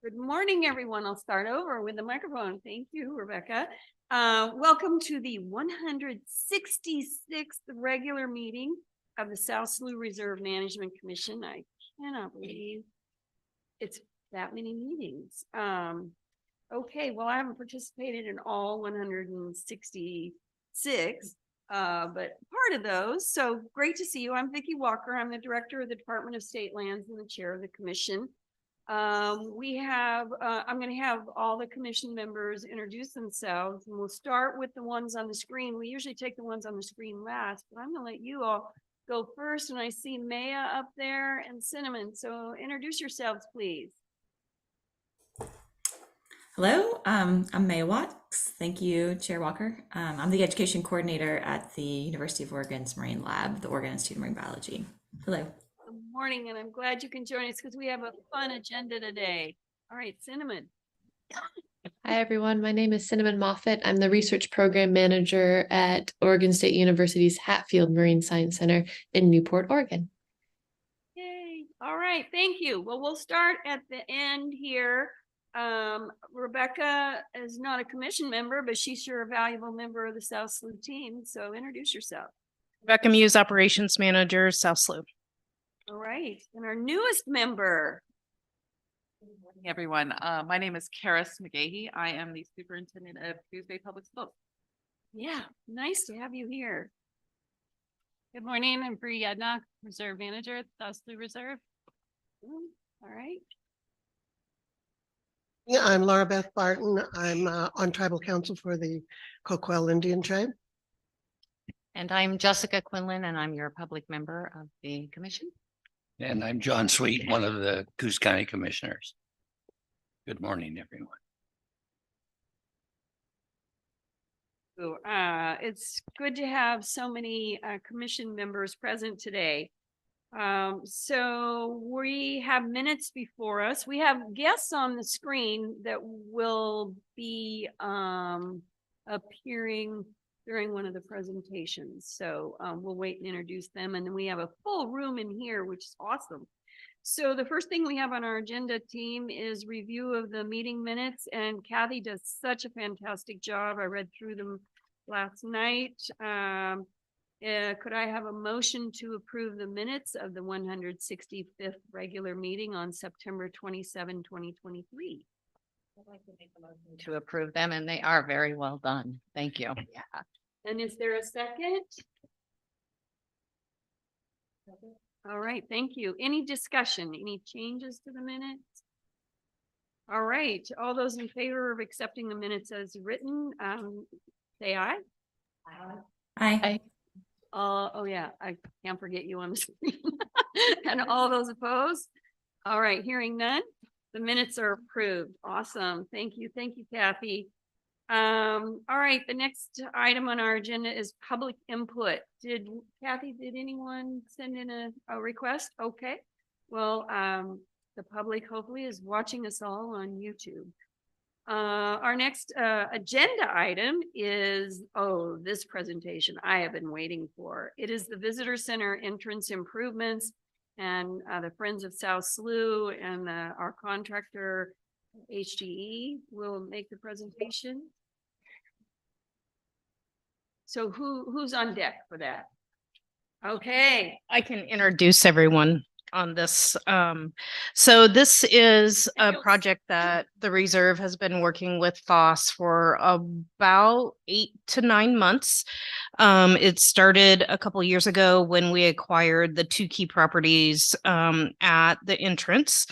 Good morning, everyone. I'll start over with the microphone. Thank you, Rebecca. Welcome to the 166th regular meeting of the South Slough Reserve Management Commission. I cannot believe it's that many meetings. Okay, well, I haven't participated in all 166, but part of those. So great to see you. I'm Vicki Walker. I'm the director of the Department of State Lands and the chair of the commission. I'm going to have all the commission members introduce themselves, and we'll start with the ones on the screen. We usually take the ones on the screen last, but I'm going to let you all go first. And I see Maya up there and Cinnamon. So introduce yourselves, please. Hello, I'm Maya Watts. Thank you, Chair Walker. I'm the education coordinator at the University of Oregon's Marine Lab, the Oregon Institute of Marine Biology. Hello. Good morning, and I'm glad you can join us because we have a fun agenda today. All right, Cinnamon. Hi, everyone. My name is Cinnamon Moffett. I'm the research program manager at Oregon State University's Hatfield Marine Science Center in Newport, Oregon. Yay. All right, thank you. Well, we'll start at the end here. Rebecca is not a commission member, but she's sure a valuable member of the South Slough team. So introduce yourself. Rebecca Muse, operations manager, South Slough. All right, and our newest member. Good morning, everyone. My name is Karis McGahey. I am the superintendent of Tuesday Public Schools. Yeah, nice to have you here. Good morning, I'm Bree Yednock, reserve manager at South Slough Reserve. All right. Yeah, I'm Laura Beth Barton. I'm on tribal council for the Coquille Indian tribe. And I'm Jessica Quinlan, and I'm your public member of the commission. And I'm John Sweet, one of the Coos County commissioners. Good morning, everyone. It's good to have so many commission members present today. So we have minutes before us. We have guests on the screen that will be appearing during one of the presentations. So we'll wait and introduce them. And then we have a full room in here, which is awesome. So the first thing we have on our agenda, team, is review of the meeting minutes. And Kathy does such a fantastic job. I read through them last night. Could I have a motion to approve the minutes of the 165th regular meeting on September 27, 2023? I'd like to make a motion to approve them, and they are very well done. Thank you. Yeah. And is there a second? All right, thank you. Any discussion, any changes to the minutes? All right, all those in favor of accepting the minutes as written, say aye. Aye. Oh yeah, I can't forget you on the screen. And all those opposed? All right, hearing none, the minutes are approved. Awesome. Thank you, Kathy. All right, the next item on our agenda is public input. Kathy, did anyone send in a request? Okay. Well, the public hopefully is watching us all on YouTube. Our next agenda item is, this presentation I have been waiting for. It is the Visitor Center entrance improvements, and the Friends of South Slough and our contractor HGE will make the presentation. So who's on deck for that? Okay. I can introduce everyone on this. So this is a project that the reserve has been working with FOSS for about 8 to 9 months. It started a couple years ago when we acquired the 2 key properties at the entrance.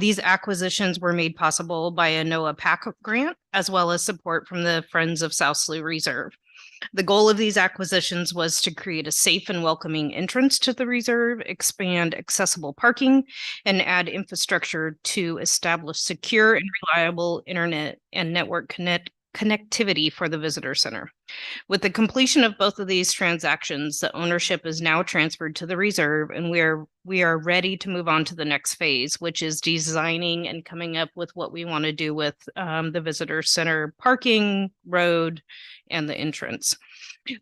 These acquisitions were made possible by a NOAA PAC grant, as well as support from the Friends of South Slough Reserve. The goal of these acquisitions was to create a safe and welcoming entrance to the reserve, expand accessible parking, and add infrastructure to establish secure and reliable internet and network connectivity for the visitor center. With the completion of both of these transactions, the ownership is now transferred to the reserve, and we are ready to move on to the next phase, which is designing and coming up with what we want to do with the visitor center parking, road, and the entrance.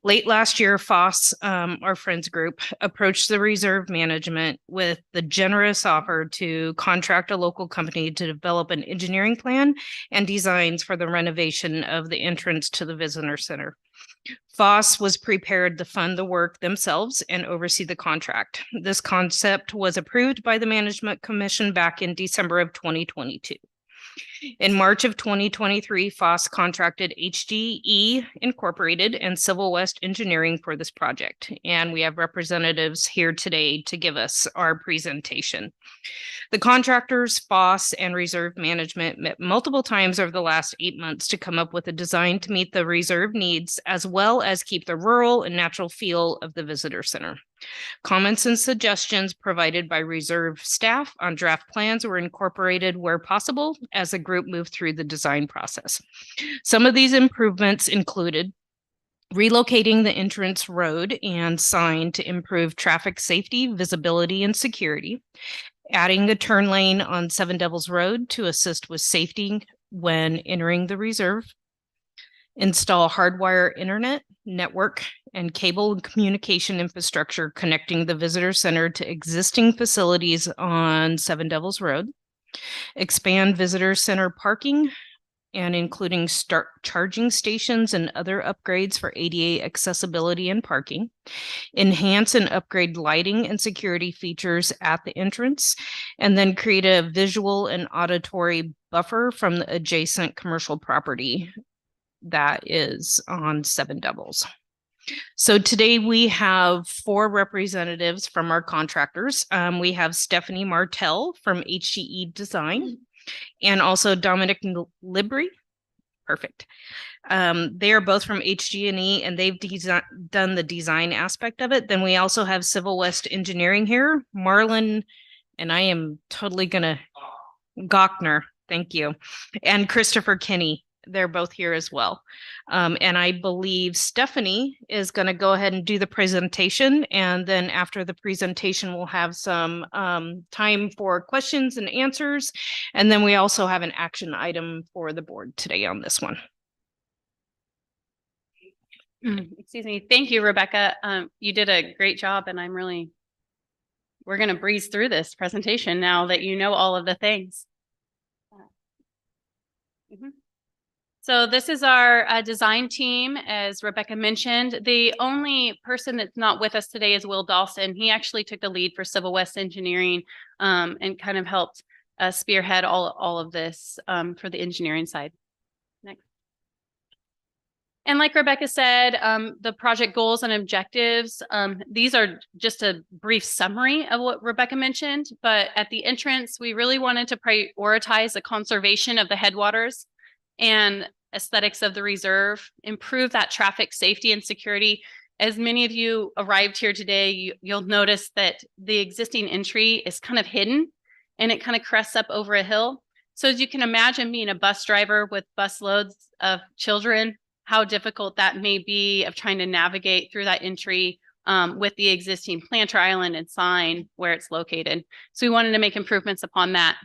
Late last year, FOSS, our friends group, approached the reserve management with the generous offer to contract a local company to develop an engineering plan and designs for the renovation of the entrance to the visitor center. FOSS was prepared to fund the work themselves and oversee the contract. This concept was approved by the Management Commission back in December of 2022. In March of 2023, FOSS contracted HGE Incorporated and Civil West Engineering for this project, and we have representatives here today to give us our presentation. The contractors, FOSS, and Reserve Management met multiple times over the last 8 months to come up with a design to meet the reserve needs, as well as keep the rural and natural feel of the visitor center. Comments and suggestions provided by reserve staff on draft plans were incorporated where possible as the group moved through the design process. Some of these improvements included relocating the entrance road and sign to improve traffic safety, visibility, and security, adding a turn lane on Seven Devils Road to assist with safety when entering the reserve, install hardwire internet, network, and cable and communication infrastructure connecting the visitor center to existing facilities on Seven Devils Road, expand visitor center parking and including charging stations and other upgrades for ADA accessibility and parking, enhance and upgrade lighting and security features at the entrance, and then create a visual and auditory buffer from the adjacent commercial property that is on Seven Devils. So today we have 4 representatives from our contractors. We have Stephanie Martell from HGE Design and also Dominic Libri. Perfect. They are both from HG&E and they've done the design aspect of it. Then we also have Civil West Engineering here, Marlon, and I am totally gonna Gochner, thank you, and Christopher Kinney. They're both here as well. And I believe Stephanie is going to go ahead and do the presentation. And then after the presentation, we'll have some time for questions and answers. And then we also have an action item for the board today on this one. Excuse me. Thank you, Rebecca. You did a great job and we're going to breeze through this presentation now that you know all of the things. So this is our design team, as Rebecca mentioned. The only person that's not with us today is Will Dawson. He actually took the lead for Civil West Engineering and kind of helped spearhead all of this for the engineering side. Next. And like Rebecca said, the project goals and objectives, these are just a brief summary of what Rebecca mentioned, but at the entrance, we really wanted to prioritize the conservation of the headwaters and aesthetics of the reserve, improve that traffic safety and security. As many of you arrived here today, you'll notice that the existing entry is kind of hidden and it kind of crests up over a hill. So as you can imagine, being a bus driver with bus loads of children, how difficult that may be of trying to navigate through that entry with the existing planter island and sign where it's located. So we wanted to make improvements upon that.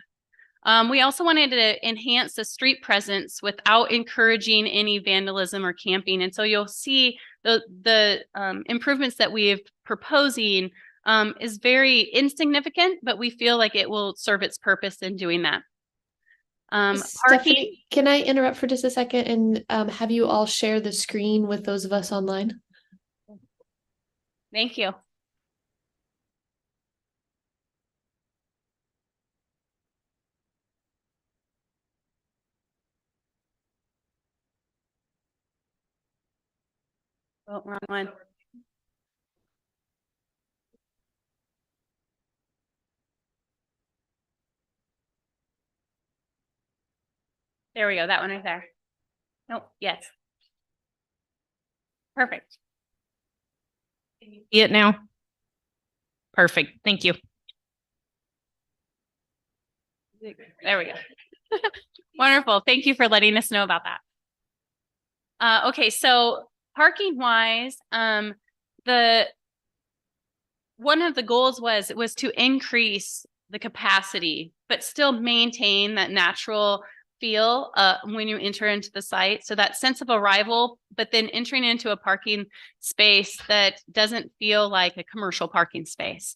We also wanted to enhance the street presence without encouraging any vandalism or camping. And so you'll see the improvements that we're proposing is very insignificant, but we feel like it will serve its purpose in doing that. Parking. Stephanie, can I interrupt for just a second and have you all share the screen with those of us online? Thank you. Oh, wrong one. There we go. That one right there. Nope. Yes. Perfect. Can you see it now? Perfect. Thank you. There we go. Wonderful. Thank you for letting us know about that. Okay, so parking wise, one of the goals was to increase the capacity, but still maintain that natural feel when you enter into the site. So that sense of arrival, but then entering into a parking space that doesn't feel like a commercial parking space.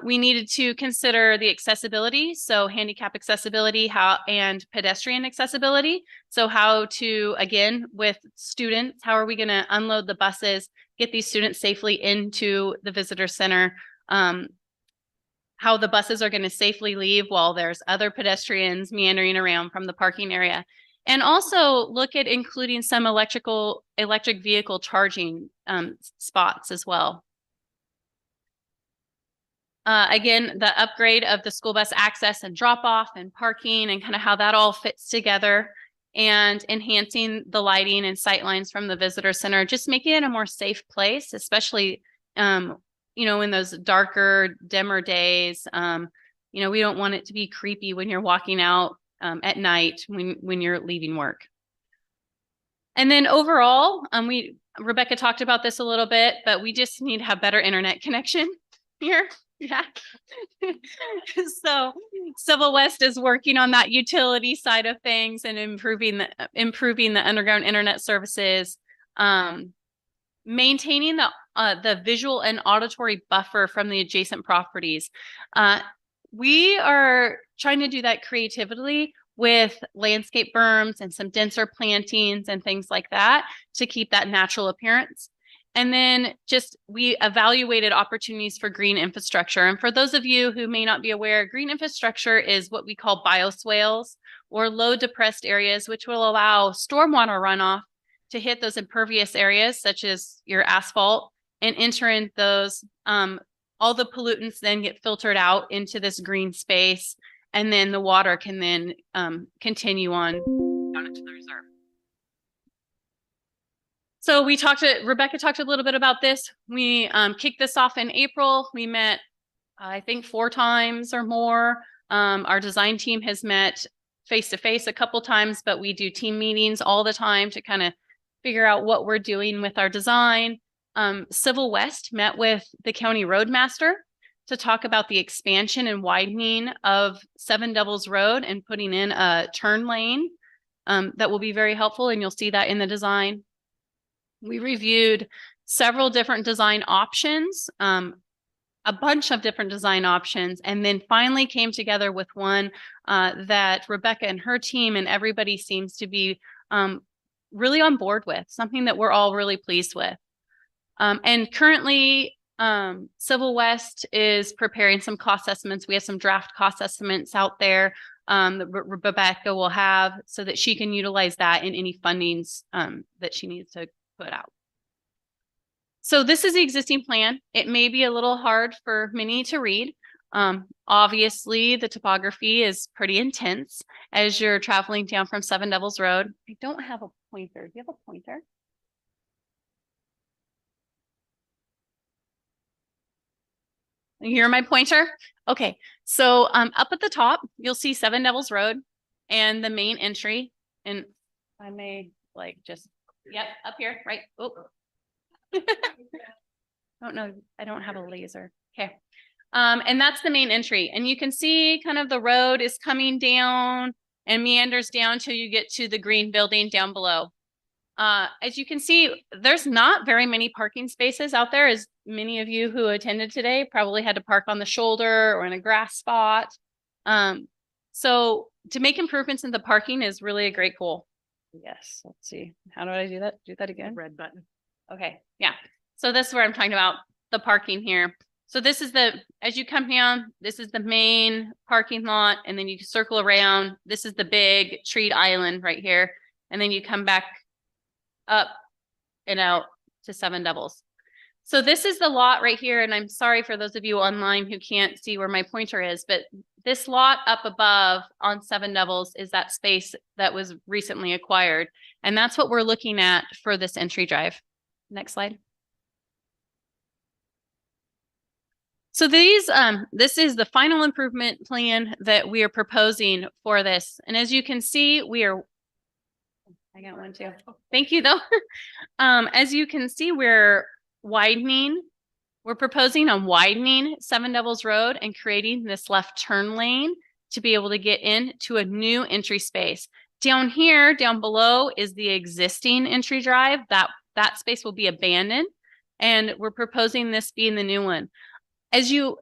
We needed to consider the accessibility, so handicap accessibility, and pedestrian accessibility. So how to, again, with students, how are we going to unload the buses, get these students safely into the visitor center, how the buses are going to safely leave while there's other pedestrians meandering around from the parking area. And also look at including some electric vehicle charging spots as well. Again, the upgrade of the school bus access and drop off and parking and kind of how that all fits together, and enhancing the lighting and sight lines from the visitor center, just making it a more safe place, especially, you know, in those darker, dimmer days. You know, we don't want it to be creepy when you're walking out at night when you're leaving work. And then overall, Rebecca talked about this a little bit, but we just need to have better internet connection here. Yeah. So Civil West is working on that utility side of things and improving the underground internet services, maintaining the visual and auditory buffer from the adjacent properties. We are trying to do that creatively with landscape berms and some denser plantings and things like that to keep that natural appearance. And then we evaluated opportunities for green infrastructure. And for those of you who may not be aware, green infrastructure is what we call bioswales, or low depressed areas, which will allow stormwater runoff to hit those impervious areas, such as your asphalt, and enter in those. All the pollutants then get filtered out into this green space, and then the water can then continue on down into the reserve. So Rebecca talked a little bit about this. We kicked this off in April. We met, I think, 4 times or more. Our design team has met face-to-face a couple times, but we do team meetings all the time to kind of figure out what we're doing with our design. Civil West met with the county roadmaster to talk about the expansion and widening of Seven Devils Road and putting in a turn lane that will be very helpful, and you'll see that in the design. We reviewed several different design options, a bunch of different design options, and then finally came together with one that Rebecca and her team and everybody seems to be really on board with, something that we're all really pleased with. And currently, Civil West is preparing some cost estimates. We have some draft cost estimates out there that Rebecca will have so that she can utilize that in any fundings that she needs to put out. So this is the existing plan. It may be a little hard for many to read. Obviously, the topography is pretty intense as you're traveling down from Seven Devils Road. I don't have a pointer. Do you have a pointer? You hear my pointer? Okay, so up at the top, you'll see Seven Devils Road and the main entry. And I may yep, up here, right? Oh, don't know. I don't have a laser. Okay. And that's the main entry. And you can see kind of the road is coming down and meanders down till you get to the green building down below. As you can see, there's not very many parking spaces out there, as many of you who attended today probably had to park on the shoulder or in a grass spot. So to make improvements in the parking is really a great goal. Yes, let's see. How do I do that? Do that again. Red button. Okay, yeah. So this is where I'm talking about the parking here. So this is as you come down, this is the main parking lot, and then you circle around. This is the big treed island right here. And then you come back up and out to Seven Devils. So this is the lot right here. And I'm sorry for those of you online who can't see where my pointer is, but this lot up above on Seven Devils is that space that was recently acquired. And that's what we're looking at for this entry drive. Next slide. So this is the final improvement plan that we are proposing for this. And as you can see, I got one too. Thank you though. As you can see, we're proposing on widening Seven Devils Road and creating this left turn lane to be able to get into a new entry space. Down here, down below is the existing entry drive. That space will be abandoned, and we're proposing this being the new one. As you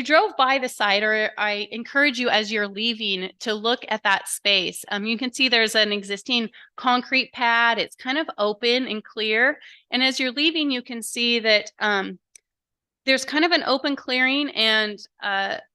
drove by the site, or I encourage you as you're leaving to look at that space. You can see there's an existing concrete pad. It's kind of open and clear. And as you're leaving, you can see that there's kind of an open clearing, and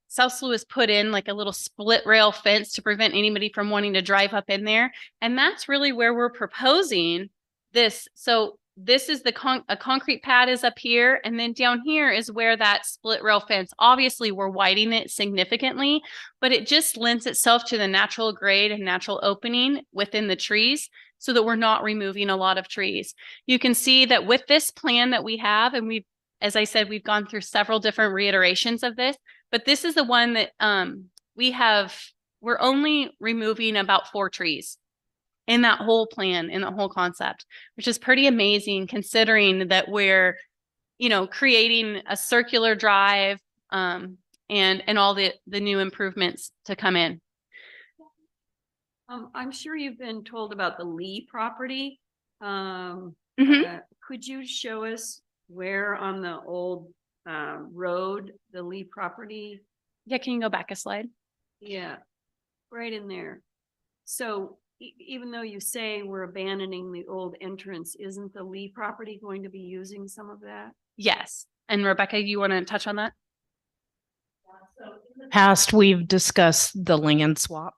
South SLU has put in like a little split rail fence to prevent anybody from wanting to drive up in there. And that's really where we're proposing this. So this is a concrete pad is up here. And then down here is where that split rail fence, obviously we're widening it significantly, but it just lends itself to the natural grade and natural opening within the trees so that we're not removing a lot of trees. You can see that with this plan that we have, and as I said, we've gone through several different reiterations of this, but this is the one that we're only removing about 4 trees in that whole plan, in the whole concept, which is pretty amazing considering that we're, creating a circular drive and all the new improvements to come in. I'm sure you've been told about the Lee property. Mhm. Could you show us where on the old road the Lee property? Yeah, can you go back a slide? Yeah, right in there. So even though you say we're abandoning the old entrance, isn't the Lee property going to be using some of that? Yes. And Rebecca, you want to touch on that? Past, we've discussed the land swap,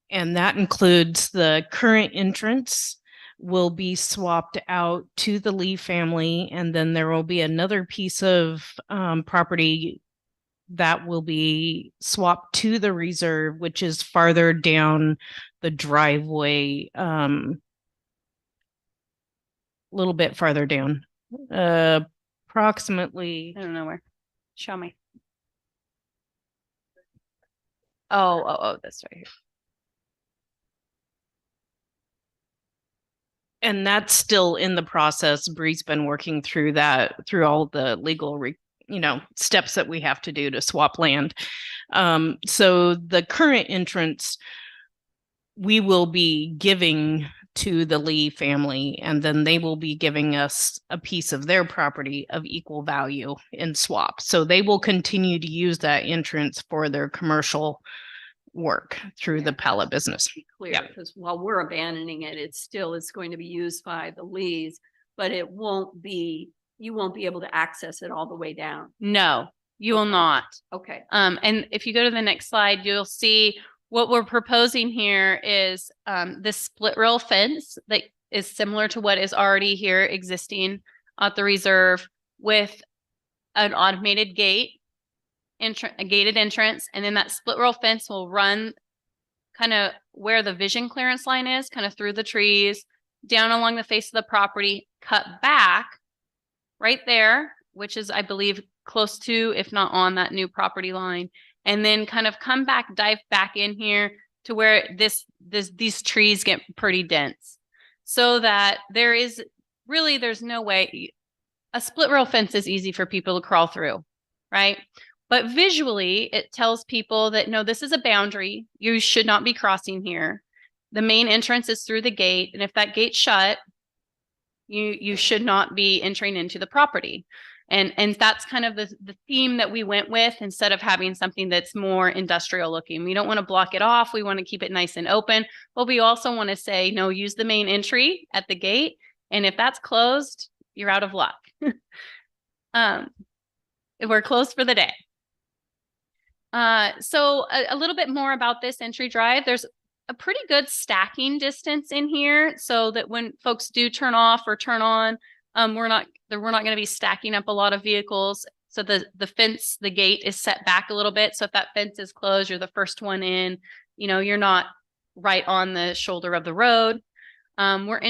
and that includes the current entrance will be swapped out to the Lee family, and then there will be another piece of property that will be swapped to the reserve, which is farther down the driveway, a little bit farther down, approximately. I don't know where. Show me. Oh, that's right here. And that's still in the process. Bree's been working through that, through all the legal, steps that we have to do to swap land. So the current entrance, we will be giving to the Lee family, and then they will be giving us a piece of their property of equal value in swap. So they will continue to use that entrance for their commercial work through the pallet business. Clear, Yeah. because while we're abandoning it, it's going to be used by the Lees, but you won't be able to access it all the way down. No, you will Okay. not. Okay. And if you go to the next slide, you'll see what we're proposing here is this split rail fence that is similar to what is already here existing at the reserve with an automated gate, a gated entrance, and then that split rail fence will run kind of where the vision clearance line is, kind of through the trees, down along the face of the property, cut back right there, which is, I believe, close to, if not on that new property line, and then kind of come back, dive back in here to where these trees get pretty dense, so that there's no way. A split rail fence is easy for people to crawl through, right? But visually, it tells people that, no, this is a boundary. You should not be crossing here. The main entrance is through the gate. And if that gate's shut, you should not be entering into the property. And that's kind of the theme that we went with, instead of having something that's more industrial looking. We don't want to block it off. We want to keep it nice and open. But we also want to say, no, use the main entry at the gate. And if that's closed, you're out of luck. We're closed for the day. So a little bit more about this entry drive. There's a pretty good stacking distance in here, so that when folks do turn off or turn on, we're not going to be stacking up a lot of vehicles. So the fence, the gate is set back a little bit. So if that fence is closed, you're the first one in, you're not right on the shoulder of the road. We're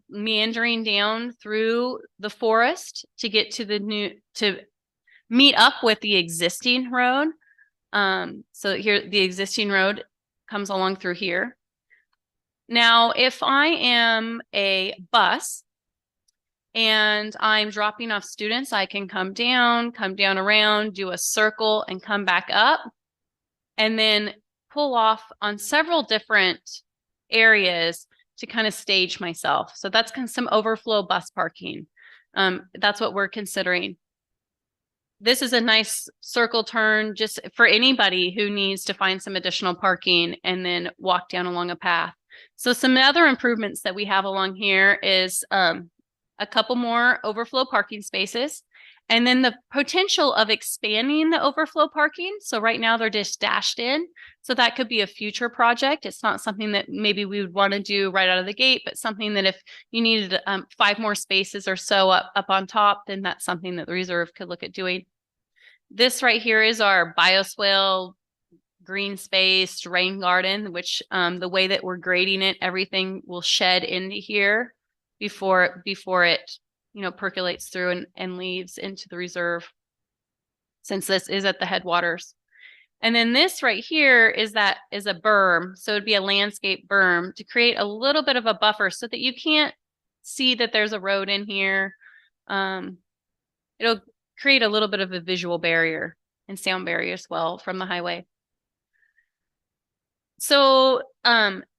meandering down through the forest to get to meet up with the existing road. So here, the existing road comes along through here. Now, if I am a bus and I'm dropping off students, I can come down around, do a circle, and come back up. and then pull off on several different areas to kind of stage myself. So that's kind of some overflow bus parking. That's what we're considering. This is a nice circle turn just for anybody who needs to find some additional parking and then walk down along a path. So some other improvements that we have along here is a couple more overflow parking spaces, and then the potential of expanding the overflow parking. So right now they're just dashed in. So that could be a future project. It's not something that maybe we would want to do right out of the gate, but something that if you needed 5 more spaces or so up on top, then that's something that the reserve could look at doing. This right here is our bioswale green space rain garden, which the way that we're grading it, everything will shed into here before it, percolates through and leaves into the reserve, since this is at the headwaters. And then this right here is a berm. So it'd be a landscape berm to create a little bit of a buffer so that you can't see that there's a road in here. It'll create a little bit of a visual barrier and sound barrier as well from the highway. So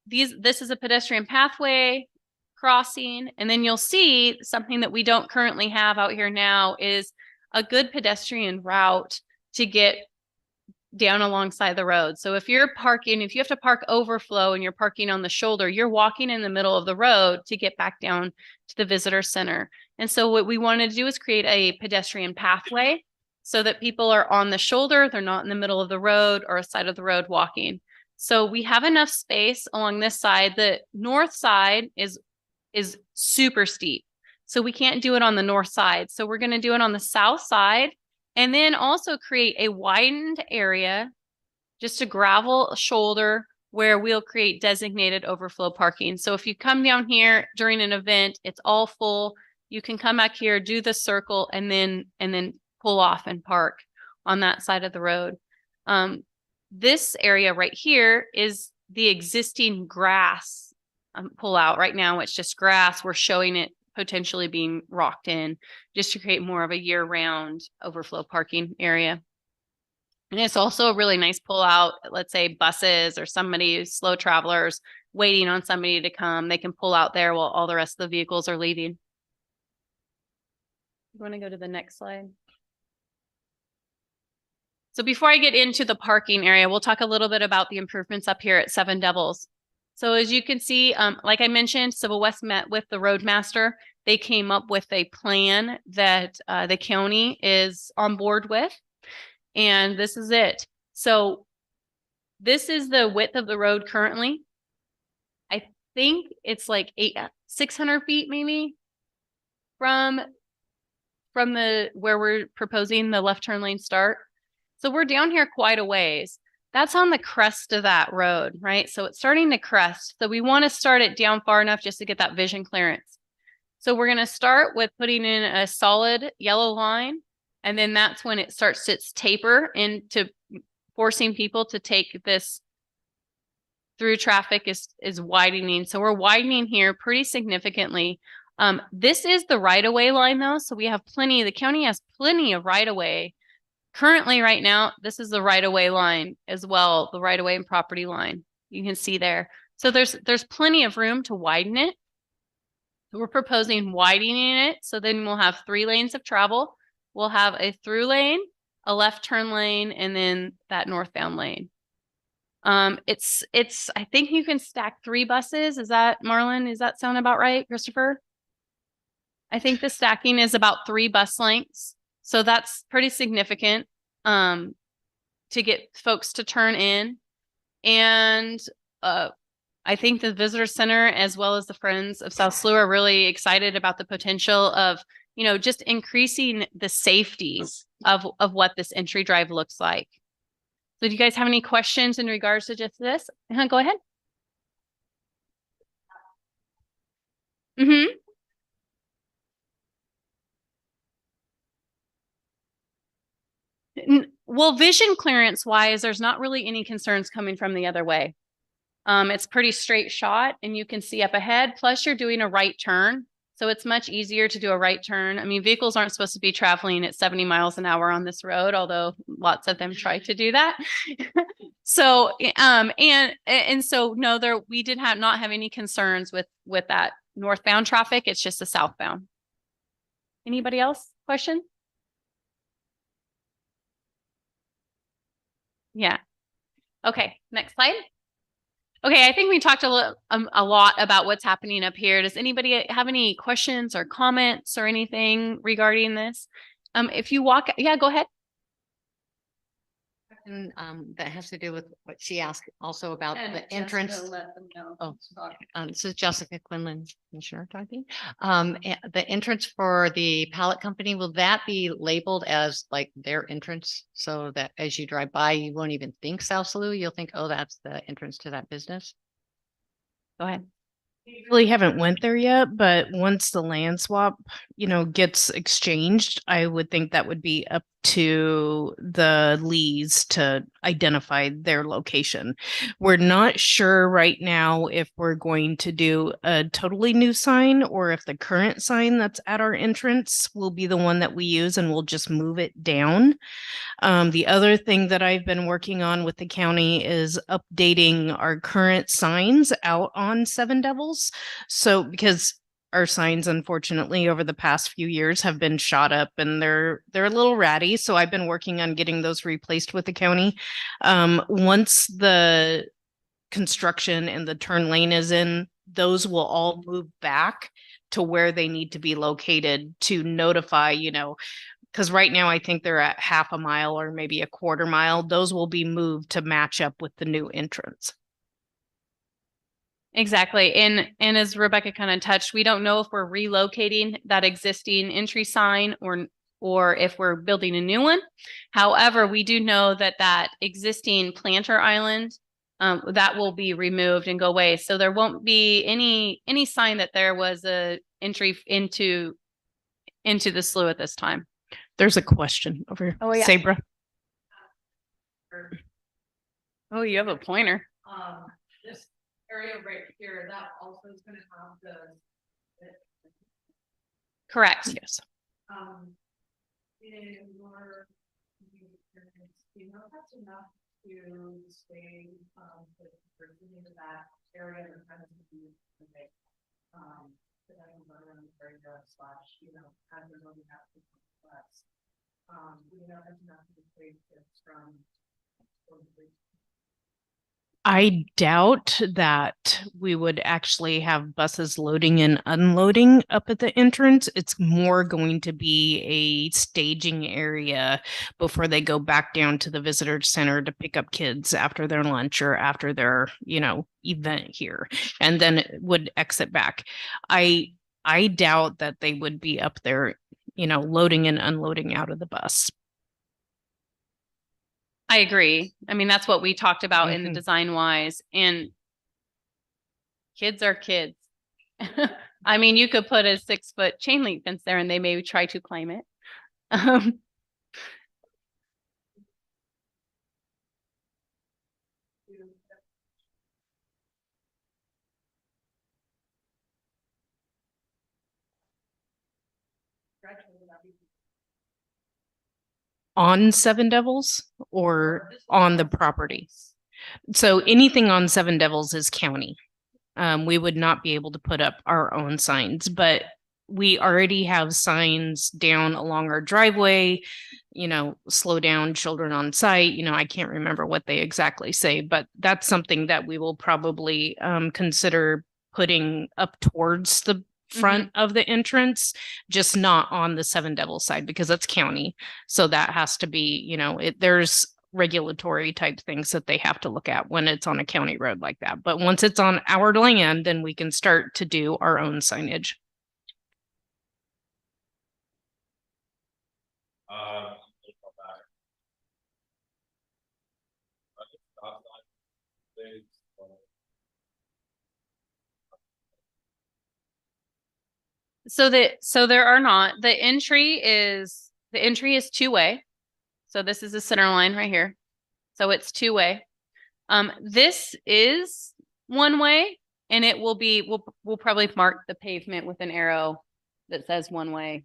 this is a pedestrian pathway crossing, and then you'll see something that we don't currently have out here now is a good pedestrian route to get down alongside the road. So if you're parking, if you have to park overflow and you're parking on the shoulder, you're walking in the middle of the road to get back down to the visitor center. And so what we wanted to do is create a pedestrian pathway so that people are on the shoulder, they're not in the middle of the road or a side of the road walking. So we have enough space along this side. The north side is super steep, so we can't do it on the north side. So we're going to do it on the south side, and then also create a widened area, just a gravel shoulder where we'll create designated overflow parking. So if you come down here during an event, it's all full, you can come back here, do the circle, and then pull off and park on that side of the road. This area right here is the existing grass pull out. Right now it's just grass. We're showing it potentially being rocked in just to create more of a year-round overflow parking area. And it's also a really nice pull out, let's say buses or somebody, slow travelers waiting on somebody to come, they can pull out there while all the rest of the vehicles are leaving. You want to go to the next slide? So before I get into the parking area, we'll talk a little bit about the improvements up here at Seven Devils. So as you can see, like I mentioned, Civil West met with the roadmaster. They came up with a plan that the county is on board with, and this is it. So this is the width of the road currently. I think it's like 600 feet maybe from where we're proposing the left turn lane start. So we're down here quite a ways. That's on the crest of that road, right? So it's starting to crest. So we want to start it down far enough just to get that vision clearance. So we're going to start with putting in a solid yellow line, and then that's when it starts its taper into forcing people to take this through traffic is widening. So we're widening here pretty significantly. This is the right-of-way line though. So we have the county has plenty of right-of-way. Currently, right now, this is the right-of-way line as well, the right-of-way and property line. You can see there. So there's plenty of room to widen it. We're proposing widening it. So then we'll have 3 lanes of travel. We'll have a through lane, a left turn lane, and then that northbound lane. I think you can stack 3 buses. Is that, Marlon, does that sound about right, Christopher? I think the stacking is about 3 bus lengths. So that's pretty significant to get folks to turn in. And I think the visitor center, as well as the Friends of South SLU, are really excited about the potential of, just increasing the safety of what this entry drive looks like. So do you guys have any questions in regards to just this? Go ahead. Mm-hmm. Well, vision clearance wise, there's not really any concerns coming from the other way. It's pretty straight shot and you can see up ahead, plus you're doing a right turn. So it's much easier to do a right turn. I mean, vehicles aren't supposed to be traveling at 70 miles an hour on this road, although lots of them try to do that. So, and so, no, we did not have any concerns with that northbound traffic. It's just the southbound. Anybody else? Question? Yeah. Okay, next slide. Okay, I think we talked a lot about what's happening up here. Does anybody have any questions or comments or anything regarding this? If you walk, yeah, go ahead. And that has to do with what she asked also about the entrance. Oh, this is Jessica Quinlan, Commissioner talking. The entrance for the pallet company, will that be labeled as like their entrance so that as you drive by, you won't even think South Salut? You'll think, oh, that's the entrance to that business. Go ahead. We really haven't went there yet, but once the land swap, gets exchanged, I would think that would be up to the Lees to identify their location. We're not sure right now if we're going to do a totally new sign or if the current sign that's at our entrance will be the one that we use and we'll just move it down. The other thing that I've been working on with the county is updating our current signs out on Seven Devils. So because our signs, unfortunately, over the past few years have been shot up and they're a little ratty. So I've been working on getting those replaced with the county. Once the construction and the turn lane is in, those will all move back to where they need to be located to notify, because right now I think they're at half a mile or maybe a quarter mile. Those will be moved to match up with the new entrance. Exactly. And as Rebecca kind of touched, we don't know if we're relocating that existing entry sign or if we're building a new one. However, we do know that existing planter island that will be removed and go away. So there won't be any sign that there was a entry into the slough at this time. There's a question over here. Oh, yeah. Sabra. Oh, you have a pointer. This area right here, that also is going to have the Correct. Yes. in your that's enough to stay into that area and kind of be slash, kind of really have to less. That's enough to save kids from I doubt that we would actually have buses loading and unloading up at the entrance. It's more going to be a staging area before they go back down to the visitor center to pick up kids after their lunch or after their, event here, and then it would exit back. I doubt that they would be up there, loading and unloading out of the bus. I agree. I mean, that's what we talked about in the design wise, and kids are kids. I mean, you could put a 6-foot chain link fence there and they may try to climb it. On Seven Devils or on the property? So anything on Seven Devils is county. We would not be able to put up our own signs, but we already have signs down along our driveway, slow down, children on site. I can't remember what they exactly say, but that's something that we will probably consider putting up towards the front of the entrance, just not on the Seven Devils side because that's county. So that has to be, there's regulatory type things that they have to look at when it's on a county road like that. But once it's on our land, then we can start to do our own signage. So there are not. The entry is 2-way. So this is the center line right here. So it's 2-way. This is 1-way, and it will be, we'll probably mark the pavement with an arrow that says 1-way.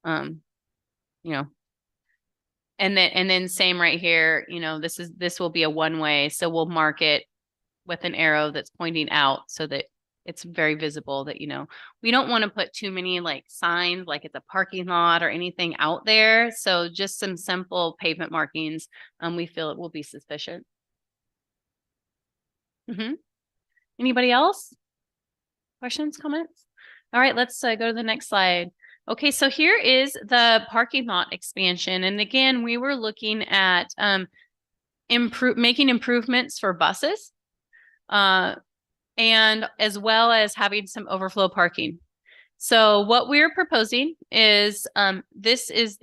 And And then same right here, this will be a one-way, so we'll mark it with an arrow that's pointing out so that it's very visible that, we don't want to put too many like signs, like it's a parking lot or anything out there. So just some simple pavement markings, we feel it will be sufficient. Anybody else? Questions, comments? All right, let's go to the next slide. Okay, so here is the parking lot expansion. And again, we were looking at making improvements for buses, and as well as having some overflow parking. So what we're proposing is this is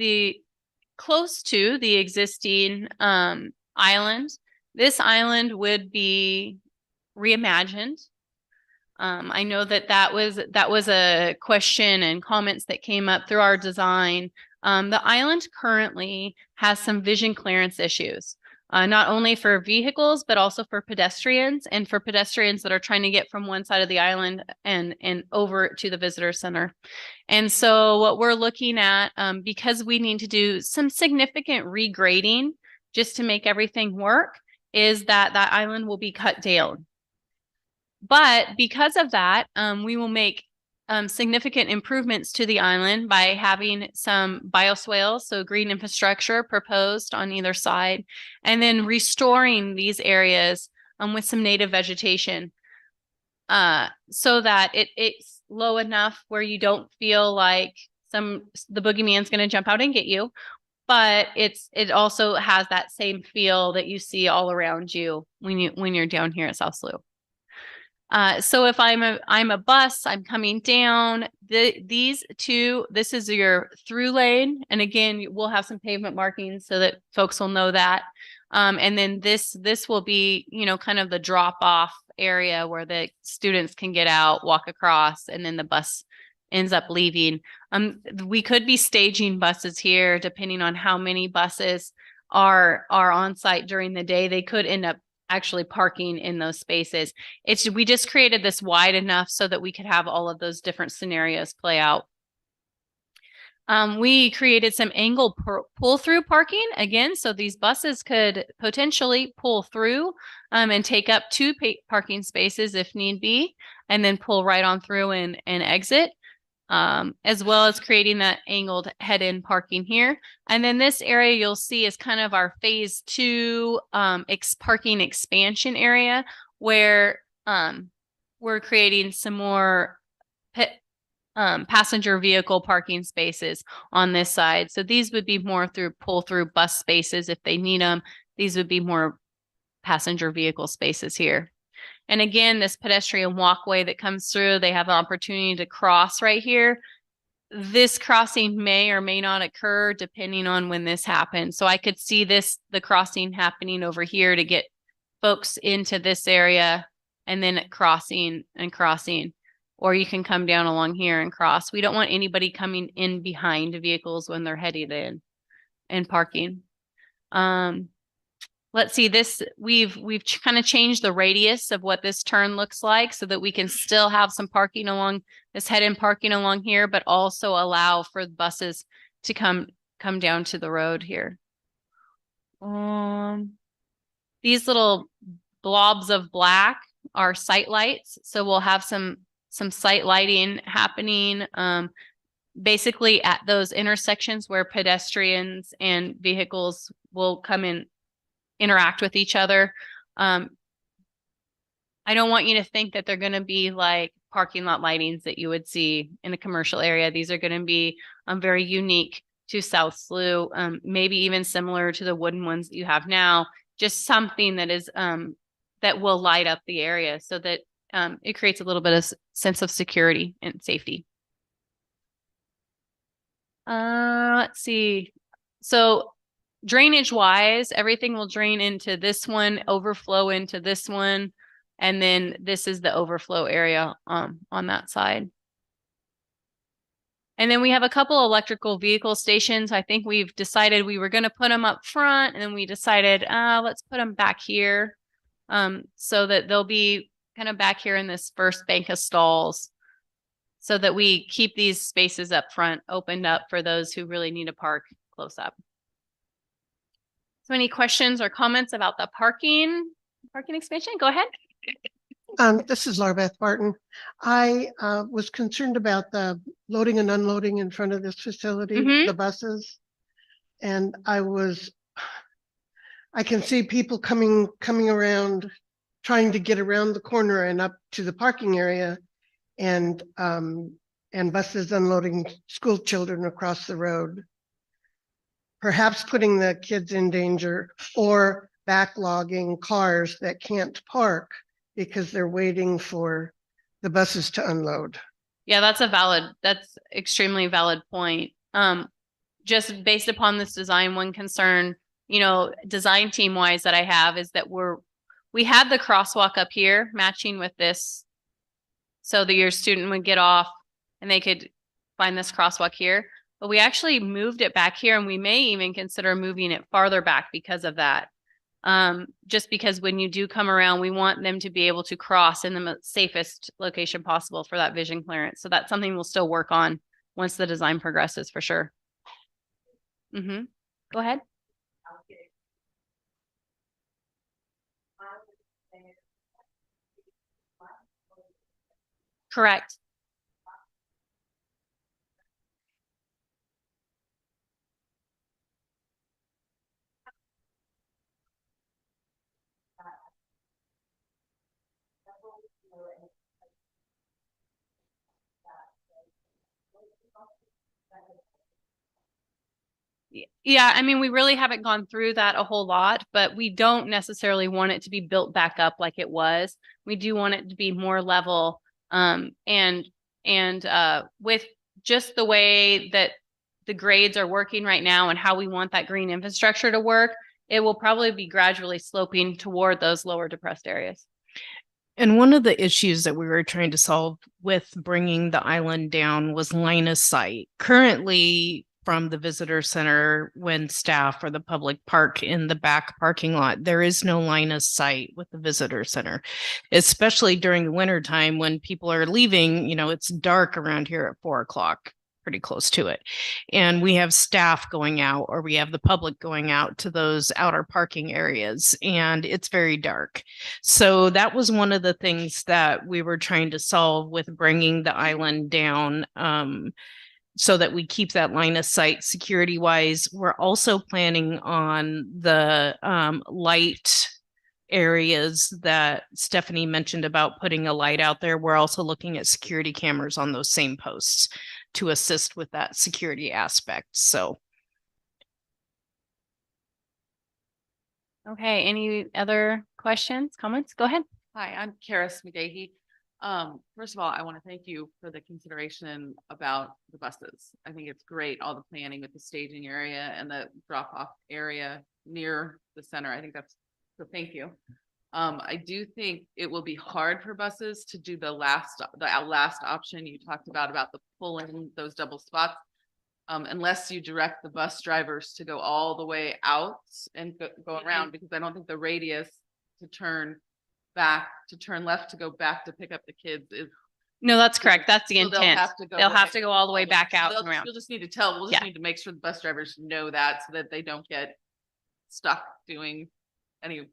close to the existing island. This island would be reimagined. I know that was a question and comments that came up through our design. The island currently has some vision clearance issues, not only for vehicles, but also for pedestrians and for pedestrians that are trying to get from one side of the island and over to the visitor center. And so what we're looking at, because we need to do some significant regrading just to make everything work, is that island will be cut down. But because of that, we will make significant improvements to the island by having some bioswales, so green infrastructure proposed on either side, and then restoring these areas with some native vegetation, so that it's low enough where you don't feel like the boogeyman's going to jump out and get you, but it also has that same feel that you see all around you when you're down here at South Slough. So if I'm a bus, I'm coming down, this is your through lane. And again, we'll have some pavement markings so that folks will know that. And then this will be, kind of the drop off area where the students can get out, walk across, and then the bus ends up leaving. We could be staging buses here depending on how many buses are on site during the day. They could end up actually parking in those spaces. We just created this wide enough so that we could have all of those different scenarios play out. We created some angle pull-through parking again, so these buses could potentially pull through and take up 2 parking spaces if need be, and then pull right on through and exit. As well as creating that angled head-in parking here. And then this area you'll see is kind of our phase 2 parking expansion area, where we're creating some more passenger vehicle parking spaces on this side. So these would be more pull-through bus spaces if they need them. These would be more passenger vehicle spaces here. And again, this pedestrian walkway that comes through, they have an opportunity to cross right here. This crossing may or may not occur depending on when this happens. So I could see the crossing happening over here to get folks into this area, and then crossing and crossing. Or you can come down along here and cross. We don't want anybody coming in behind vehicles when they're headed in and parking. Let's see this. We've kind of changed the radius of what this turn looks like so that we can still have some parking along this head-in parking along here, but also allow for buses to come down to the road here. These little blobs of black are sight lights. So we'll have some sight lighting happening, basically at those intersections where pedestrians and vehicles will come in, interact with each other. I don't want you to think that they're going to be like parking lot lightings that you would see in a commercial area. These are going to be very unique to South Slough, maybe even similar to the wooden ones that you have now, just something that is that will light up the area so that it creates a little bit of sense of security and safety. Let's see. So drainage wise, everything will drain into this one, overflow into this one, and then this is the overflow area on that side. And then we have a couple electrical vehicle stations. I think we've decided we were going to put them up front, and then we decided, let's put them back here, so that they'll be kind of back here in this first bank of stalls, so that we keep these spaces up front opened up for those who really need to park close up. So any questions or comments about the parking expansion? Go ahead. This is Laura Beth Barton. I was concerned about the loading and unloading in front of this facility, Mhm. the buses. And I can see people coming around, trying to get around the corner and up to the parking area, and buses unloading school children across the road, perhaps putting the kids in danger, or backlogging cars that can't park because they're waiting for the buses to unload. Yeah, that's extremely valid point. Just based upon this design, one concern, design team wise that I have is that we had the crosswalk up here matching with this so that your student would get off and they could find this crosswalk here. But we actually moved it back here and we may even consider moving it farther back because of that. Just because when you do come around, we want them to be able to cross in the safest location possible for that vision clearance. So that's something we'll still work on once the design progresses for sure. Mm-hmm. Go ahead. Correct. Yeah, I mean, we really haven't gone through that a whole lot, but we don't necessarily want it to be built back up like it was. We do want it to be more level. And with just the way that the grades are working right now and how we want that green infrastructure to work, it will probably be gradually sloping toward those lower depressed areas. And one of the issues that we were trying to solve with bringing the island down was line of sight. Currently, from the visitor center, when staff or the public park in the back parking lot, there is no line of sight with the visitor center, especially during the winter time when people are leaving. It's dark around here at 4:00, pretty close to it. And we have staff going out, or we have the public going out to those outer parking areas, and it's very dark. So that was one of the things that we were trying to solve with bringing the island down, so that we keep that line of sight security wise. We're also planning on the light areas that Stephanie mentioned about putting a light out there. We're also looking at security cameras on those same posts to assist with that security aspect. So. Okay, any other questions, comments? Go ahead. Hi, I'm Karis McGahee. First of all, I want to thank you for the consideration about the buses. I think it's great, all the planning with the staging area and the drop-off area near the center. I think so thank you. I do think it will be hard for buses to do the last option you talked about the pulling those double spots. Unless you direct the bus drivers to go all the way out and go around, because I don't think the radius to turn left to go back to pick up the kids is. No, that's correct. That's the So intent. They'll have to go all the way back out and around. We'll just need to need to make sure the bus drivers know that so that they don't get stuck doing any.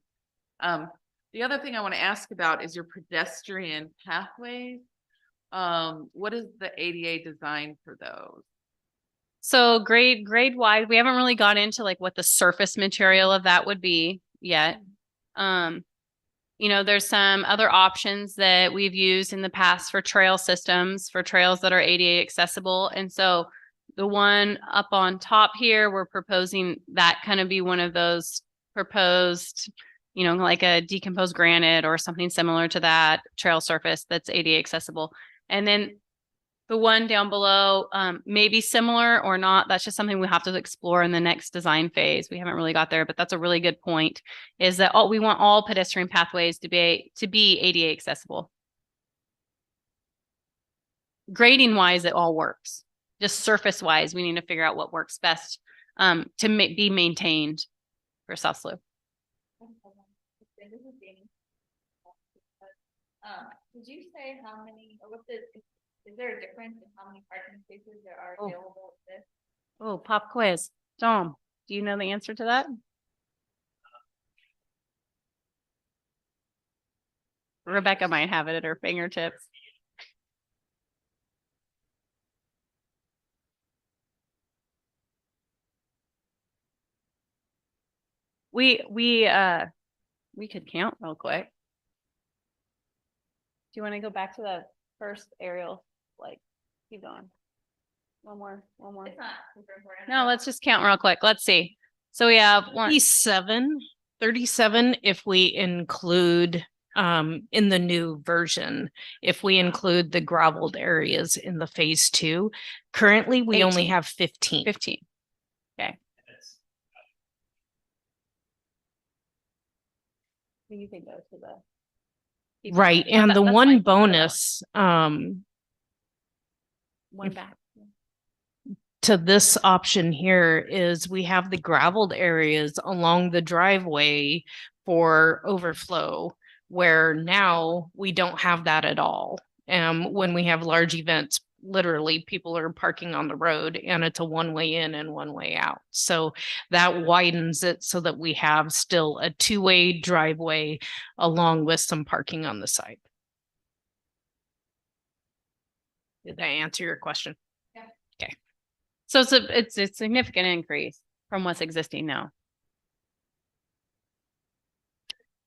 The other thing I want to ask about is your pedestrian pathways. What is the ADA design for those? So grade wide, we haven't really got into like what the surface material of that would be yet. There's some other options that we've used in the past for trail systems, for trails that are ADA accessible. And so the one up on top here, we're proposing that kind of be one of those proposed, like a decomposed granite or something similar to that trail surface that's ADA accessible. And then the one down below may be similar or not. That's just something we have to explore in the next design phase. We haven't really got there, but that's a really good point, is that we want all pedestrian pathways to be ADA accessible. Grading wise, it all works. Just surface wise, we need to figure out what works best to be maintained for South Slough. Did you say how many, or is there a difference in how many parking spaces there are available with this? Oh, pop quiz. Dom, do you know the answer to that? Rebecca might have it at her fingertips. We could count real quick. Do you want to go back to the first aerial? Like, keep going. One more. It's not super important. No, let's just count real quick. Let's see. So we have 37 if we include in the new version, if we include the gravelled areas in the phase 2. Currently, we only 18. have 15. 15. Okay. You can go to the. Right. No, And the that's one fine. bonus One if- back. to this option here is we have the gravelled areas along the driveway for overflow, where now we don't have that at all. When we have large events, literally people are parking on the road and it's a one-way in and one-way out. So that widens it so that we have still a two-way driveway along with some parking on the side. Did that answer your question? So it's a significant increase from what's existing now.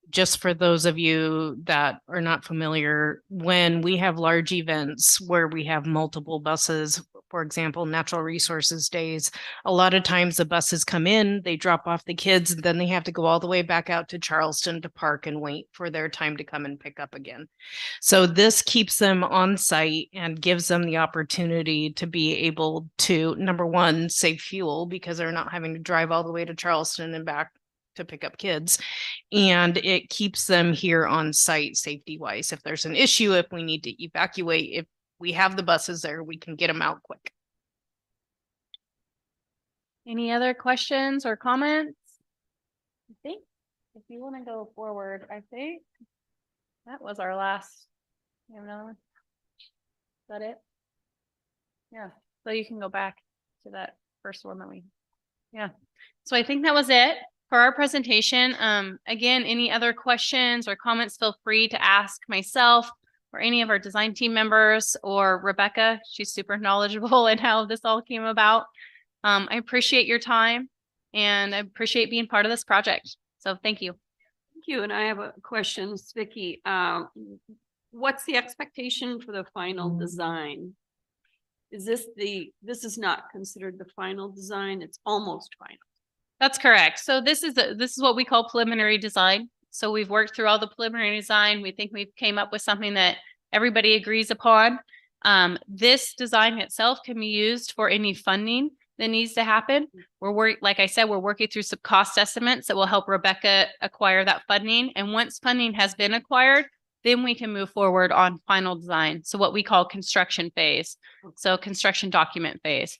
Just for those of you that are not familiar, when we have large events where we have multiple buses, for example, natural resources days, a lot of times the buses come in, they drop off the kids, and then they have to go all the way back out to Charleston to park and wait for their time to come and pick up again. So this keeps them on site and gives them the opportunity to be able to, number one, save fuel because they're not having to drive all the way to Charleston and back to pick up kids. And it keeps them here on site safety wise. If there's an issue, if we need to evacuate, if we have the buses there, we can get them out quick. Any other questions or comments? I think if you want to go forward, I think that was our last. You have another one? Is that it? Yeah. So you can go back to that first one that we, yeah. So I think that was it for our presentation. Again, any other questions or comments, feel free to ask myself or any of our design team members or Rebecca. She's super knowledgeable in how this all came about. I appreciate your time and I appreciate being part of this project. So thank you. Thank you. And I have a question, Vicky. What's the expectation for the final design? Is this is not considered the final design? It's almost final. That's correct. So this is what we call preliminary design. So we've worked through all the preliminary design. We think we've came up with something that everybody agrees upon. This design itself can be used for any funding that needs to happen. Like I said, we're working through some cost estimates that will help Rebecca acquire that funding. And once funding has been acquired, then we can move forward on final design. So what we call construction phase. So construction document phase.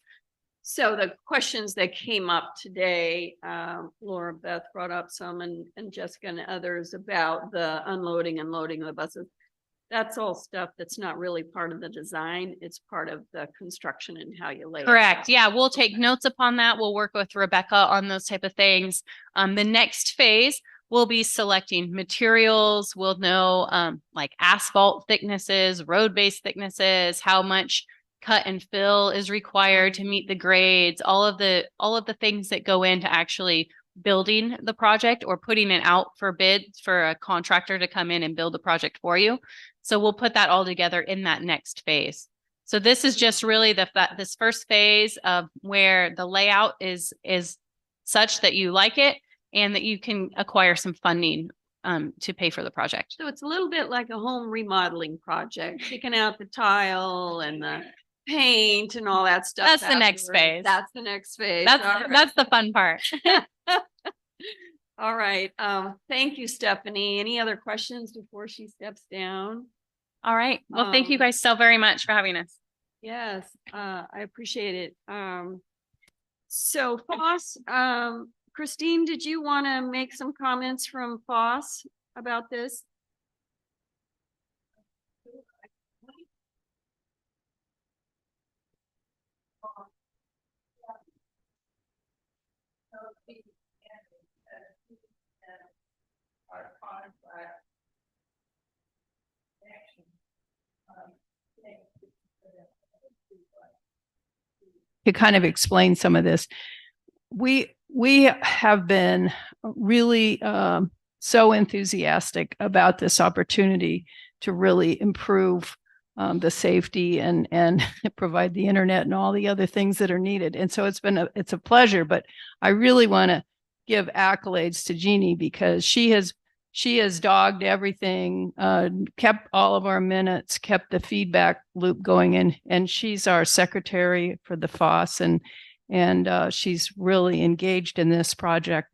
So the questions that came up today, Laura Beth brought up some and Jessica and others about the unloading and loading of the buses. That's all stuff that's not really part of the design. It's part of the construction and how you lay it out. Correct. Yeah, we'll take notes upon that. We'll work with Rebecca on those type of things. The next phase, we'll be selecting materials. We'll know like asphalt thicknesses, road base thicknesses, how much cut and fill is required to meet the grades, all of the things that go into actually building the project or putting it out for bids for a contractor to come in and build the project for you. So we'll put that all together in that next phase. So this is just really this first phase of where the layout is such that you like it and that you can acquire some funding to pay for the project. So it's a little bit like a home remodeling project, picking out the tile and the paint and all that stuff. That's the next phase. That's the next phase. That's the fun part. All right. Thank you, Stephanie. Any other questions before she steps down? All right. Well, thank you guys so very much for having us. Yes, I appreciate it. So Foss, Christine, did you want to make some comments from Foss about this? to kind of explain some of this. We have been really so enthusiastic about this opportunity to really improve the safety and provide the internet and all the other things that are needed. And so it's a pleasure, but I really want to give accolades to Jeannie because she has dogged everything, kept all of our minutes, kept the feedback loop going, and she's our secretary for the FOSS, and she's really engaged in this project.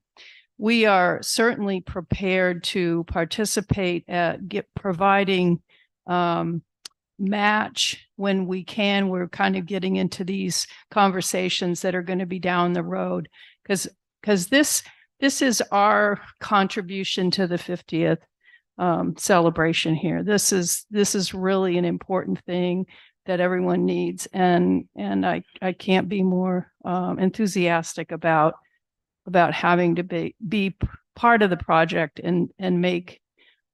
We are certainly prepared to participate at providing match when we can. We're kind of getting into these conversations that are going to be down the road because this is our contribution to the 50th celebration here. This is really an important thing that everyone needs, and I can't be more enthusiastic about having to be part of the project and make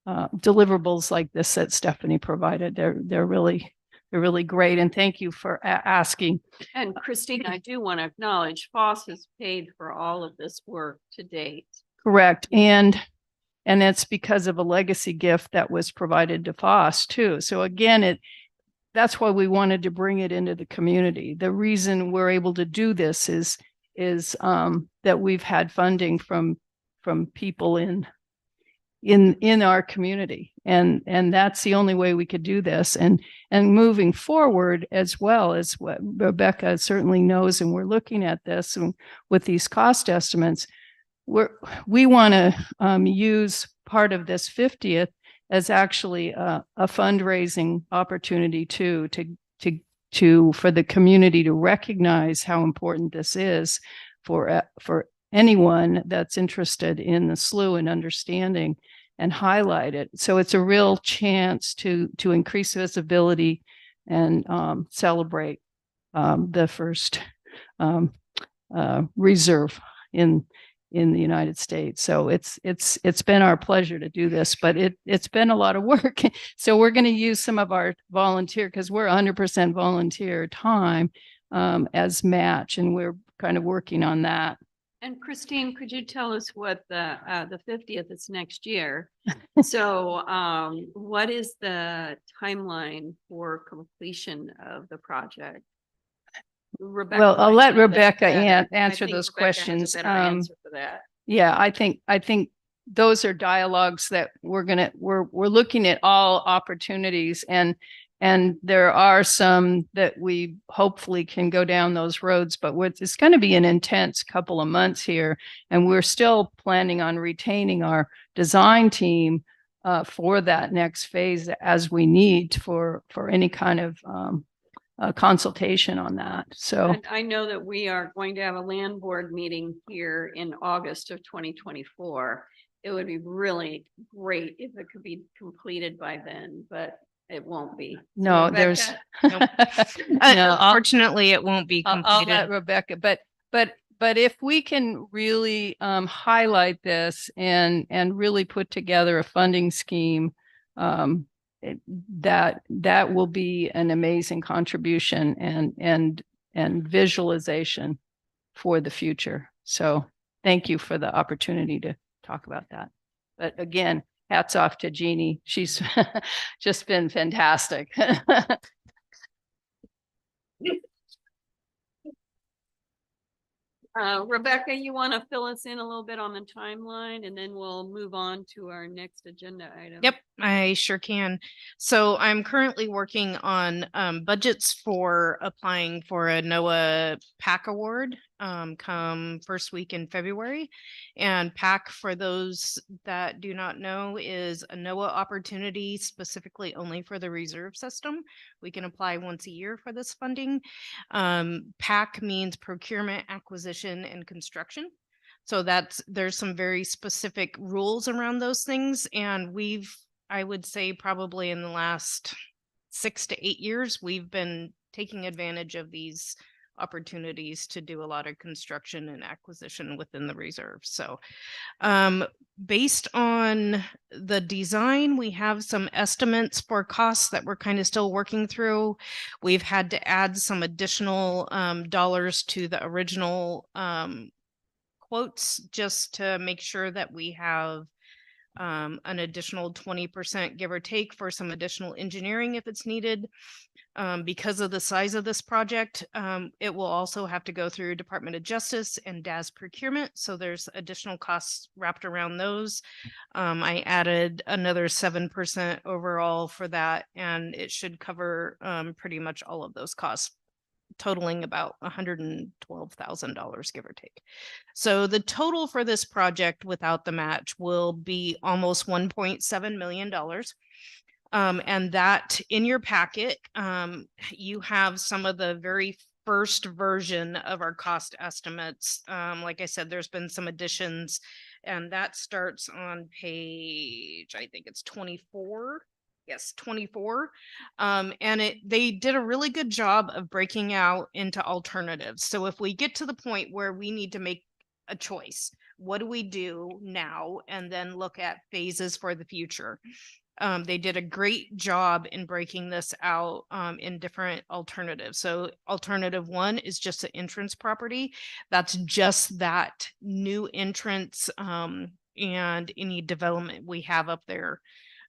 deliverables like this that Stephanie provided. They're really great, and thank you for asking. And Christine, I do want to acknowledge FOSS has paid for all of this work to date. Correct, and it's because of a legacy gift that was provided to FOSS too. So again, that's why we wanted to bring it into the community. The reason we're able to do this is that we've had funding from people in our community, and that's the only way we could do this. And moving forward, as well as what Rebecca certainly knows, and we're looking at this and with these cost estimates, we want to use part of this 50th as actually a fundraising opportunity too, for the community to recognize how important this is for anyone that's interested in the SLU and understanding and highlight it. So it's a real chance to increase visibility and celebrate the first reserve in the United States. So it's been our pleasure to do this, but it's been a lot of work. So we're going to use some of our volunteer, because we're 100% volunteer time as match, and we're kind of working on that. And Christine, could you tell us what the 50th is next year? So what is the timeline for completion of the project? Rebecca, well, I'll let Rebecca answer I think those Rebecca has a questions. better answer for that. Yeah, I think those are dialogues that we're looking at all opportunities, and there are some that we hopefully can go down those roads, but it's going to be an intense couple of months here, and we're still planning on retaining our design team for that next phase as we need for any kind of consultation on that. So And I know that we are going to have a land board meeting here in August of 2024. It would be really great if it could be completed by then, but it won't be. no, Rebecca? there's No, unfortunately, it won't be I'll completed. let Rebecca, but if we can really highlight this and really put together a funding scheme, that will be an amazing contribution and visualization for the future. So thank you for the opportunity to talk about that. But again, hats off to Jeannie. She's just been fantastic. Rebecca, you want to fill us in a little bit on the timeline, and then we'll move on to our next agenda item. Yep, I sure can. So I'm currently working on budgets for applying for a NOAA PAC award come first week in February. And PAC, for those that do not know, is a NOAA opportunity specifically only for the reserve system. We can apply once a year for this funding. PAC means procurement, acquisition, and construction. So there's some very specific rules around those things. And I would say probably in the last 6 to 8 years, we've been taking advantage of these opportunities to do a lot of construction and acquisition within the reserve. So based on the design, we have some estimates for costs that we're kind of still working through. We've had to add some additional dollars to the original quotes just to make sure that we have an additional 20% give or take for some additional engineering if it's needed. Because of the size of this project, it will also have to go through Department of Justice and DAS procurement. So there's additional costs wrapped around those. I added another 7% overall for that, and it should cover pretty much all of those costs, totaling about $112,000, give or take. So the total for this project without the match will be almost $1.7 million. And that in your packet, you have some of the very first version of our cost estimates. Like I said, there's been some additions, and that starts on page, I think it's 24. Yes, 24. And they did a really good job of breaking out into alternatives. So if we get to the point where we need to make a choice, what do we do now? And then look at phases for the future. They did a great job in breaking this out in different alternatives. So alternative 1 is just an entrance property. That's just that new entrance and any development we have up there.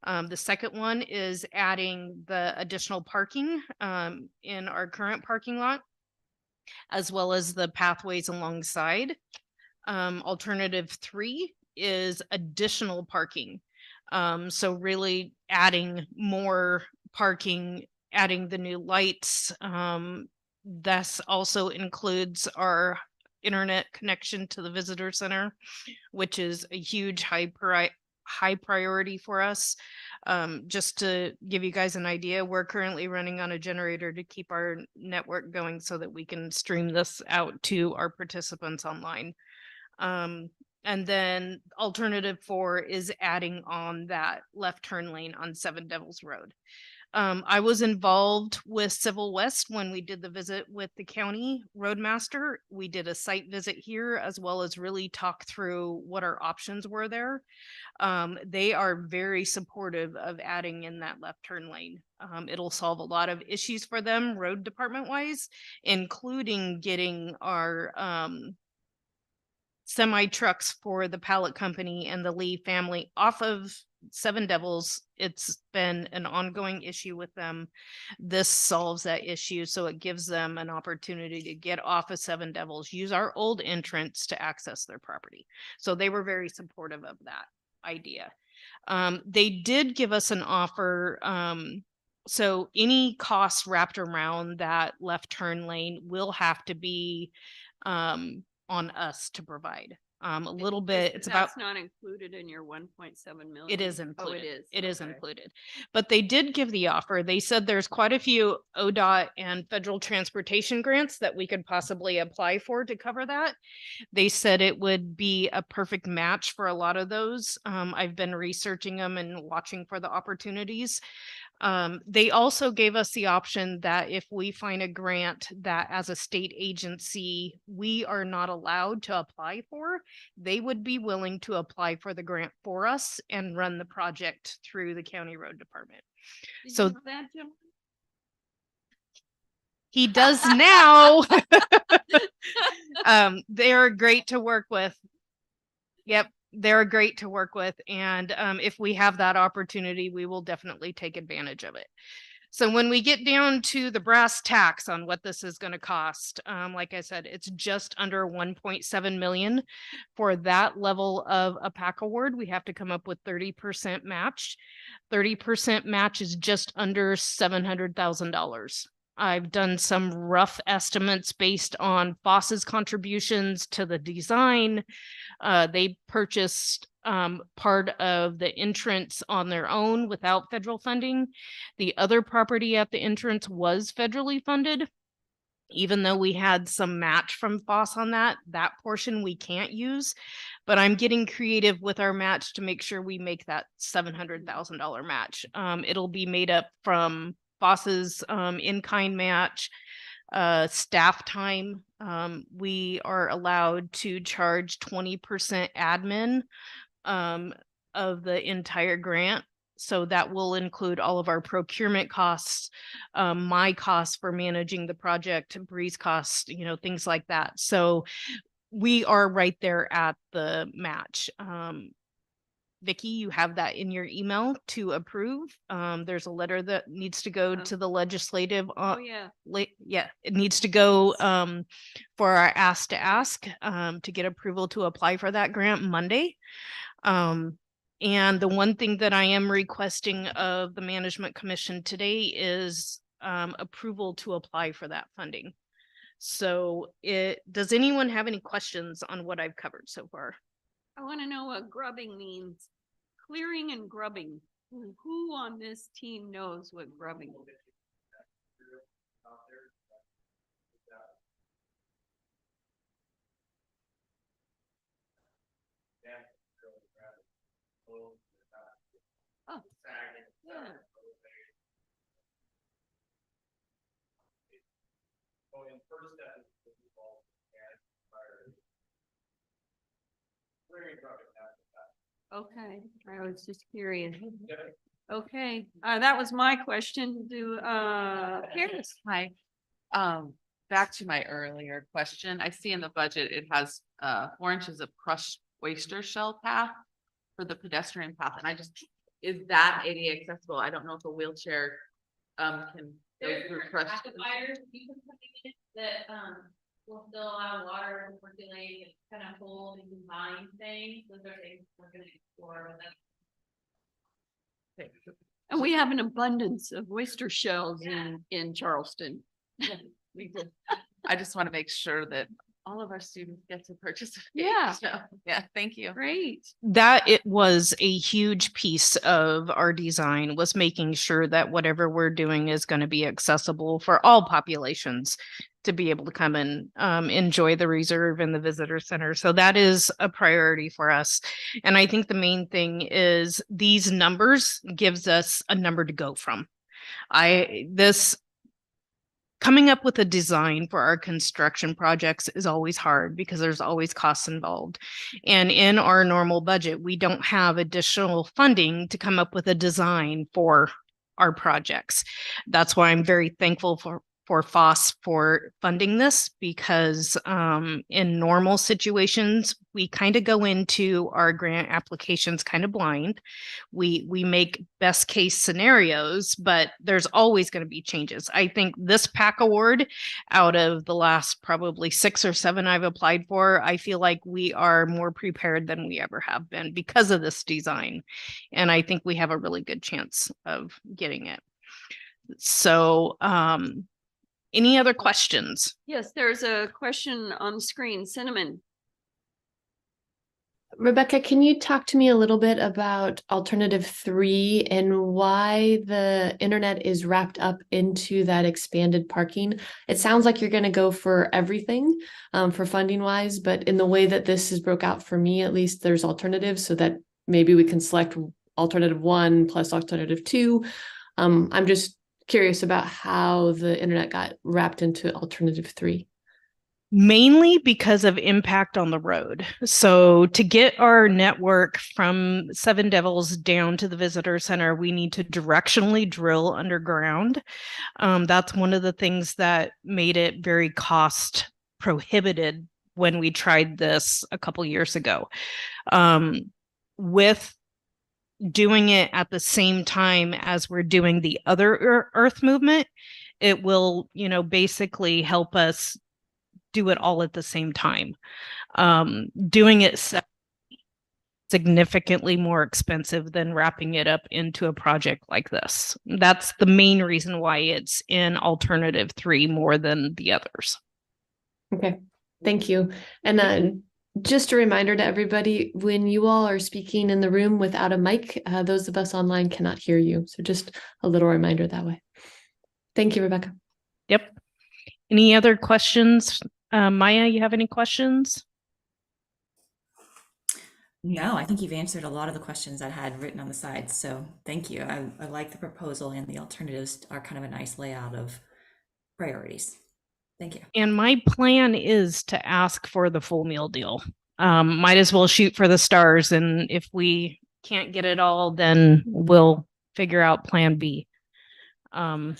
The second one is adding the additional parking in our current parking lot, as well as the pathways alongside. Alternative 3 is additional parking. So really adding more parking, adding the new lights. This also includes our internet connection to the visitor center, which is a huge high priority for us. Just to give you guys an idea, we're currently running on a generator to keep our network going so that we can stream this out to our participants online. And then alternative 4 is adding on that left turn lane on Seven Devils Road. I was involved with Civil West when we did the visit with the county roadmaster. We did a site visit here, as well as really talk through what our options were there. They are very supportive of adding in that left turn lane. It'll solve a lot of issues for them road department wise, including getting our semi trucks for the pallet company and the Lee family off of Seven Devils. It's been an ongoing issue with them. This solves that issue, so it gives them an opportunity to get off of Seven Devils, use our old entrance to access their property. So they were very supportive of that idea. They did give us an offer. So any costs wrapped around that left turn lane will have to be on us to provide. A little bit, it's about. That's not included in your 1.7 million. It is included. Oh, it is. It is included. But they did give the offer. They said there's quite a few ODOT and federal transportation grants that we could possibly apply for to cover that. They said it would be a perfect match for a lot of those. I've been researching them and watching for the opportunities. They also gave us the option that if we find a grant that as a state agency, we are not allowed to apply for, they would be willing to apply for the grant for us and run the project through the county road department. Did So you know that, gentleman? he does now. They're great to work with. Yep. They're great to work with. And if we have that opportunity, we will definitely take advantage of it. So when we get down to the brass tacks on what this is going to cost, like I said, it's just under 1.7 million. For that level of a PAC award, we have to come up with 30% match. 30% match is just under $700,000. I've done some rough estimates based on Foss's contributions to the design. They purchased part of the entrance on their own without federal funding. The other property at the entrance was federally funded. Even though we had some match from Foss on that portion we can't use, but I'm getting creative with our match to make sure we make that $700,000 match. It'll be made up from Foss's in-kind match, staff time. We are allowed to charge 20% admin of the entire grant. So that will include all of our procurement costs, my costs for managing the project, Bree's costs, things like that. So we are right there at the match. Vicky, you have that in your email to approve. There's a letter that needs to go to the legislative. Oh, yeah. Yeah, it needs to go for our ask to get approval to apply for that grant Monday. And the one thing that I am requesting of the Management Commission today is approval to apply for that funding. So does anyone have any questions on what I've covered so far? I want to know what grubbing means. Clearing and grubbing. Who on this team knows what grubbing is? Oh, yeah. Okay, I was just curious. Okay, that was my question. Paris? Hi. Back to my earlier question. I see in the budget, it has 4 inches of crushed oyster shell path for the pedestrian path. And is that ADA accessible? I don't know if a wheelchair can go through crushed. Fires, you can put in that will still allow water to circulate, and kind of hold and combine things. Those are things we're gonna explore with them. And we have an abundance of oyster shells in Charleston. We do. I just want to make sure that all of our students get to participate. Yeah. So, yeah, thank you. Great. That it was a huge piece of our design, was making sure that whatever we're doing is going to be accessible for all populations to be able to come and enjoy the reserve and the visitor center. So that is a priority for us. And I think the main thing is these numbers gives us a number to go from. Coming up with a design for our construction projects is always hard because there's always costs involved. And in our normal budget, we don't have additional funding to come up with a design for our projects. That's why I'm very thankful for FOSS for funding this, because in normal situations, we kind of go into our grant applications kind of blind. We make best case scenarios, but there's always going to be changes. I think this PAC award, out of the last probably 6 or 7 I've applied for, I feel like we are more prepared than we ever have been because of this design. And I think we have a really good chance of getting it. So, any other questions? Yes, there's a question on the screen. Cinnamon. Rebecca, can you talk to me a little bit about alternative 3 and why the internet is wrapped up into that expanded parking? It sounds like you're going to go for everything for funding wise, but in the way that this is broke out for me, at least there's alternatives so that maybe we can select alternative 1 plus alternative 2. I'm just curious about how the internet got wrapped into alternative 3. Mainly because of impact on the road. So to get our network from Seven Devils down to the visitor center, we need to directionally drill underground. That's one of the things that made it very cost prohibited when we tried this a couple years ago. With doing it at the same time as we're doing the other earth movement, it will, basically help us do it all at the same time. Doing it significantly more expensive than wrapping it up into a project like this. That's the main reason why it's in alternative 3 more than the others. Okay, thank you. And just a reminder to everybody, when you all are speaking in the room without a mic, those of us online cannot hear you. So just a little reminder that way. Thank you, Rebecca. Yep. Any other questions? Maya, you have any questions? No, I think you've answered a lot of the questions I had written on the side. So thank you. I like the proposal, and the alternatives are kind of a nice layout of priorities. Thank you. And my plan is to ask for the full meal deal. Might as well shoot for the stars. And if we can't get it all, then we'll figure out plan B. Okay.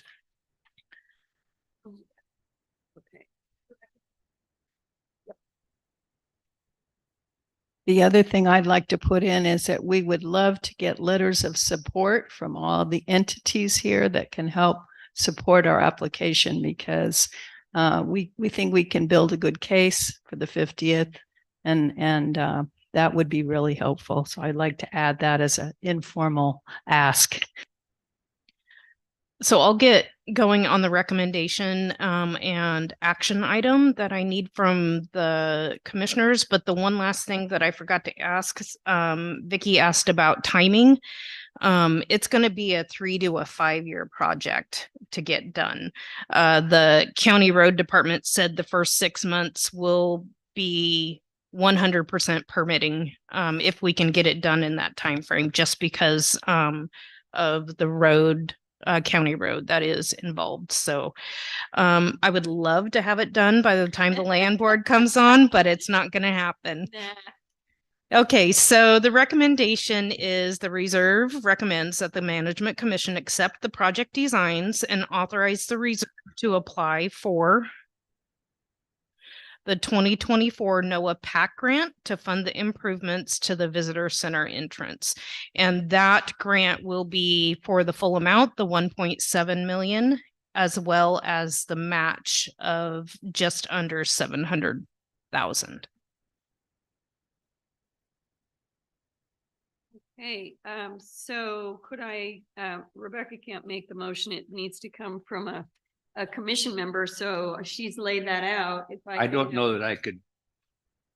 The other thing I'd like to put in is that we would love to get letters of support from all the entities here that can help support our application, because we think we can build a good case for the 50th, and that would be really helpful. So I'd like to add that as an informal ask. So I'll get going on the recommendation and action item that I need from the commissioners. But the one last thing that I forgot to ask, Vicky asked about timing. It's going to be a 3 to 5 year project to get done. The county road department said the first 6 months will be 100% permitting if we can get it done in that time frame, just because of the road. County road that is involved. So I would love to have it done by the time the land board comes on, but it's not going to happen. Okay, so the recommendation is the reserve recommends that the management commission accept the project designs and authorize the reserve to apply for the 2024 NOAA PAC grant to fund the improvements to the visitor center entrance. And that grant will be for the full amount, the 1.7 million, as well as the match of just under 700,000. Okay, so could Rebecca can't make the motion. It needs to come from a commission member, so she's laid that out. If I don't know that I could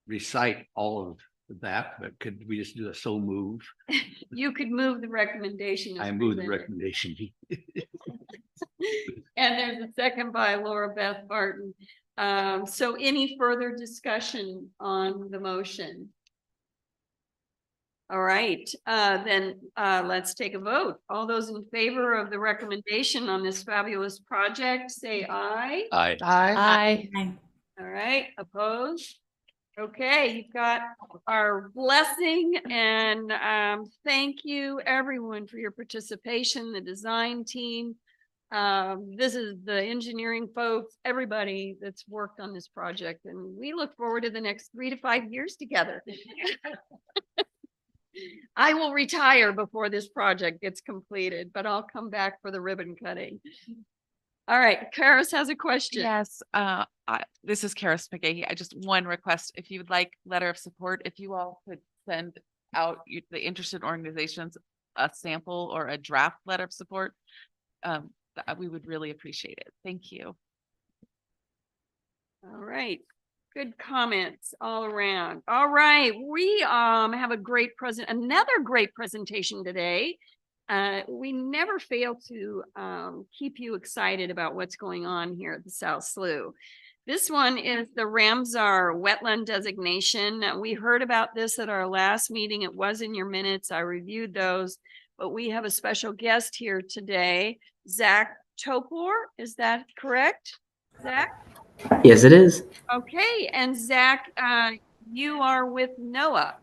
recite all of that, but could we just do a so move? You could move the recommendation. I move the recommendation. And there's a second by Laura Beth Barton. So any further discussion on the motion? All right, then let's take a vote. All those in favor of the recommendation on this fabulous project, say aye. Aye. Aye. All right, opposed? Okay, you've got our blessing, and thank you everyone for your participation, the design team. This is the engineering folks, everybody that's worked on this project, and we look forward to the next 3 to 5 years together. I will retire before this project gets completed, but I'll come back for the ribbon cutting. All right, Karis has a question. Yes, this is Karis McGahee. I just one request, if you would like letter of support, if you all could send out the interested organizations a sample or a draft letter of support, we would really appreciate it. Thank you. All right. Good comments all around. All right, we have another great presentation today. We never fail to keep you excited about what's going on here at the South Slough. This one is the Ramsar wetland designation. We heard about this at our last meeting. It was in your minutes. I reviewed those, but we have a special guest here today, Zach Topor. Is that correct, Zach? Yes, it is. Okay, and Zach, you are with NOAA.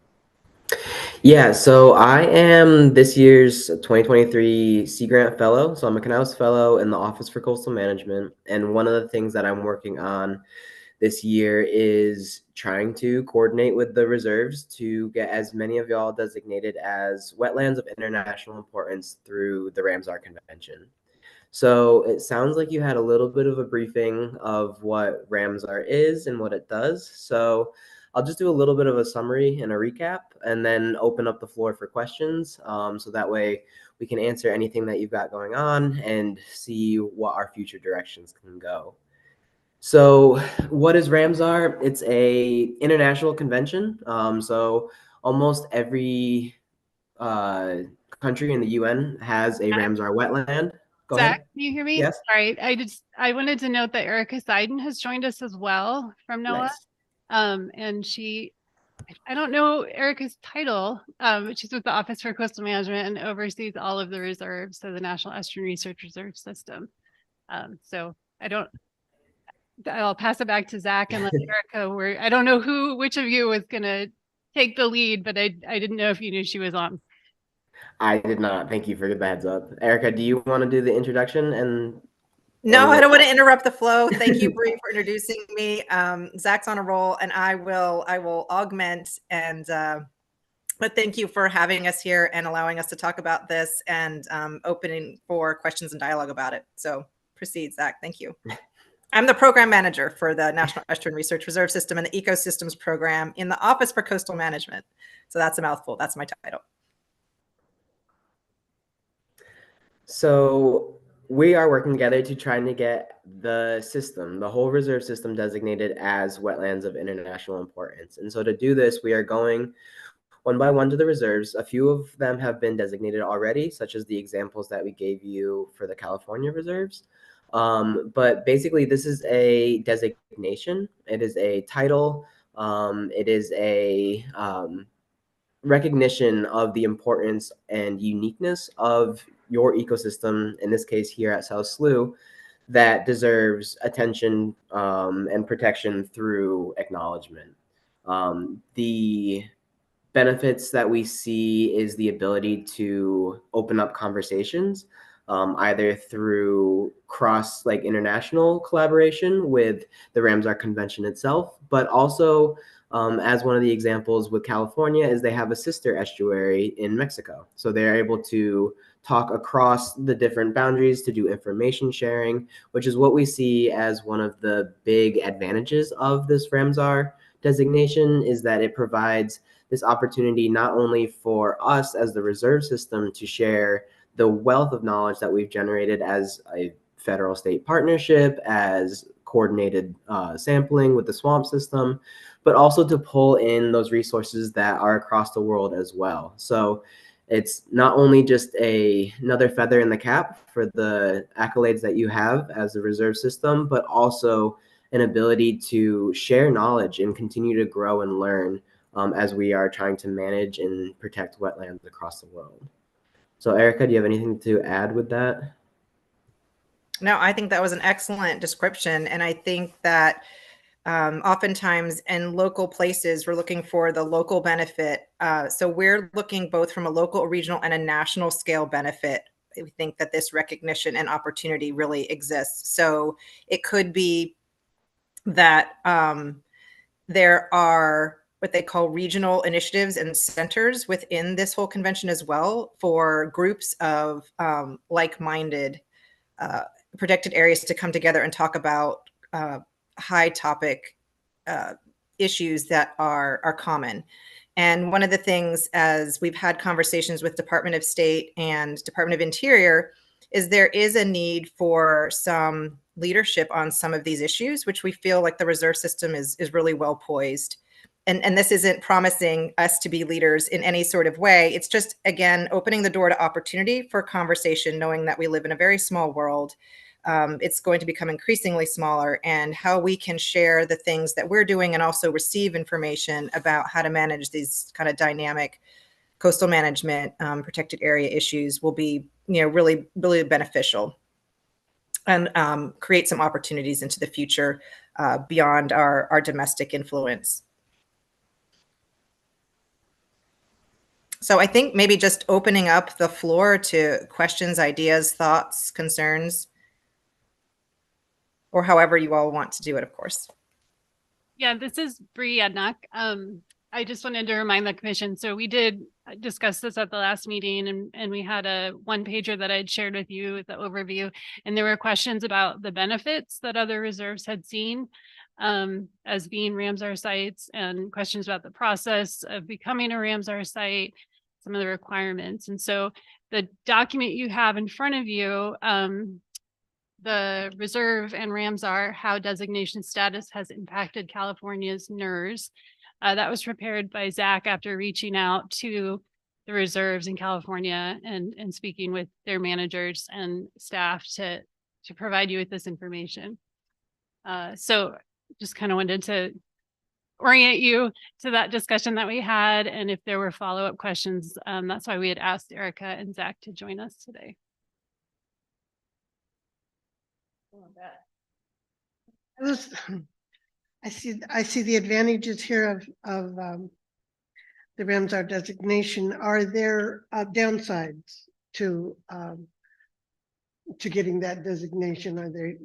Yeah, so I am this year's 2023 Sea Grant Fellow. So I'm a Canals Fellow in the Office for Coastal Management. And one of the things that I'm working on this year is trying to coordinate with the reserves to get as many of y'all designated as wetlands of international importance through the Ramsar Convention. So it sounds like you had a little bit of a briefing of what Ramsar is and what it does. So I'll just do a little bit of a summary and a recap, and then open up the floor for questions. So that way we can answer anything that you've got going on and see what our future directions can go. So what is Ramsar? It's a international convention. So almost every country in the UN has a Ramsar wetland. Go Zach, ahead. can you hear me? Yes. Sorry, I wanted to note that Erica Seiden has joined us as well from NOAA. Nice. And I don't know Erica's title, but she's with the Office for Coastal Management and oversees all of the reserves, so the National Estuarine Research Reserve System. So I'll pass it back to Zach and let Erica, I don't know which of you was gonna take the lead, but I didn't know if you knew she was on. I did not. Thank you for the heads up. Erica, do you want to do the introduction and No, I don't want to interrupt the flow. Thank you, Bree, for introducing me. Zach's on a roll, and I will augment and but thank you for having us here and allowing us to talk about this and opening for questions and dialogue about it. So proceed, Zach. Thank you. I'm the program manager for the National Estuarine Research Reserve System and the Ecosystems Program in the Office for Coastal Management. So that's a mouthful. That's my title. So we are working together to try to get the system, the whole reserve system, designated as wetlands of international importance. And so to do this, we are going one by one to the reserves. A few of them have been designated already, such as the examples that we gave you for the California reserves. But basically, this is a designation. It is a title. It is a recognition of the importance and uniqueness of your ecosystem, in this case here at South Slough, that deserves attention and protection through acknowledgement. The benefits that we see is the ability to open up conversations, either through international collaboration with the Ramsar Convention itself, but also as one of the examples with California is they have a sister estuary in Mexico. So they're able to talk across the different boundaries to do information sharing, which is what we see as one of the big advantages of this Ramsar designation, is that it provides this opportunity not only for us as the reserve system to share the wealth of knowledge that we've generated as a federal state partnership, as coordinated sampling with the swamp system, but also to pull in those resources that are across the world as well. So it's not only just another feather in the cap for the accolades that you have as a reserve system, but also an ability to share knowledge and continue to grow and learn as we are trying to manage and protect wetlands across the world. So Erica, do you have anything to add with that? No, I think that was an excellent description. And I think that oftentimes in local places, we're looking for the local benefit. So we're looking both from a local, regional, and a national scale benefit. We think that this recognition and opportunity really exists. So it could be that there are what they call regional initiatives and centers within this whole convention as well for groups of like-minded protected areas to come together and talk about high topic issues that are common. And one of the things, as we've had conversations with Department of State and Department of Interior, is there is a need for some leadership on some of these issues, which we feel like the reserve system is really well poised. And this isn't promising us to be leaders in any sort of way. It's just, again, opening the door to opportunity for conversation, knowing that we live in a very small world. It's going to become increasingly smaller, and how we can share the things that we're doing and also receive information about how to manage these kind of dynamic coastal management, protected area issues will be, really, really beneficial and create some opportunities into the future beyond our domestic influence. So I think maybe just opening up the floor to questions, ideas, thoughts, concerns, or however you all want to do it, of course. Yeah, this is Bree Ednock. I just wanted to remind the commission. So we did discuss this at the last meeting, and we had a one pager that I'd shared with you with the overview, and there were questions about the benefits that other reserves had seen as being Ramsar sites, and questions about the process of becoming a Ramsar site, some of the requirements. And so the document you have in front of you, the reserve and Ramsar, how designation status has impacted California's NERRs. That was prepared by Zach after reaching out to the reserves in California and speaking with their managers and staff to provide you with this information. So just kind of wanted to orient you to that discussion that we had. And if there were follow-up questions, that's why we had asked Erica and Zach to join us today. I see the advantages here of the Ramsar designation. Are there downsides to getting that designation? Are there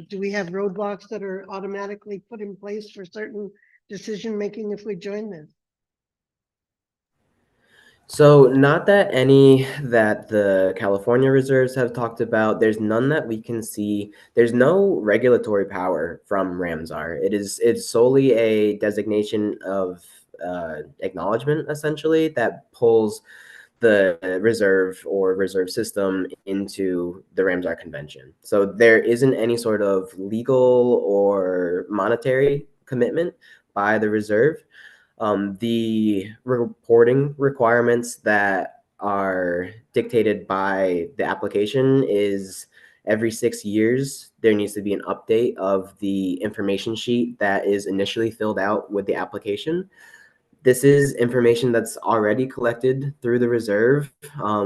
do we have roadblocks that are automatically put in place for certain decision making if we join this? So not that any that the California reserves have talked about. There's none that we can see. There's no regulatory power from Ramsar. It's solely a designation of acknowledgement, essentially, that pulls the reserve or reserve system into the Ramsar Convention. So there isn't any sort of legal or monetary commitment by the reserve. The reporting requirements that are dictated by the application is every 6 years, there needs to be an update of the information sheet that is initially filled out with the application. This is information that's already collected through the reserve.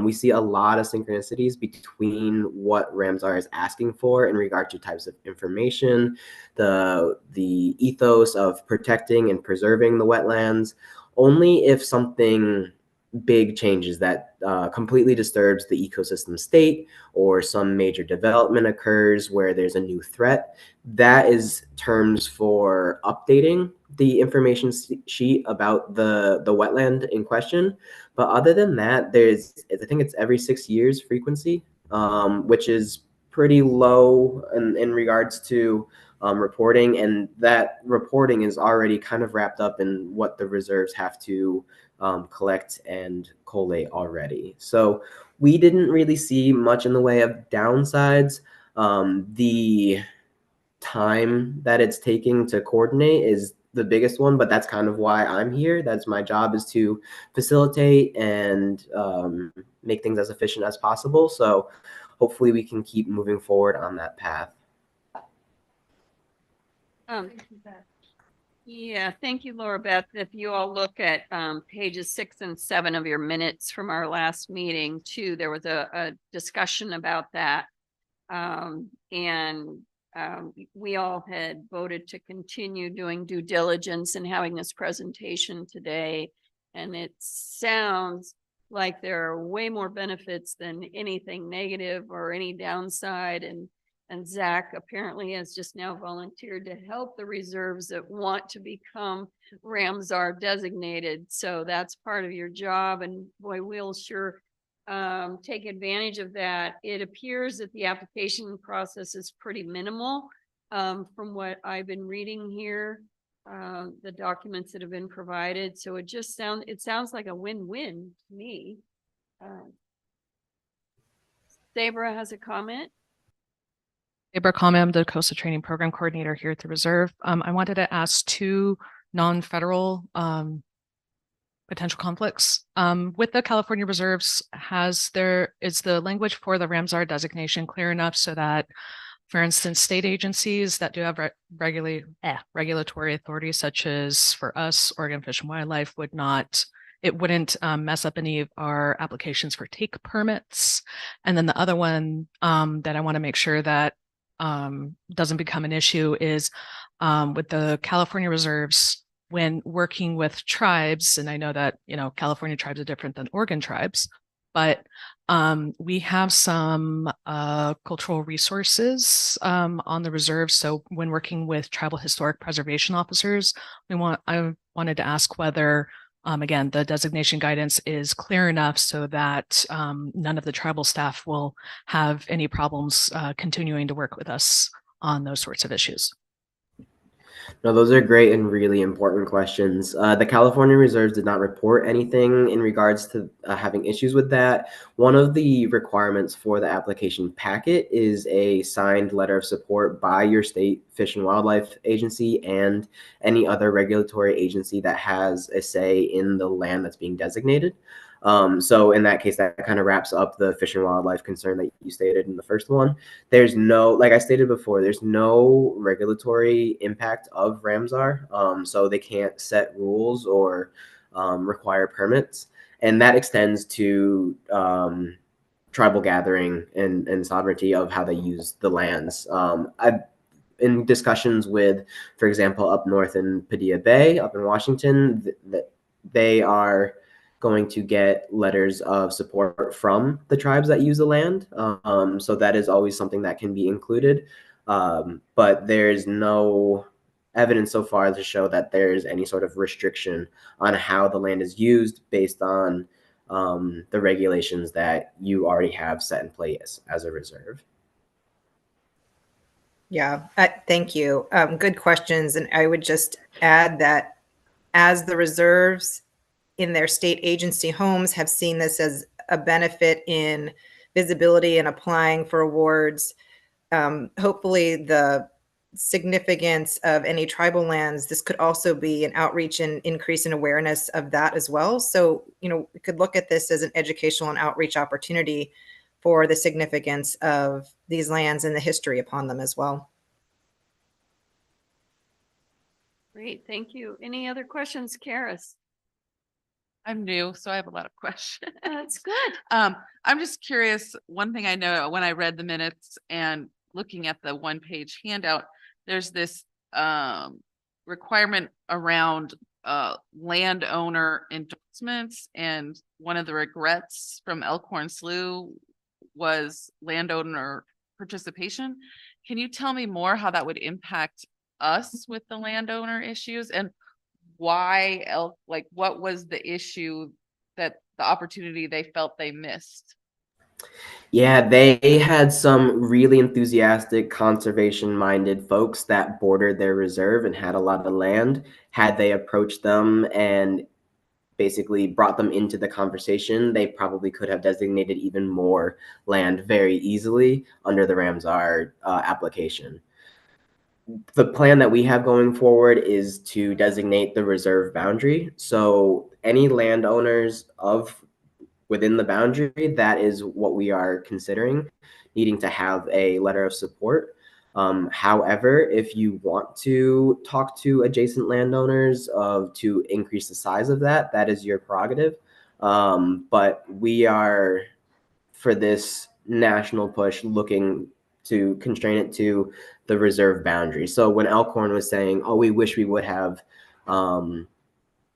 We see a lot of synchronicities between what Ramsar is asking for in regard to types of information, the ethos of protecting and preserving the wetlands. Only if something big changes that completely disturbs the ecosystem state, or some major development occurs where there's a new threat, that is terms for updating the information sheet about the wetland in question. But other than that, I think it's every 6 years frequency, which is pretty low in regards to reporting, and that reporting is already kind of wrapped up in what the reserves have to collect and collate already. So we didn't really see much in the way of downsides. The time that it's taking to coordinate is the biggest one, but that's kind of why I'm here. That's my job, is to facilitate and make things as efficient as possible. So hopefully we can keep moving forward on that path. Yeah, thank you, Laura Beth. If you all look at pages 6 and 7 of your minutes from our last meeting too, there was a discussion about that. We all had voted to continue doing due diligence and having this presentation today. And it sounds like there are way more benefits than anything negative or any downside. And Zach apparently has just now volunteered to help the reserves that want to become Ramsar designated. So that's part of your job. And boy, we'll sure take advantage of that. It appears that the application process is pretty minimal from what I've been reading here, the documents that have been provided. So it sounds like a win-win to me. Sabra has a comment. Sabra Kame, I'm the Coastal Training Program Coordinator here at the Reserve. I wanted to ask two non-federal potential conflicts. With the California Reserves, is the language for the Ramsar designation clear enough so that, for instance, state agencies that do have regulatory authority, such as for us, Oregon Fish and Wildlife, wouldn't mess up any of our applications for take permits? And then the other one that I want to make sure that doesn't become an issue is with the California Reserves, when working with tribes, and I know that, California tribes are different than Oregon tribes, but we have some cultural resources on the reserve. So when working with tribal historic preservation officers, I wanted to ask whether, again, the designation guidance is clear enough so that none of the tribal staff will have any problems continuing to work with us on those sorts of issues. No, those are great and really important questions. The California Reserves did not report anything in regards to having issues with that. One of the requirements for the application packet is a signed letter of support by your state Fish and Wildlife Agency and any other regulatory agency that has a say in the land that's being designated. So in that case, that kind of wraps up the Fish and Wildlife concern that you stated in the first one. There's no, like I stated before, there's no regulatory impact of Ramsar. So they can't set rules or require permits. And that extends to tribal gathering and sovereignty of how they use the lands. in discussions with, for example, up north in Padilla Bay, up in Washington, that they are going to get letters of support from the tribes that use the land. So that is always something that can be included. But there's no evidence so far to show that there's any sort of restriction on how the land is used based on the regulations that you already have set in place as a reserve. Yeah, thank you. Good questions. And I would just add that as the reserves in their state agency homes have seen this as a benefit in visibility and applying for awards, hopefully the significance of any tribal lands, this could also be an outreach and increase in awareness of that as well. So, we could look at this as an educational and outreach opportunity for the significance of these lands and the history upon them as well. Great, thank you. Any other questions, Karis? I'm new, so I have a lot of questions. That's good. I'm just curious, one thing I know when I read the minutes and looking at the one-page handout, there's this requirement around landowner endorsements, and one of the regrets from Elkhorn Slough was landowner participation. Can you tell me more how that would impact us with the landowner issues, and why what was the issue, that the opportunity they felt they missed? Yeah, they had some really enthusiastic conservation-minded folks that bordered their reserve and had a lot of land. Had they approached them and basically brought them into the conversation, they probably could have designated even more land very easily under the Ramsar application. The plan that we have going forward is to designate the reserve boundary. So any landowners within the boundary, that is what we are considering needing to have a letter of support. However, if you want to talk to adjacent landowners to increase the size of that is your prerogative. But we are, for this national push, looking to constrain it to the reserve boundary. So when Elkhorn was saying, oh, we wish we would have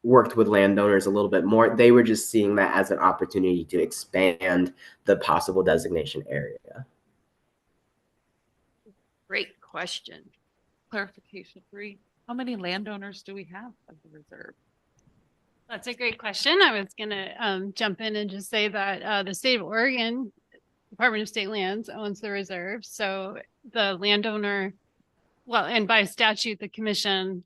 worked with landowners a little bit more, they were just seeing that as an opportunity to expand the possible designation area. Great question. Clarification 3, how many landowners do we have of the reserve? That's a great question. I was going to jump in and just say that the state of Oregon Department of State Lands owns the reserve. So the landowner, well, and by statute, the commission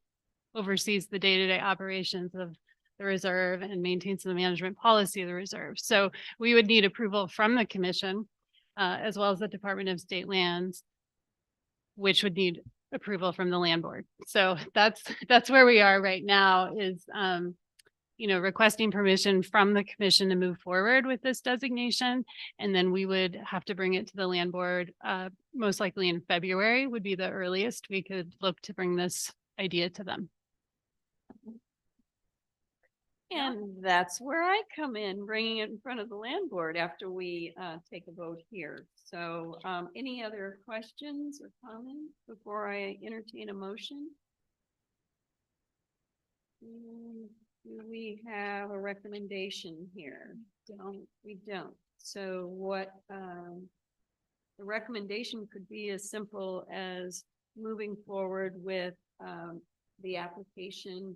oversees the day-to-day operations of the reserve and maintains the management policy of the reserve. So we would need approval from the commission, as well as the Department of State Lands, which would need approval from the land board. So that's where we are right now, is requesting permission from the commission to move forward with this designation. And then we would have to bring it to the land board, most likely in February would be the earliest we could look to bring this idea to them. And that's where I come in, bringing it in front of the land board after we take a vote here. So any other questions or comments before I entertain a motion? Do we have a recommendation here? We don't. So what the recommendation could be as simple as moving forward with the application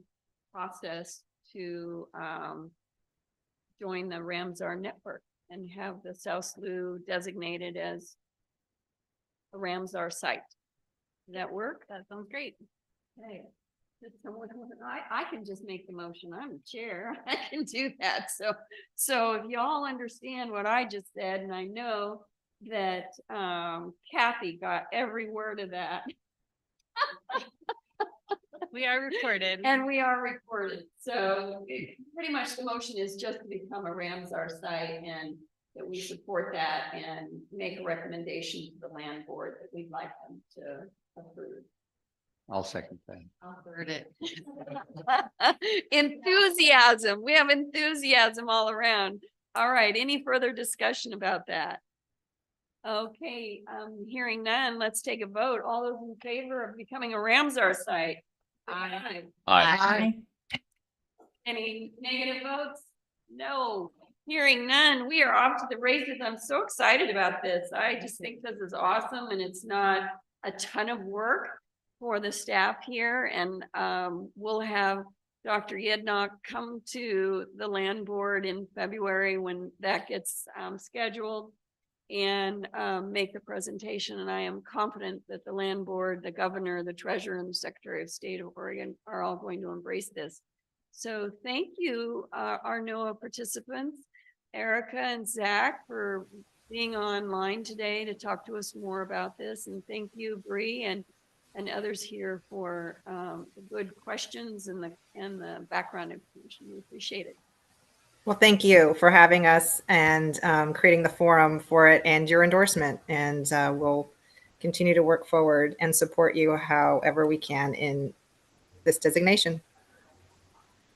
process to join the Ramsar network and have the South Slough designated as a Ramsar site. Does that work? That sounds great. Okay. I can just make the motion. I'm the chair. I can do that. So if y'all understand what I just said, and I know that Kathy got every word of that. We are recorded. And we are recorded. So pretty much the motion is just to become a Ramsar site, and that we support that and make a recommendation to the land board that we'd like them to approve. I'll second that. I'll third it. Enthusiasm. We have enthusiasm all around. All right. Any further discussion about that? Okay, hearing none, let's take a vote. All those in favor of becoming a Ramsar site? Aye. Aye. Any negative votes? No. Hearing none, we are off to the races. I'm so excited about this. I just think this is awesome and it's not a ton of work for the staff here. And we'll have Dr. Yednock come to the land board in February when that gets scheduled and make the presentation. And I am confident that the land board, the governor, the treasurer, and the secretary of state of Oregon are all going to embrace this. So thank you, our NOAA participants, Erica and Zach, for being online today to talk to us more about this. And thank you, Bree, and others here for the good questions and the background information. We appreciate it. Well, thank you for having us and creating the forum for it and your endorsement. And we'll continue to work forward and support you however we can in this designation.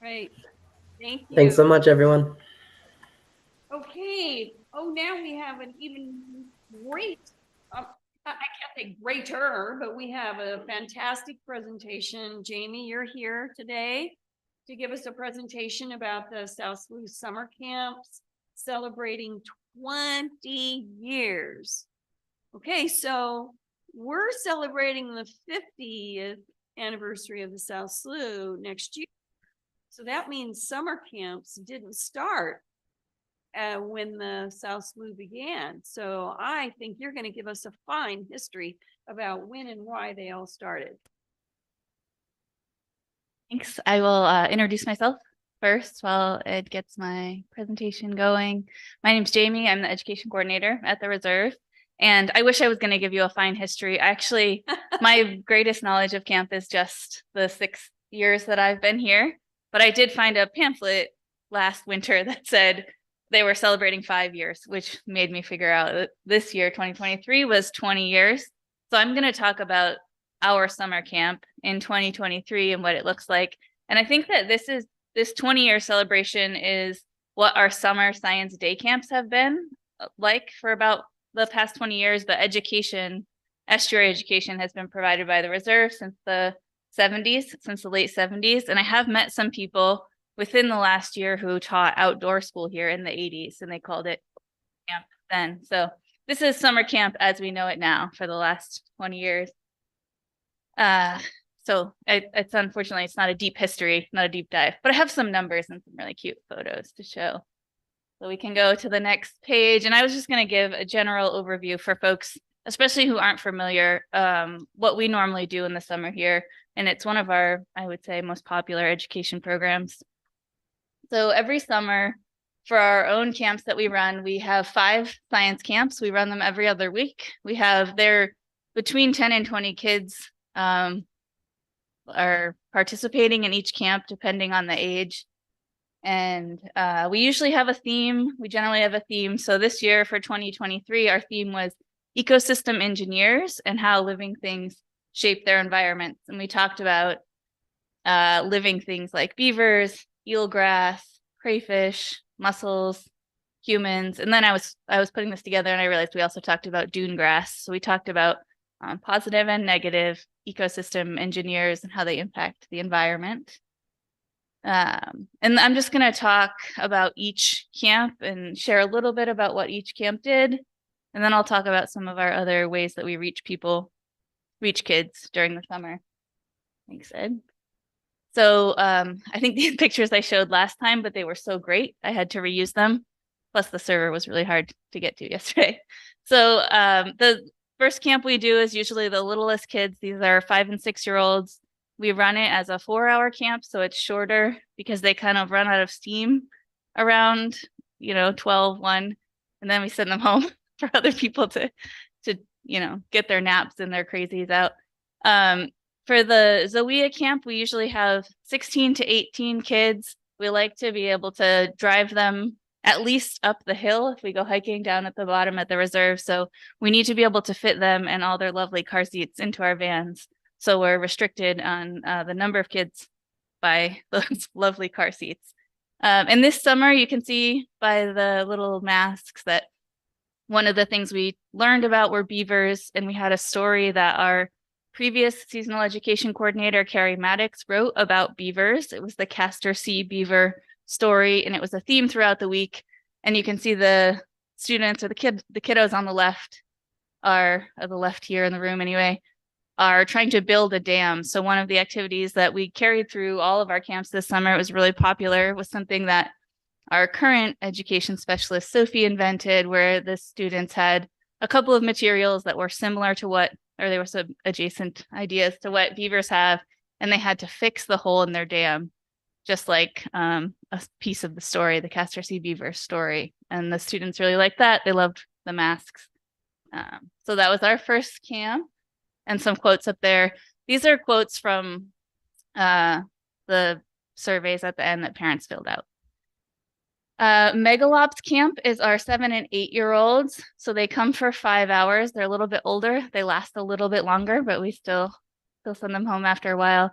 Right. Thank you. Thanks so much, everyone. Okay. Oh, now we have an even great, I can't say greater, but we have a fantastic presentation. Jamie, you're here today to give us a presentation about the South Slough Summer Camps celebrating 20 years. Okay, so we're celebrating the 50th anniversary of the South Slough next year. So that means summer camps didn't start when the South Slough began. So I think you're going to give us a fine history about when and why they all started. Thanks. I will introduce myself first while it gets my presentation going. My name's Jamie. I'm the education coordinator at the Reserve. And I wish I was going to give you a fine history. Actually, my greatest knowledge of camp is just the 6 years that I've been here. But I did find a pamphlet last winter that said they were celebrating 5 years, which made me figure out that this year, 2023, was 20 years. So I'm going to talk about our summer camp in 2023 and what it looks like. And I think that this 20-year celebration is what our summer science day camps have been like for about the past 20 years. But education, estuary education, has been provided by the Reserve since the 70s, since the late 70s. And I have met some people within the last year who taught outdoor school here in the 80s, and they called it camp then. So this is summer camp as we know it now for the last 20 years. So it's unfortunately, it's not a deep history, not a deep dive, but I have some numbers and some really cute photos to show. So we can go to the next page. And I was just going to give a general overview for folks, especially who aren't familiar, what we normally do in the summer here. And it's one of our, I would say, most popular education programs. So every summer for our own camps that we run, we have 5 science camps. We run them every other week. They're between 10 and 20 kids are participating in each camp depending on the age. And we usually have a theme. We generally have a theme. So this year for 2023, our theme was ecosystem engineers and how living things shape their environments. And we talked about living things like beavers, eelgrass, crayfish, mussels, humans. And then I was putting this together and I realized we also talked about dune grass. So we talked about positive and negative ecosystem engineers and how they impact the environment. And I'm just going to talk about each camp and share a little bit about what each camp did. And then I'll talk about some of our other ways that we reach kids during the summer. Thanks, Ed. So I think these pictures I showed last time, but they were so great, I had to reuse them. Plus the server was really hard to get to yesterday. So the first camp we do is usually the littlest kids. These are 5 and 6 year olds. We run it as a 4-hour camp, so it's shorter because they kind of run out of steam around, 12, 1, and then we send them home for other people to get their naps and their crazies out. For the Zoea camp, we usually have 16 to 18 kids. We like to be able to drive them at least up the hill if we go hiking down at the bottom at the Reserve. So we need to be able to fit them and all their lovely car seats into our vans. So we're restricted on the number of kids by those lovely car seats. And this summer, you can see by the little masks that one of the things we learned about were beavers, and we had a story that our previous seasonal education coordinator, Carrie Maddox, wrote about beavers. It was the Castor Sea beaver story, and it was a theme throughout the week. And you can see the students or the kiddos on the left are the left here in the room anyway, are trying to build a dam. So one of the activities that we carried through all of our camps this summer, it was really popular, was something that our current education specialist, Sophie, invented, where the students had a couple of materials that were similar to what, or they were some adjacent ideas to what beavers have, and they had to fix the hole in their dam, just like a piece of the story, the Castor Sea beaver story. And the students really liked that. They loved the masks. So that was our first camp, and some quotes up there. These are quotes from the surveys at the end that parents filled out. Megalops camp is our 7 and 8 year olds. So they come for 5 hours. They're a little bit older. They last a little bit longer, but we still send them home after a while.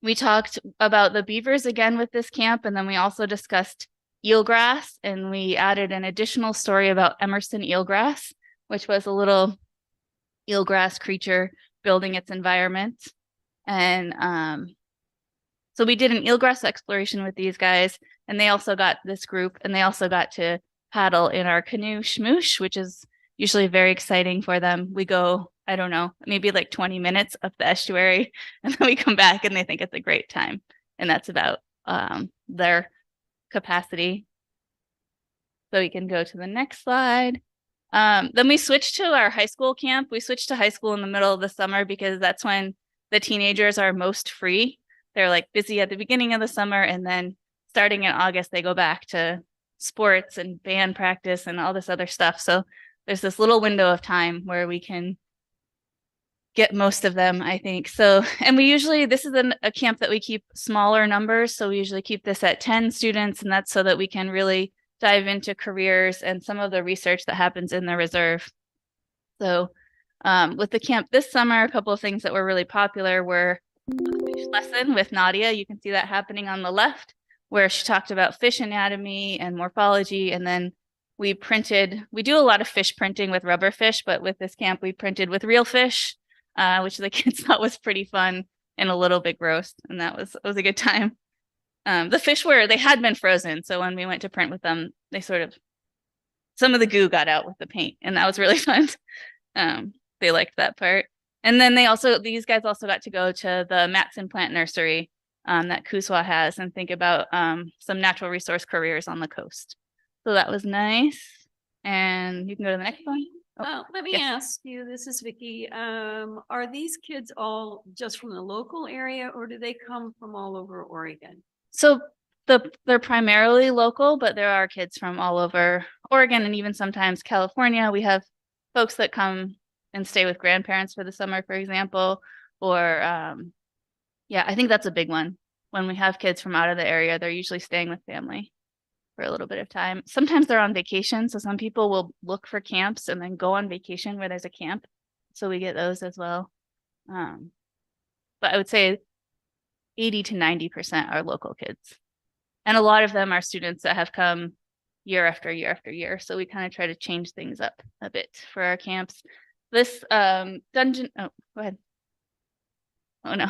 We talked about the beavers again with this camp, and then we also discussed eelgrass, and we added an additional story about Emerson eelgrass, which was a little eelgrass creature building its environment. And so we did an eelgrass exploration with these guys, and they also got this group, and they also got to paddle in our canoe schmoosh, which is usually very exciting for them. We go, I don't know, maybe like 20 minutes up the estuary, and then we come back and they think it's a great time. And that's about their capacity. So we can go to the next slide. Then we switched to our high school camp. We switched to high school in the middle of the summer because that's when the teenagers are most free. They're like busy at the beginning of the summer, and then starting in August, they go back to sports and band practice and all this other stuff. So there's this little window of time where we can get most of them, I think. So, and we usually, this is a camp that we keep smaller numbers. So we usually keep this at 10 students, and that's so that we can really dive into careers and some of the research that happens in the reserve. So with the camp this summer, a couple of things that were really popular were a fish lesson with Nadia. You can see that happening on the left, where she talked about fish anatomy and morphology. And then we do a lot of fish printing with rubber fish, but with this camp, we printed with real fish, which the kids thought was pretty fun and a little bit gross. And it was a good time. The fish they had been frozen. So when we went to print with them, some of the goo got out with the paint, and that was really fun. They liked that part. And then these guys also got to go to the Matson plant nursery that Kuswa has, and think about some natural resource careers on the coast. So that was nice. And you can go to the next one. Let me ask you, this is Vicky. Are these kids all just from the local area, or do they come from all over Oregon? So they're primarily local, but there are kids from all over Oregon and even sometimes California. We have folks that come and stay with grandparents for the summer, for example, or I think that's a big one. When we have kids from out of the area, they're usually staying with family for a little bit of time. Sometimes they're on vacation. So some people will look for camps and then go on vacation where there's a camp. So we get those as well. But I would say 80 to 90% are local kids. And a lot of them are students that have come year after year after year. So we kind of try to change things up a bit for our camps. This dungeon, go ahead. Oh no.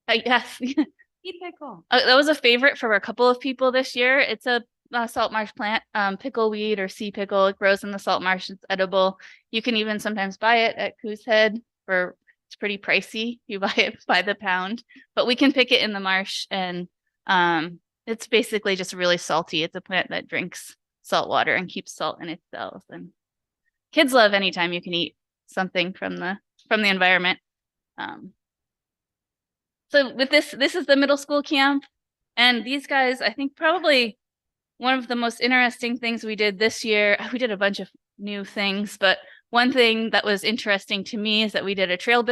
Yes. Pickle. That was a favorite for a couple of people this year. It's a salt marsh plant, pickleweed or sea pickle. It grows in the salt marsh. It's edible. You can even sometimes buy it at Coosehead it's pretty pricey. You buy it by the pound, but we can pick it in the marsh, and it's basically just really salty. It's a plant that drinks salt water and keeps salt in its cells. And kids love anytime you can eat something from the environment. So with this is the middle school camp, and these guys, I think probably one of the most interesting things we did this year, we did a bunch of new things, but one thing that was interesting to me is that we did a trail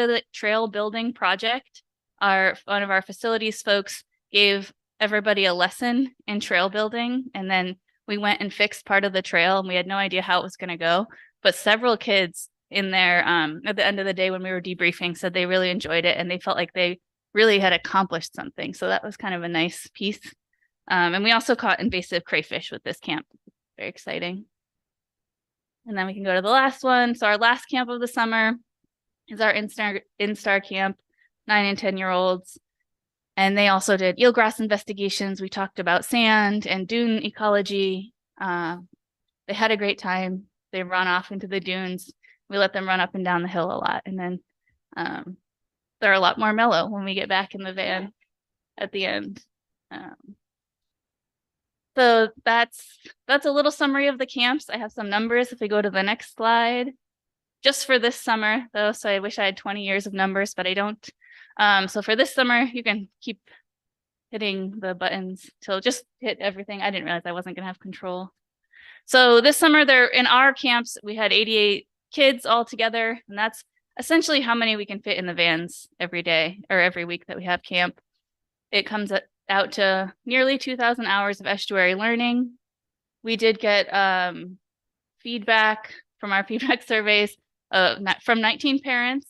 building project. One of our facilities folks gave everybody a lesson in trail building, and then we went and fixed part of the trail, and we had no idea how it was going to go. But several kids in there at the end of the day when we were debriefing said they really enjoyed it, and they felt like they really had accomplished something. So that was kind of a nice piece. And we also caught invasive crayfish with this camp. Very exciting. And then we can go to the last one. So our last camp of the summer is our in-star camp, 9 and 10-year-olds. And they also did eelgrass investigations. We talked about sand and dune ecology. They had a great time. They run off into the dunes. We let them run up and down the hill a lot. And then they're a lot more mellow when we get back in the van at the end. So that's a little summary of the camps. I have some numbers if we go to the next slide. Just for this summer though, so I wish I had 20 years of numbers, but I don't. So for this summer, you can keep hitting the buttons till just hit everything. I didn't realize I wasn't gonna have control. So this summer there in our camps, we had 88 kids all together, and that's essentially how many we can fit in the vans every day or every week that we have camp. It comes out to nearly 2,000 hours of estuary learning. We did get feedback from our feedback surveys from 19 parents.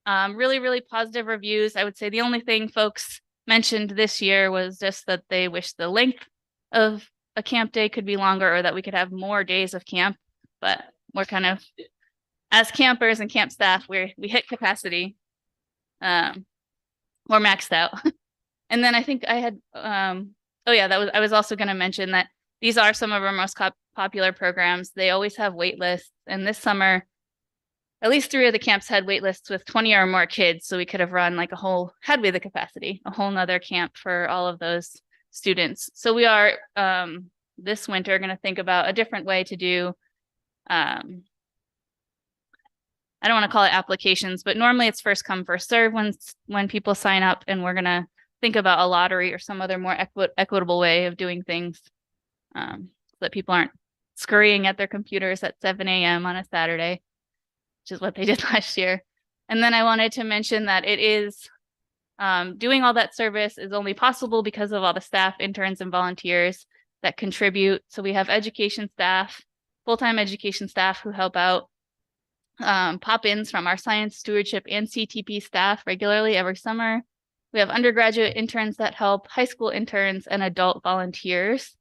Really, really positive reviews. I would say the only thing folks mentioned this year was just that they wish the length of a camp day could be longer, or that we could have more days of camp. But we're kind of, as campers and camp staff, we hit capacity. We're maxed out. And then I think I had, I was also going to mention that these are some of our most popular programs. They always have wait lists. And this summer, at least 3 of the camps had wait lists with 20 or more kids. So we could have run like had we the capacity, a whole nother camp for all of those students. So we are this winter going to think about a different way to do, I don't want to call it applications, but normally it's first come, first serve when people sign up, and we're going to think about a lottery or some other more equitable way of doing things, so that people aren't scurrying at their computers at 7 a.m. on a Saturday, which is what they did last year. And then I wanted to mention that it is doing all that service is only possible because of all the staff, interns, and volunteers that contribute. So we have education staff, full-time education staff who help out, pop-ins from our science stewardship and CTP staff regularly every summer. We have undergraduate interns that help, high school interns, and adult volunteers.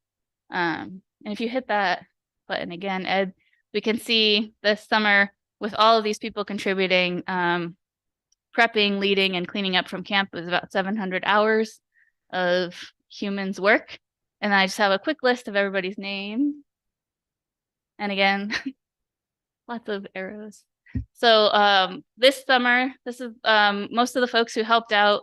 And if you hit that button again, Ed, we can see this summer with all of these people contributing, prepping, leading, and cleaning up from camp was about 700 hours of humans work. And I just have a quick list of everybody's name. And again, lots of arrows. So this summer, this is most of the folks who helped out.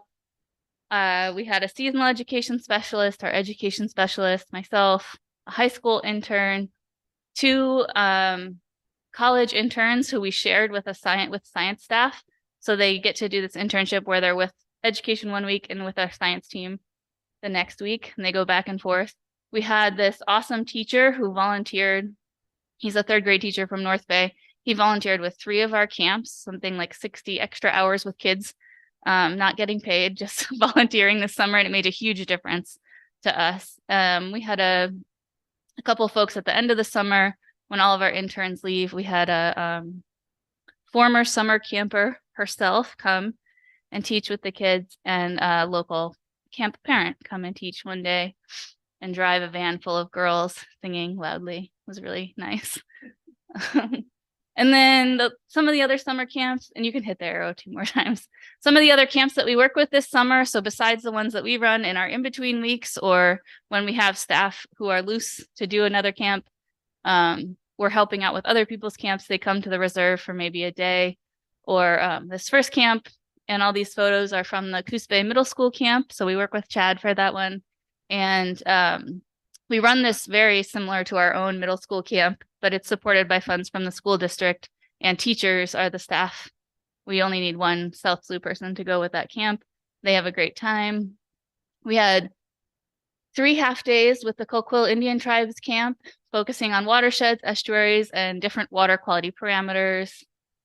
We had a seasonal education specialist, our education specialist, myself, a high school intern, 2 college interns who we shared with science staff. So they get to do this internship where they're with education one week and with our science team the next week, and they go back and forth. We had this awesome teacher who volunteered. He's a 3rd grade teacher from North Bay. He volunteered with 3 of our camps, something like 60 extra hours with kids, not getting paid, just volunteering this summer, and it made a huge difference to us. We had a couple of folks at the end of the summer when all of our interns leave. We had a former summer camper herself come and teach with the kids, and a local camp parent come and teach one day and drive a van full of girls singing loudly. It was really nice. And then some of the other summer camps, and you can hit the arrow 2 more times. Some of the other camps that we work with this summer, so besides the ones that we run in our in-between weeks, or when we have staff who are loose to do another camp, we're helping out with other people's camps. They come to the reserve for maybe a day, or this first camp, and all these photos are from the Coos Bay Middle School camp. So we work with Chad for that one. And we run this very similar to our own middle school camp, but it's supported by funds from the school district, and teachers are the staff. We only need 1 South Sioux person to go with that camp. They have a great time. We had 3 half days with the Coquille Indian Tribes camp, focusing on watersheds, estuaries, and different water quality parameters.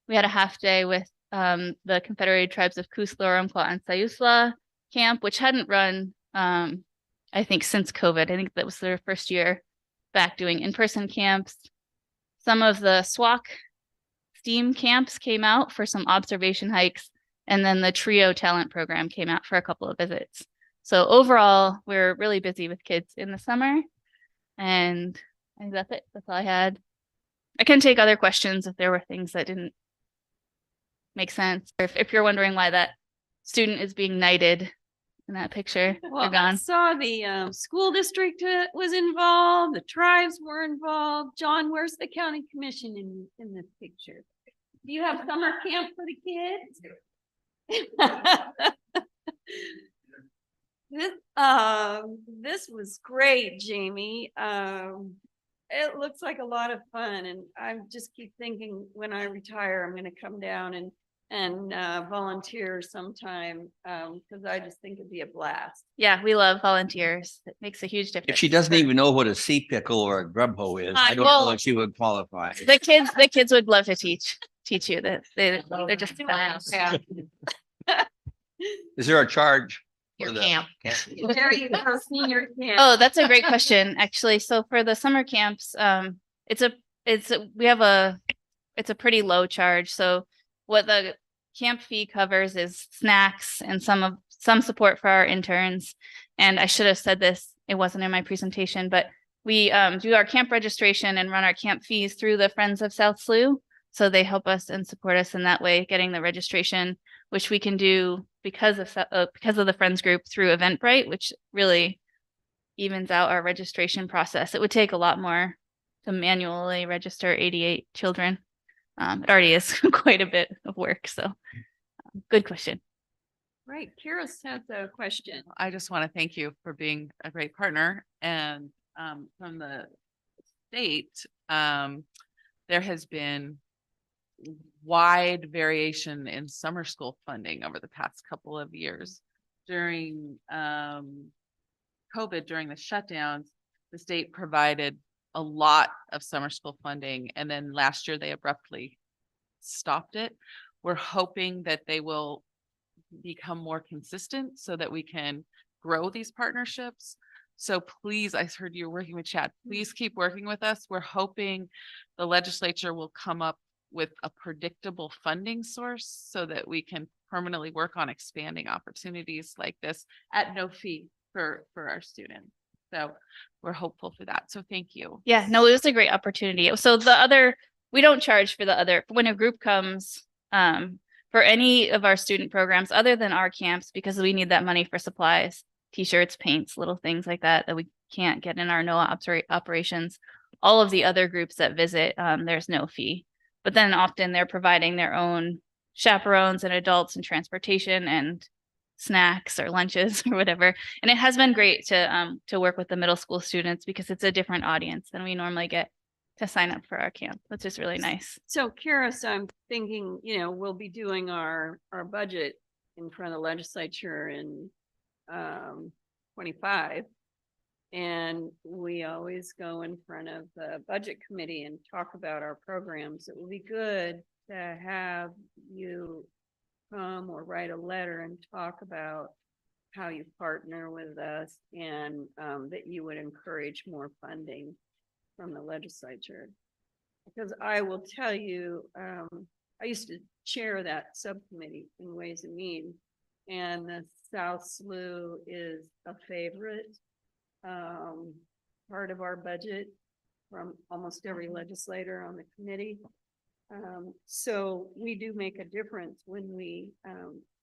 We had a half day with the Confederated Tribes of Coos, Lorumquah, and Sayusla camp, which hadn't run, I think, since COVID. I think that was their first year back doing in-person camps. Some of the SWAC STEAM camps came out for some observation hikes, and then the TRIO talent program came out for a couple of visits. So overall, we're really busy with kids in the summer. And I think that's it. That's all I had. I can take other questions if there were things that didn't make sense. Or if you're wondering why that student is being knighted in that picture, Well, they're gone. I saw the school district was involved, the tribes were involved. John, where's the county commission in this picture? Do you have summer camp for the kids? This was great, Jamie. It looks like a lot of fun, and I just keep thinking when I retire, I'm going to come down and volunteer sometime because I just think it'd be a blast. Yeah, we love volunteers. It makes a huge difference. If she doesn't even know what a sea pickle or a grub hoe is, I don't know if she would qualify. The kids would love to teach you that they're just fun. Is there a charge? Your for the camp. There you go, senior camp. Oh, that's a great question, actually. So for the summer camps, it's a pretty low charge. So what the camp fee covers is snacks and some support for our interns. And I should have said this, it wasn't in my presentation, but we do our camp registration and run our camp fees through the Friends of South Slough. So they help us and support us in that way, getting the registration, which we can do because of the Friends group through Eventbrite, which really evens out our registration process. It would take a lot more to manually register 88 children. It already is quite a bit of work. So good question. Right, Kira has a question. I just want to thank you for being a great partner. And from the state, there has been wide variation in summer school funding over the past couple of years. During COVID, during the shutdowns, the state provided a lot of summer school funding, and then last year they abruptly stopped it. We're hoping that they will become more consistent so that we can grow these partnerships. So please, I heard you're working with Chad. Please keep working with us. We're hoping the legislature will come up with a predictable funding source so that we can permanently work on expanding opportunities like this at no fee for our students. So we're hopeful for that. So thank you. Yeah, no, it was a great opportunity. So we don't charge for the other, when a group comes, for any of our student programs other than our camps, because we need that money for supplies, t-shirts, paints, little things like that we can't get in our NOAA operations. All of the other groups that visit, there's no fee. But then often they're providing their own chaperones and adults and transportation and snacks or lunches or whatever. And it has been great to work with the middle school students because it's a different audience than we normally get to sign up for our camp, which is really nice. So Kira, so I'm thinking, we'll be doing our budget in front of the legislature in 25. And we always go in front of the budget committee and talk about our programs. It will be good to have you come or write a letter and talk about how you partner with us and that you would encourage more funding from the legislature. Because I will tell you, I used to chair that subcommittee in Ways and Means, and the South Slough is a favorite part of our budget from almost every legislator on the committee. So we do make a difference when we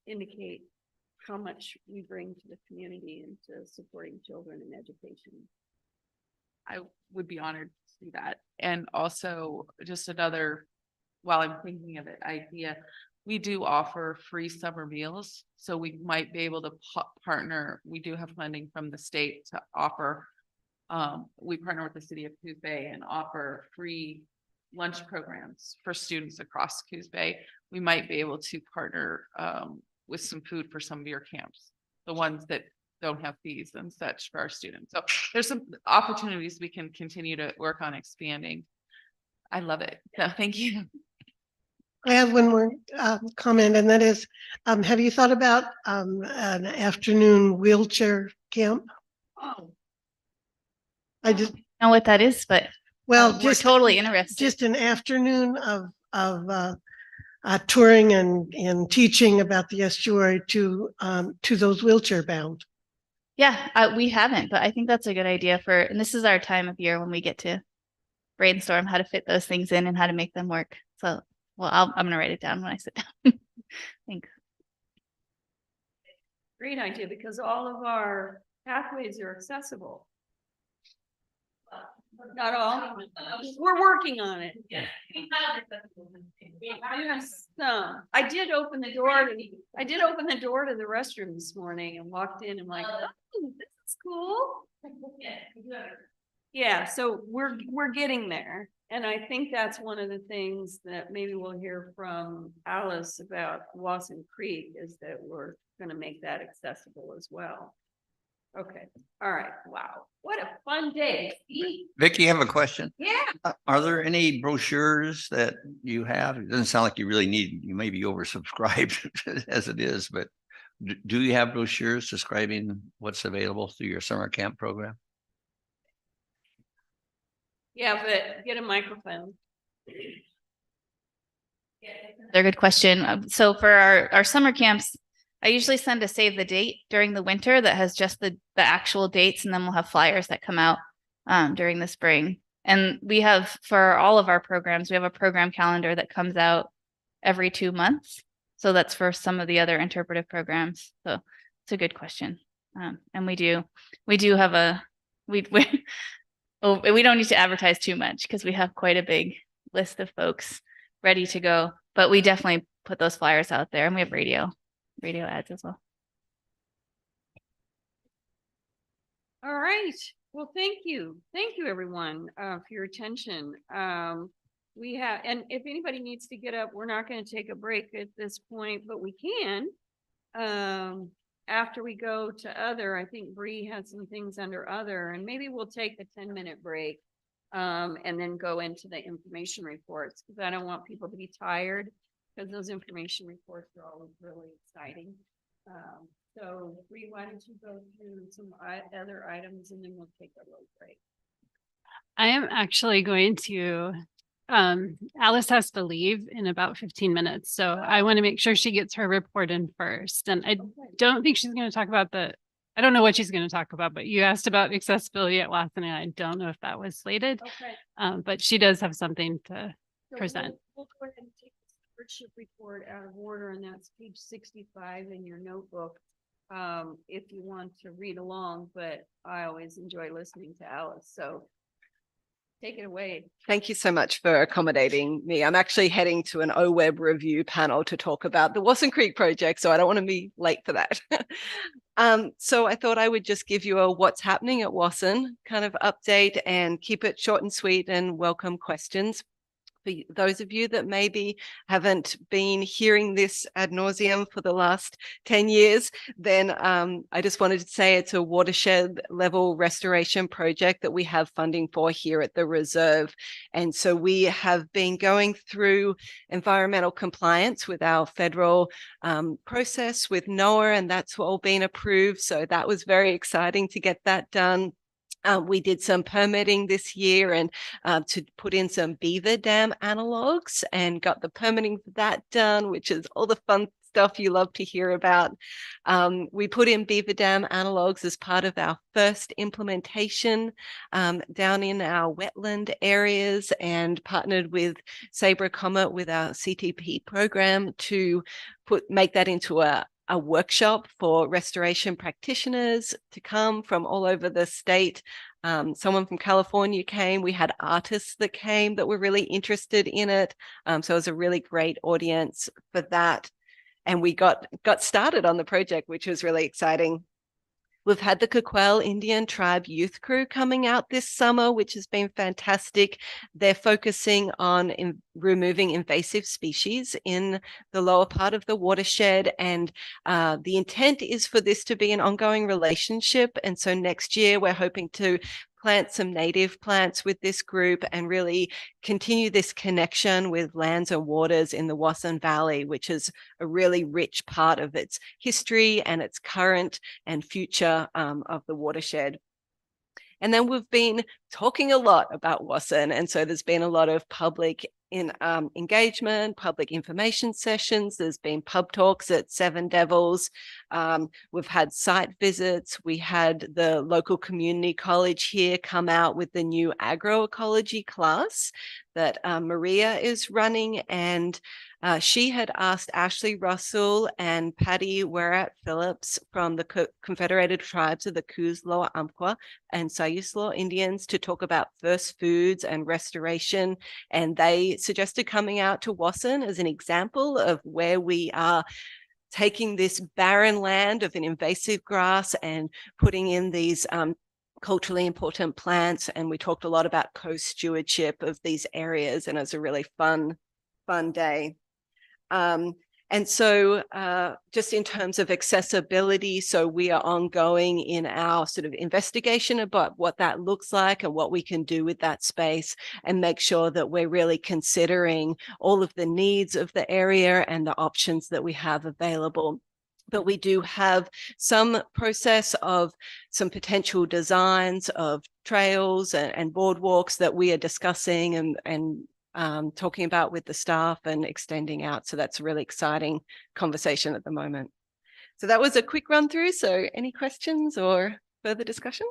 indicate how much we bring to the community into supporting children in education. I would be honored to do that. And also just another, while I'm thinking of it, idea, we do offer free summer meals. So we might be able to partner. We do have funding from the state to offer. We partner with the city of Coos Bay and offer free lunch programs for students across Coos Bay. We might be able to partner with some food for some of your camps, the ones that don't have fees and such for our students. So there's some opportunities we can continue to work on expanding. I love it. So thank you. I have one more comment, and that is, have you thought about an afternoon wheelchair camp? Oh, I just Know what that is, but we're totally interested. Just an afternoon of touring and teaching about the estuary to those wheelchair bound. Yeah, we haven't, but I think that's a good idea and this is our time of year when we get to brainstorm how to fit those things in and how to make them work. So, well, I'm gonna write it down when I sit down. Thanks. Great idea, because all of our pathways are accessible. Not all. We're working on it. Yeah. I did open the door to the restroom this morning and walked in and like, oh, this is cool. Yeah, so we're getting there. And I think that's one of the things that maybe we'll hear from Alice about Wasson Creek, is that we're gonna make that accessible as well. Okay, all right, wow, what a fun day. Vicky, I have a question. Yeah. Are there any brochures that you have? It doesn't sound like you really need, you may be oversubscribed as it is, but do you have brochures describing what's available through your summer camp program? Yeah, but get a microphone. They're a good question. So for our summer camps, I usually send a save the date during the winter that has just the actual dates, and then we'll have flyers that come out during the spring. And we have, for all of our programs, we have a program calendar that comes out every 2 months. So that's for some of the other interpretive programs. So it's a good question. And we do have we don't need to advertise too much because we have quite a big list of folks ready to go, but we definitely put those flyers out there, and we have radio ads as well. All right. Well, thank you. Thank you, everyone, for your attention. We have, and if anybody needs to get up, we're not going to take a break at this point, but we can. After we go to other, I think Bree has some things under other, and maybe we'll take a 10-minute break and then go into the information reports, because I don't want people to be tired, because those information reports are always really exciting. So Bree, why don't you go through some other items, and then we'll take a little break. I am actually going to, Alice has to leave in about 15 minutes. So I want to make sure she gets her report in first. And I don't think she's going to talk about I don't know what she's going to talk about, but you asked about accessibility at Wasson, and I don't know if that was slated. Okay. But she does have something to present. We'll go ahead and take the stewardship report out of order, and that's page 65 in your notebook. If you want to read along, but I always enjoy listening to Alice, so take it away. Thank you so much for accommodating me. I'm actually heading to an OWeb review panel to talk about the Wasson Creek project, so I don't want to be late for that. So I thought I would just give you a what's happening at Wasson kind of update and keep it short and sweet and welcome questions. For those of you that maybe haven't been hearing this ad nauseum for the last 10 years, then I just wanted to say it's a watershed level restoration project that we have funding for here at the reserve. And so we have been going through environmental compliance with our federal process with NOAA, and that's all been approved. So that was very exciting to get that done. We did some permitting this year and to put in some beaver dam analogs, and got the permitting for that done, which is all the fun stuff you love to hear about. We put in beaver dam analogs as part of our first implementation down in our wetland areas, and partnered with Sabre Comet with our CTP program to make that into a workshop for restoration practitioners to come from all over the state. Someone from California came. We had artists that came that were really interested in it. So it was a really great audience for that. And we got started on the project, which was really exciting. We've had the Kukwel Indian Tribe Youth Crew coming out this summer, which has been fantastic. They're focusing on removing invasive species in the lower part of the watershed. And the intent is for this to be an ongoing relationship. And so next year, we're hoping to plant some native plants with this group and really continue this connection with lands and waters in the Wasson Valley, which is a really rich part of its history and its current and future of the watershed. And then we've been talking a lot about WASN. And so there's been a lot of public engagement, public information sessions. There's been pub talks at Seven Devils. We've had site visits. We had the local community college here come out with the new agroecology class that Maria is running. And she had asked Ashley Russell and Patty Werat Phillips from the Confederated Tribes of the Coos Lower Umpqua and Sayus Indians to talk about first foods and restoration. And they suggested coming out to WASN as an example of where we are taking this barren land of an invasive grass and putting in these culturally important plants. And we talked a lot about co-stewardship of these areas, and it was a really fun day. And so just in terms of accessibility, so we are ongoing in our sort of investigation about what that looks like and what we can do with that space, and make sure that we're really considering all of the needs of the area and the options that we have available. But we do have some process of some potential designs of trails and boardwalks that we are discussing and talking about with the staff and extending out. So that's a really exciting conversation at the moment. So that was a quick run through. So any questions or further discussion?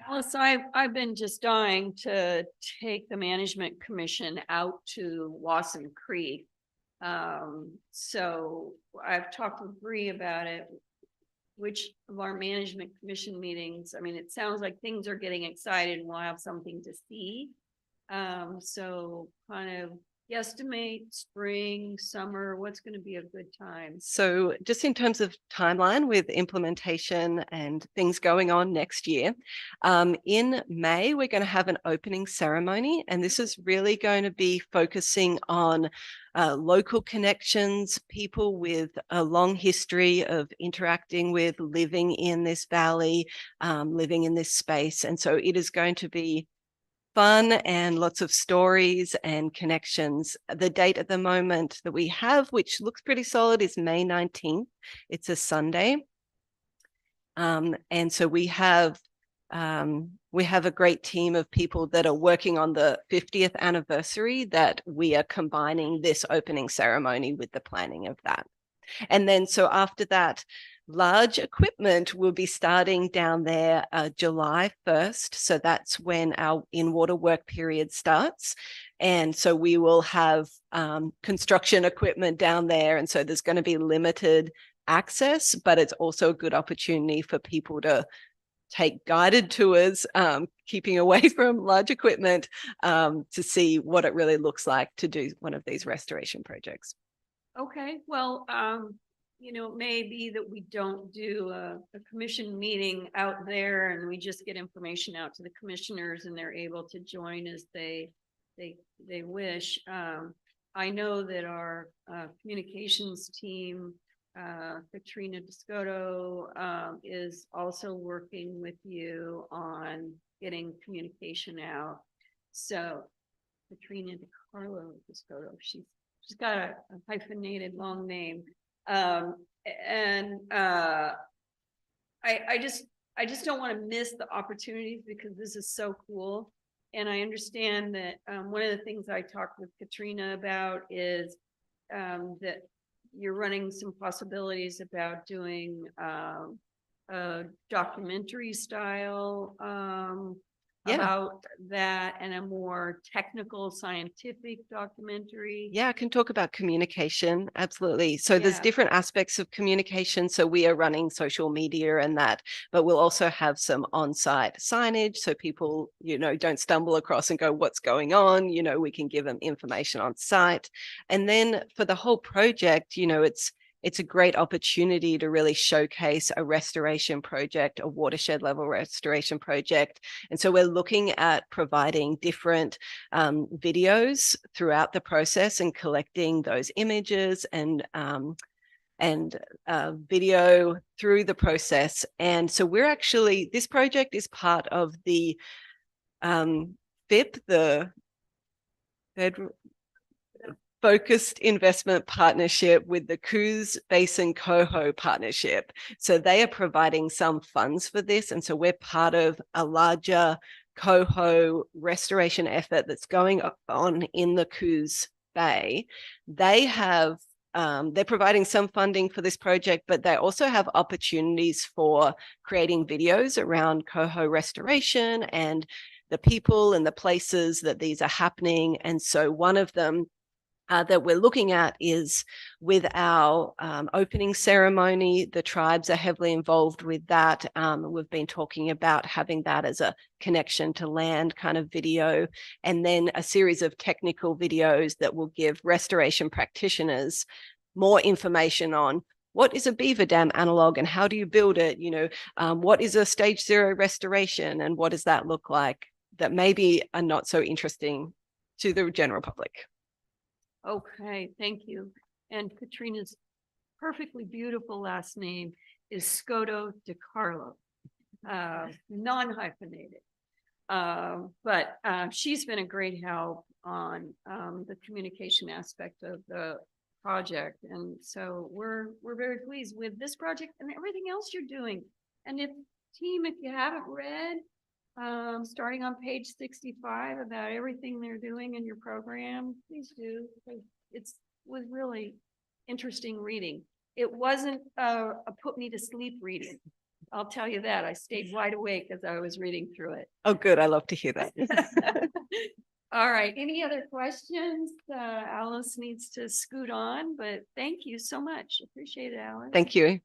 Alice, I've been just dying to take the management commission out to Wasson Creek. So I've talked with Bree about it. Which of our management commission meetings, I mean, it sounds like things are getting excited and we'll have something to see. So kind of guesstimate spring, summer, what's going to be a good time? So just in terms of timeline with implementation and things going on next year, in May, we're going to have an opening ceremony, and this is really going to be focusing on local connections, people with a long history of interacting with, living in this valley, living in this space. And so it is going to be fun and lots of stories and connections. The date at the moment that we have, which looks pretty solid, is May 19th. It's a Sunday. And so we have a great team of people that are working on the 50th anniversary that we are combining this opening ceremony with the planning of that. And then so after that, large equipment will be starting down there July 1st. So that's when our in-water work period starts. And so we will have construction equipment down there. And so there's going to be limited access, but it's also a good opportunity for people to take guided tours, keeping away from large equipment, to see what it really looks like to do one of these restoration projects. Okay, well, you know, it may be that we don't do a commission meeting out there and we just get information out to the commissioners and they're able to join as they wish. I know that our communications team, Katrina Descoto, is also working with you on getting communication out. So Katrina DeCarlo Descoto, she's got a hyphenated long name. I just don't want to miss the opportunities because this is so cool. And I understand that one of the things I talked with Katrina about is that you're running some possibilities about doing a documentary style about that, and a more technical scientific documentary. Yeah, I can talk about communication. Absolutely. So there's different aspects of communication. So we are running social media and that, but we'll also have some on-site signage. So people, you know, don't stumble across and go, what's going on? You know, we can give them information on site. And then for the whole project, you know, it's a great opportunity to really showcase a restoration project, a watershed level restoration project. And so we're looking at providing different videos throughout the process and collecting those images and video through the process. And so we're actually, this project is part of the FIP, the focused investment partnership with the Coos Basin Coho Partnership. So they are providing some funds for this. And so we're part of a larger coho restoration effort that's going on in the Coos Bay. They have they're providing some funding for this project, but they also have opportunities for creating videos around coho restoration and the people and the places that these are happening. And so one of them that we're looking at is with our opening ceremony. The tribes are heavily involved with that. We've been talking about having that as a connection to land kind of video, and then a series of technical videos that will give restoration practitioners more information on what is a beaver dam analog and how do you build it? What is a stage 0 restoration and what does that look like, that maybe are not so interesting to the general public. Okay, thank you. And Katrina's perfectly beautiful last name is Scoto DiCarlo, non-hyphenated. But she's been a great help on the communication aspect of the project. And so we're very pleased with this project and everything else you're doing. And if you haven't read, starting on page 65 about everything they're doing in your program, please do. Was really interesting reading. It wasn't a put me to sleep reading. I'll tell you that. I stayed wide awake as I was reading through it. Oh, good. I love to hear that. All right. Any other questions? Alice needs to scoot on, but thank you so much. Appreciate it, Alice. Thank you.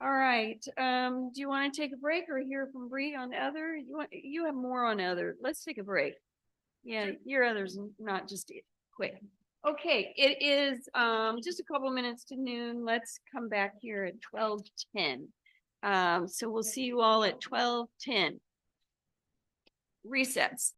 All right. Do you want to take a break or hear from Bree on other? You have more on other. Let's take a break. Yeah, your other's not just quick. Okay, it is just a couple minutes to noon. Let's come back here at 12:10. So we'll see you all at 12:10. Recess.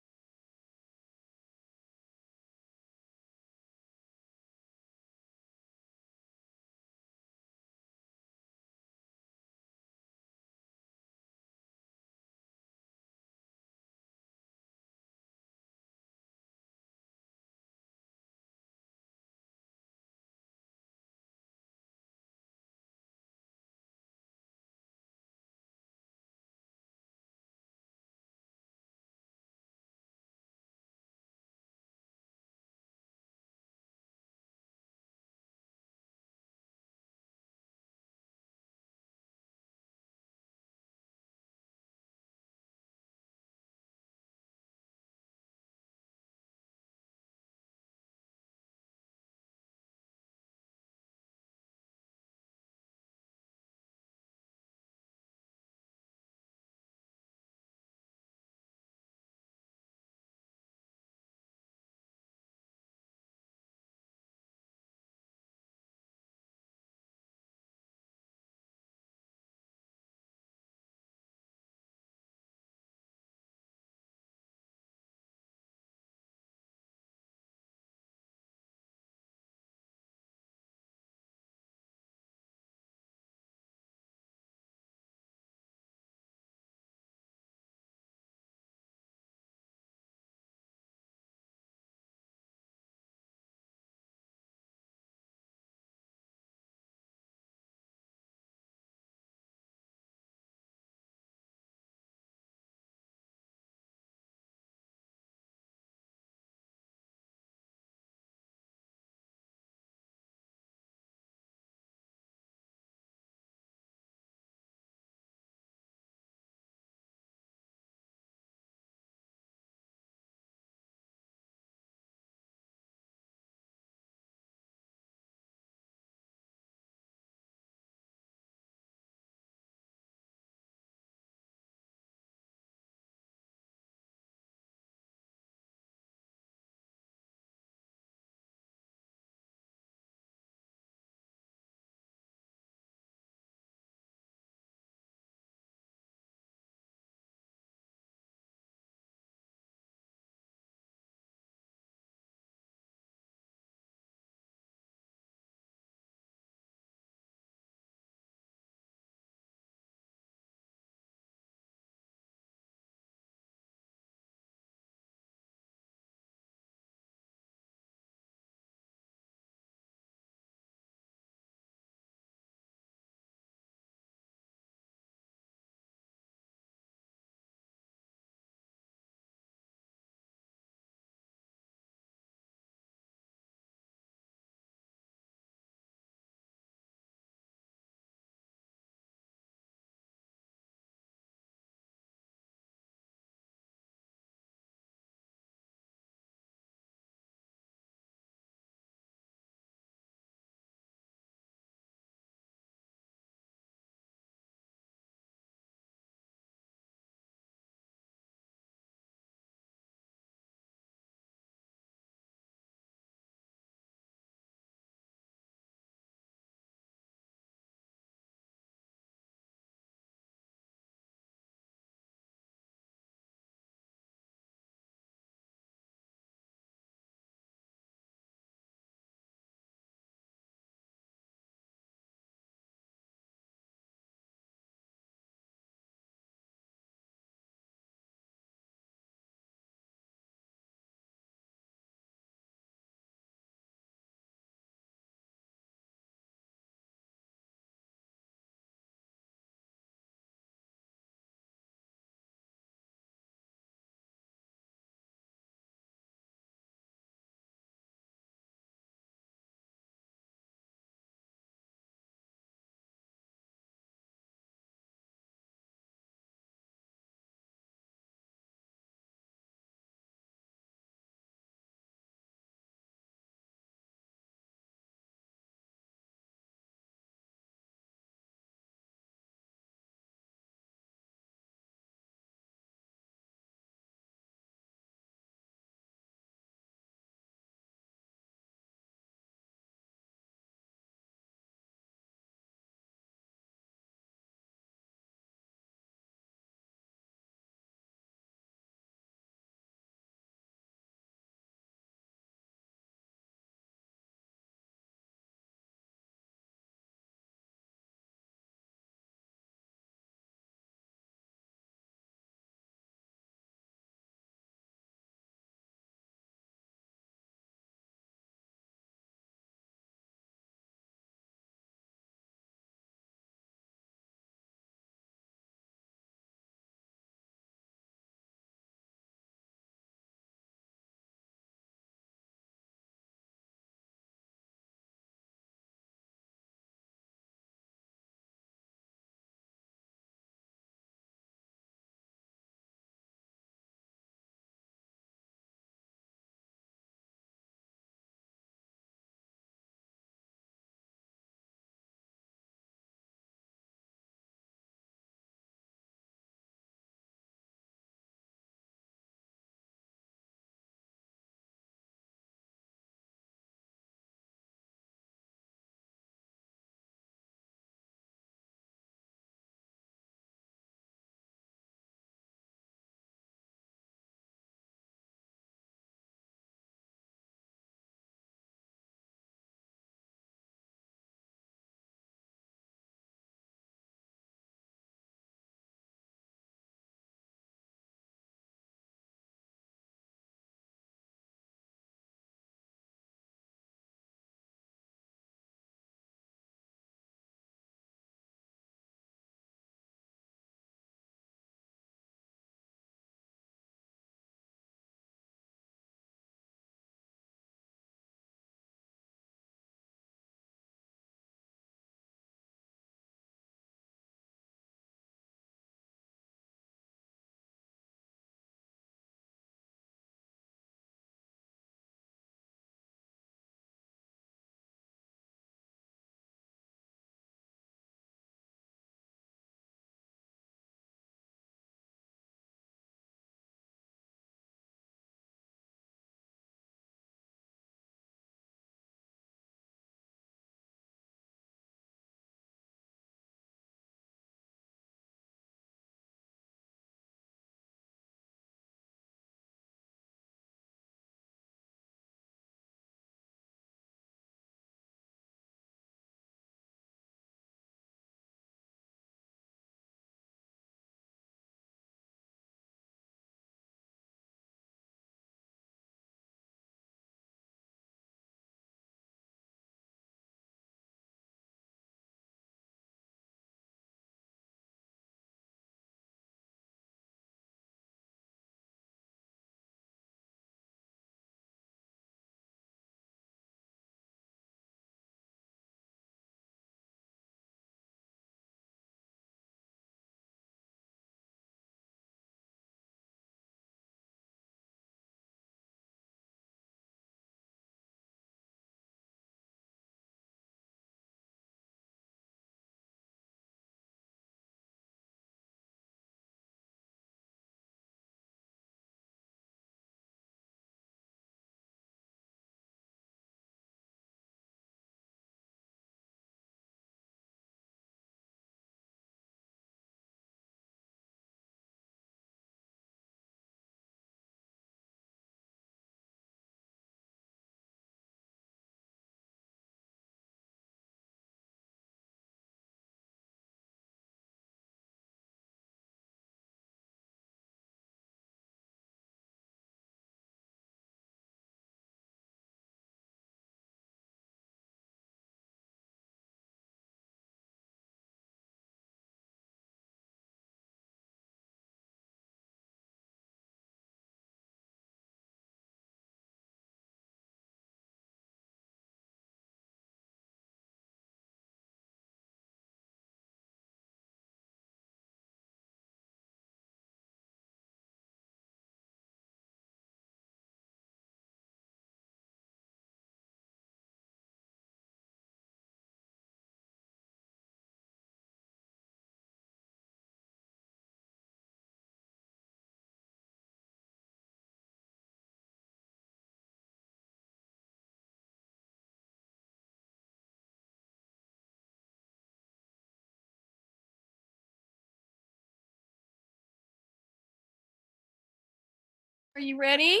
Are you ready?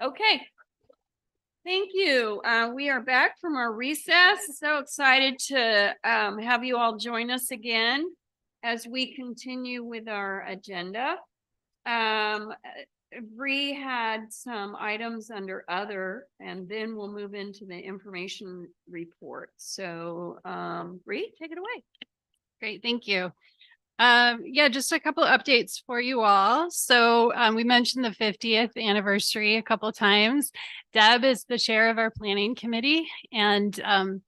Okay. Thank you. We are back from our recess. So excited to have you all join us again as we continue with our agenda. Bree had some items under other, and then we'll move into the information report. So Bree, take it away. Great, thank you. Yeah, just a couple updates for you all. So we mentioned the 50th anniversary a couple of times. Deb is the chair of our planning committee, and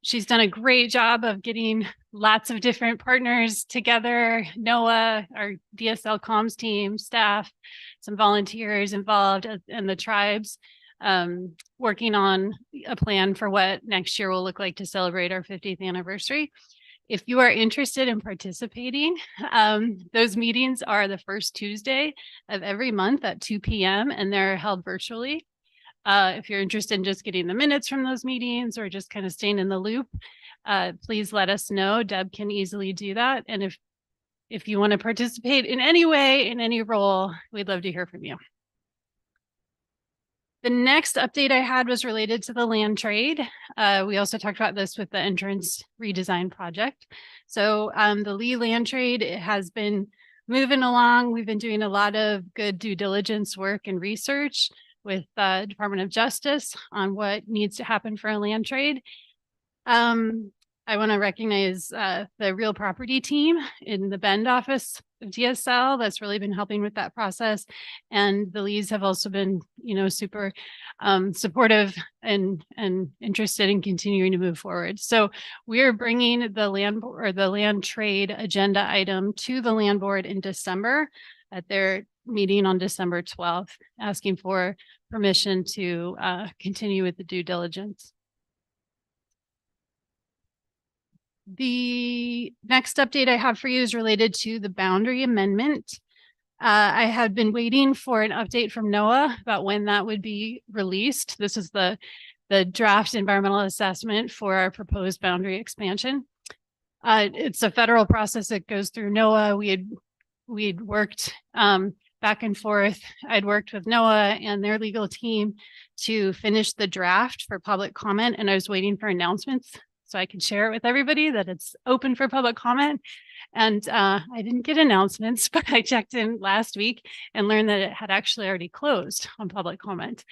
she's done a great job of getting lots of different partners together. NOAA, our DSL comms team, staff, some volunteers involved, and the tribes, working on a plan for what next year will look like to celebrate our 50th anniversary. If you are interested in participating, those meetings are the first Tuesday of every month at 2 p.m. and they're held virtually. If you're interested in just getting the minutes from those meetings or just kind of staying in the loop, please let us know. Deb can easily do that. And if you want to participate in any way, in any role, we'd love to hear from you. The next update I had was related to the land trade. We also talked about this with the entrance redesign project. So the Lee land trade, it has been moving along. We've been doing a lot of good due diligence work and research with the Department of Justice on what needs to happen for a land trade. I want to recognize the real property team in the Bend office of DSL that's really been helping with that process. And the Lees have also been, super supportive and interested in continuing to move forward. So we are bringing the land trade agenda item to the land board in December at their meeting on December 12th, asking for permission to continue with the due diligence. The next update I have for you is related to the boundary amendment. I had been waiting for an update from NOAA about when that would be released. This is the draft environmental assessment for our proposed boundary expansion. It's a federal process that goes through NOAA. We'd worked back and forth. I'd worked with NOAA and their legal team to finish the draft for public comment, and I was waiting for announcements so I could share it with everybody that it's open for public comment. And I didn't get announcements, but I checked in last week and learned that it had actually already closed on public comment.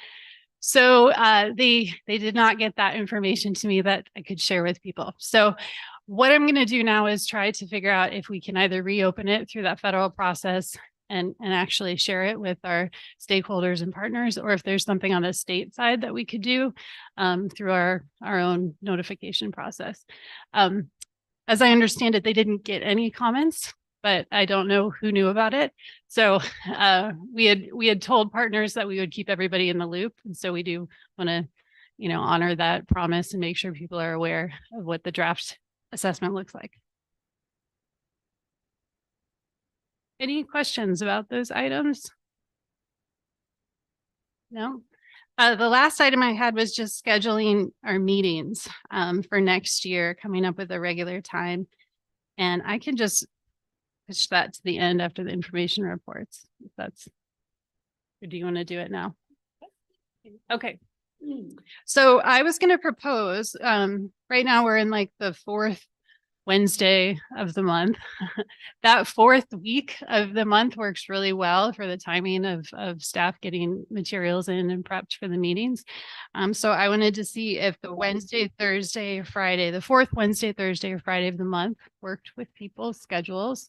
So they did not get that information to me that I could share with people. So what I'm going to do now is try to figure out if we can either reopen it through that federal process and actually share it with our stakeholders and partners, or if there's something on the state side that we could do through our own notification process. As I understand it, they didn't get any comments, but I don't know who knew about it. So we had told partners that we would keep everybody in the loop. And so we do want to, honor that promise and make sure people are aware of what the draft assessment looks like. Any questions about those items? No? The last item I had was just scheduling our meetings for next year, coming up with a regular time. And I can just push that to the end after the information reports. If that's, or do you want to do it now? Okay. So I was going to propose, right now we're in like the fourth Wednesday of the month. That fourth week of the month works really well for the timing of staff getting materials in and prepped for the meetings. So I wanted to see if the Wednesday, Thursday, Friday, the fourth Wednesday, Thursday, or Friday of the month worked with people's schedules.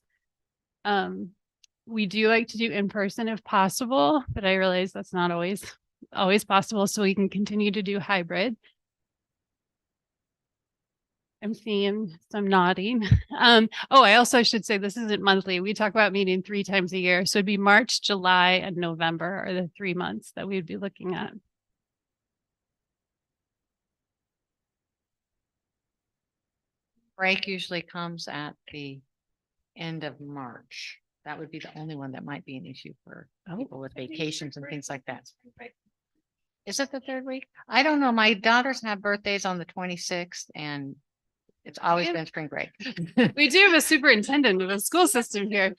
We do like to do in person if possible, but I realize that's not always possible. So we can continue to do hybrid. I'm seeing some nodding. I also should say this isn't monthly. We talk about meeting 3 times a year. So it'd be March, July, and November are the 3 months that we'd be looking at. Break usually comes at the end of March. That would be the only one that might be an issue for people with vacations and things like that. Is it the 3rd week? I don't know. My daughters have birthdays on the 26th and It's always been spring break. We do have a superintendent of a school system here.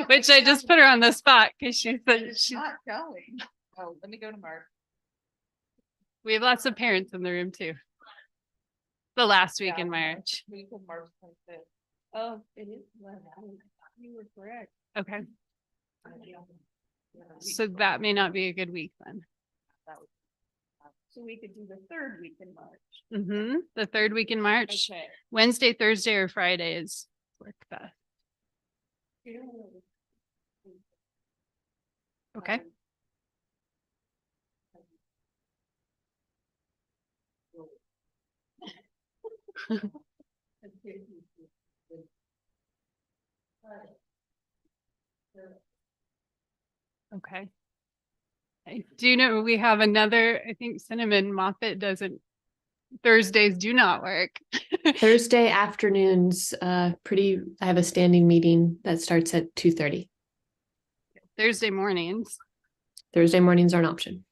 Which I just put her on the spot because she said she's Not going. Oh, let me go to Mark. we have lots of parents in the room too. The last week Yeah, in March. Week of March 25th. Oh, it is. You were correct. Okay. So that may not be a good week then. So we could do the third week in March. Mm-hmm. The third week in March, Okay. Wednesday, Thursday, or Fridays work best. Okay. Okay. I do know we have another, I think Cinnamon Moffett doesn't, Thursdays do not work. Thursday afternoons, I have a standing meeting that starts at 2:30. Thursday mornings. Thursday mornings are an option.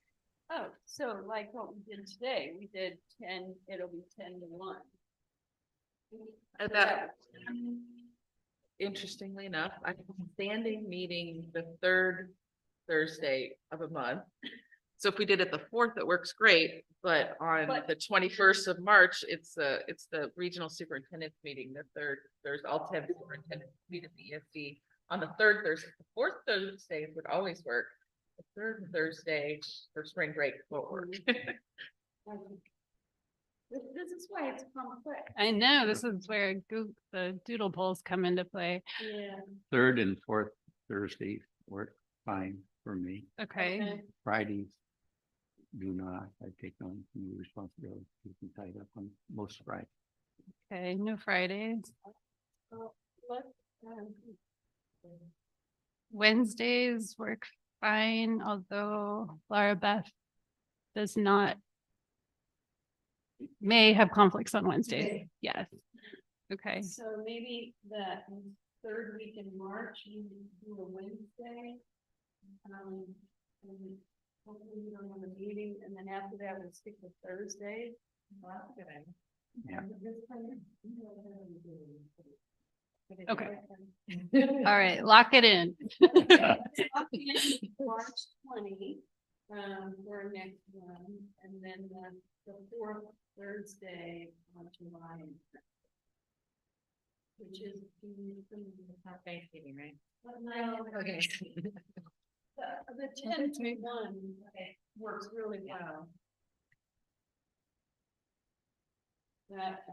Oh, so like what we did today, we did 10, it'll be 10 to 1. That, interestingly enough, I have a standing meeting the third Thursday of a month. So if we did it the 4th, it works great, but on the 21st of March, it's the regional superintendent's meeting, the third Thursday, all 10 superintendents meet at the ESD on the third Thursday. The 4th Thursday would always work. The third Thursday for spring break won't work. This is why it's complex. I know this is where the doodle polls come into play. Yeah. Third and fourth Thursdays work fine for me. Okay. Fridays do not. I take on new responsibilities, keep tied up on most Fridays. Okay, no Fridays. Wednesdays work fine, although Laura Beth may have conflicts on Wednesdays. Yes. Okay. So maybe the third week in March, you do a Wednesday. And hopefully we don't have a meeting, and then after that, we'll stick to Thursday. Yeah. Okay. All right, lock it in. March 20, for our next one, and then the 4th Thursday on July. Which is Thanksgiving, right? okay. The 10 to 1 works really well. That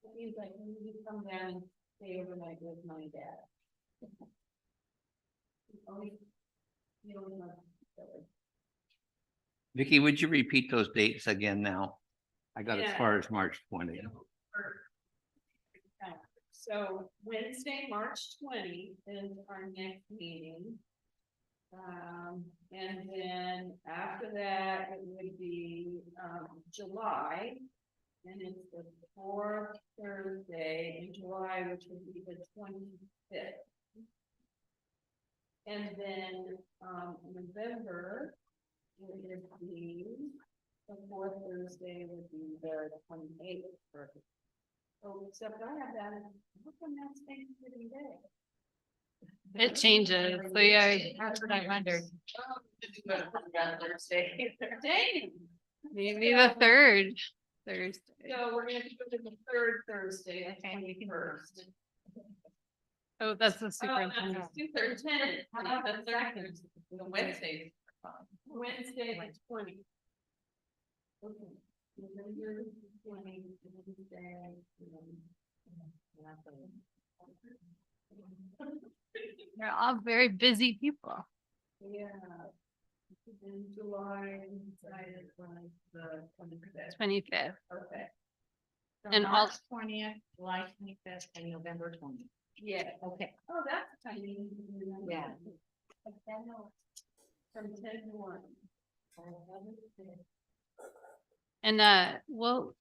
it means like when you come down and stay overnight with my dad. Vicky, would you repeat those dates again now? I got as Yeah. far as March 20th. So Wednesday, March 20 is our next meeting. And then after that, it would be July. And it's the 4th Thursday in July, which would be the 25th. And then November would be the 4th Thursday would be the 28th. Oh, except I have that. How come that's Thanksgiving Day? It changes. So yeah, That's what I wondered. Thursday. Dang. maybe the third Thursday. So we're gonna do it in the third Thursday, the 21st. Oh, that's the Oh, that's superintendent. the superintendent. How about the second? The Wednesdays. Wednesday, the 20. Okay. November 20, Wednesday. They're all very busy people. Yeah. In July, decided was the 25th. 25th. Okay. And all 20th, July 25th, and November 20th. Yeah. Okay. Oh, that's tiny. Yeah. From 10 to 1. And we'll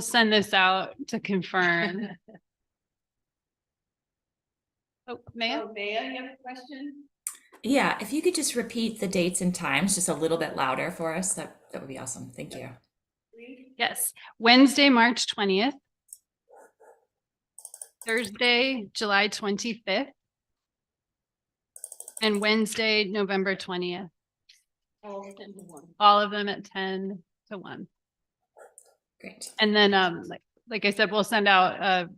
send this out to confirm. Oh, Maya? Oh, Maya, you have a question? Yeah, if you could just repeat the dates and times just a little bit louder for us, that would be awesome. Thank you. Yes, Wednesday, March 20th. Thursday, July 25th. And Wednesday, November 20th. All of them at 10 to 1. Great. And then, like I said, we'll send out a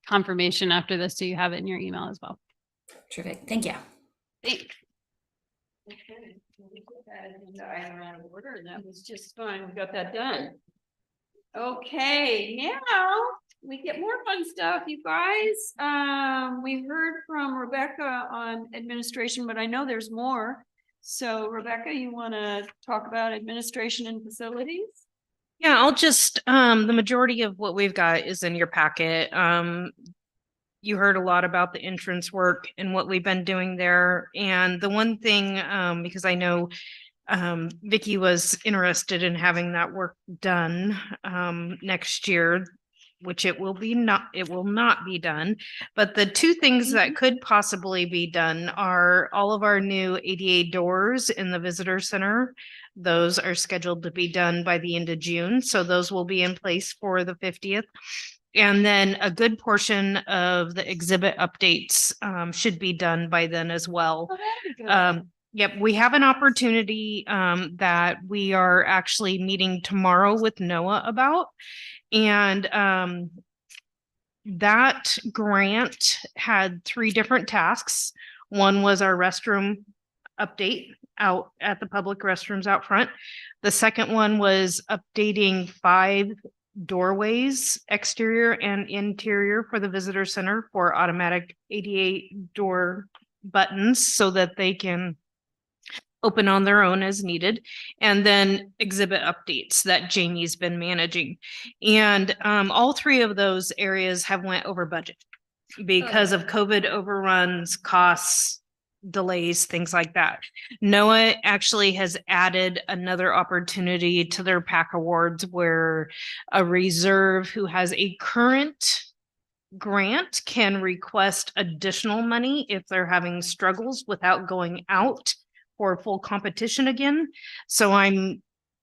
confirmation after this, so you have it in your email as well. Terrific. Thank you. Thanks. Okay, we put that agenda item out of order, and that was just fine. We got that done. Okay, now we get more fun stuff, you guys. We heard from Rebecca on administration, but I know there's more. So Rebecca, you want to talk about administration and facilities? Yeah, I'll just, the majority of what we've got is in your packet. You heard a lot about the entrance work and what we've been doing there. And the one thing, because I know Vicky was interested in having that work done next year, which it will not be done. But the two things that could possibly be done are all of our new ADA doors in the visitor center. Those are scheduled to be done by the end of June. So those will be in place for the 50th. And then a good portion of the exhibit updates should be done by then as well. Oh, that'd be good. Yep, we have an opportunity that we are actually meeting tomorrow with NOAA about. And that grant had 3 different tasks. One was our restroom update out at the public restrooms out front. The second one was updating 5 doorways, exterior and interior, for the visitor center for automatic ADA door buttons so that they can open on their own as needed, and then exhibit updates that Jamie's been managing. And all 3 of those areas have went over budget because of COVID overruns, costs, delays, things like that. NOAA actually has added another opportunity to their PAC awards where a reserve who has a current grant can request additional money if they're having struggles without going out for full competition again. So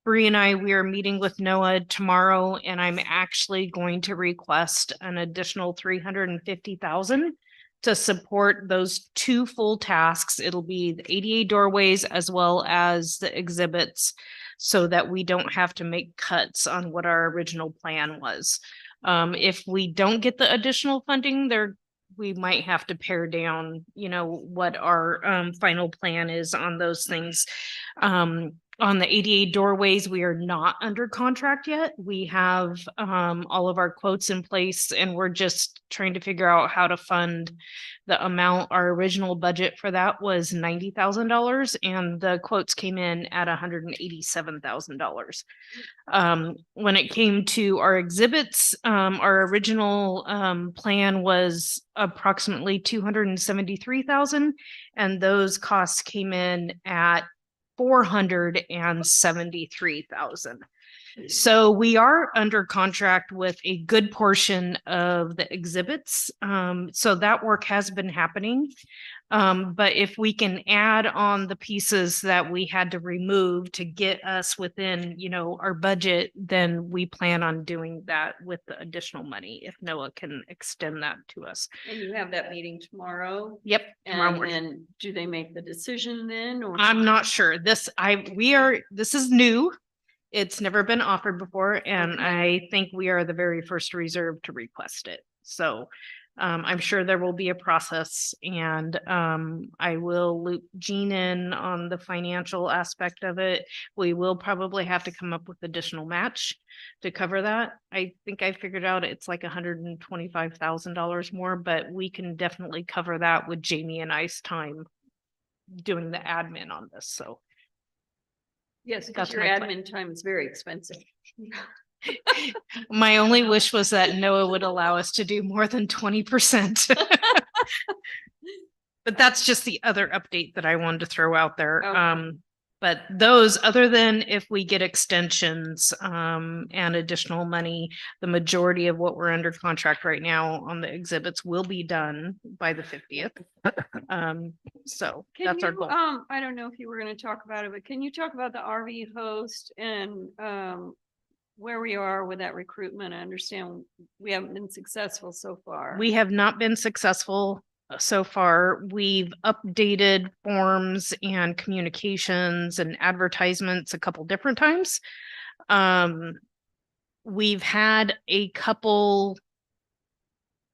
Bree and I, we are meeting with NOAA tomorrow, and I'm actually going to request an additional $350,000 to support those 2 full tasks. It'll be the ADA doorways as well as the exhibits, so that we don't have to make cuts on what our original plan was. If we don't get the additional funding, we might have to pare down, what our final plan is on those things. On the ADA doorways, we are not under contract yet. We have all of our quotes in place, and we're just trying to figure out how to fund the amount. Our original budget for that was $90,000, and the quotes came in at $187,000. When it came to our exhibits, our original plan was approximately $273,000, and those costs came in at $473,000. So we are under contract with a good portion of the exhibits. So that work has been happening. But if we can add on the pieces that we had to remove to get us within, our budget, then we plan on doing that with the additional money if NOAA can extend that to us. And you have that meeting tomorrow? Yep. Tomorrow And morning. then do they make the decision then, or? I'm not sure. This is new. It's never been offered before, and Okay. I think we are the very first reserve to request it. So I'm sure there will be a process, and I will loop Jean in on the financial aspect of it. We will probably have to come up with additional match to cover that. I think I figured out it's like $125,000 more, but we can definitely cover that with Jamie and I's time doing the admin on this. So Yes, because That's your my plan. admin time is very expensive. my only wish was that NOAA would allow us to do more than 20%. But that's just the other update that I wanted to throw out there. Okay. But those, other than if we get extensions and additional money, the majority of what we're under contract right now on the exhibits will be done by the 50th. So Can that's our you, goal. I don't know if you were going to talk about it, but can you talk about the RV host and where we are with that recruitment? I understand we haven't been successful so far. We have not been successful so far. We've updated forms and communications and advertisements a couple different times. We've had a couple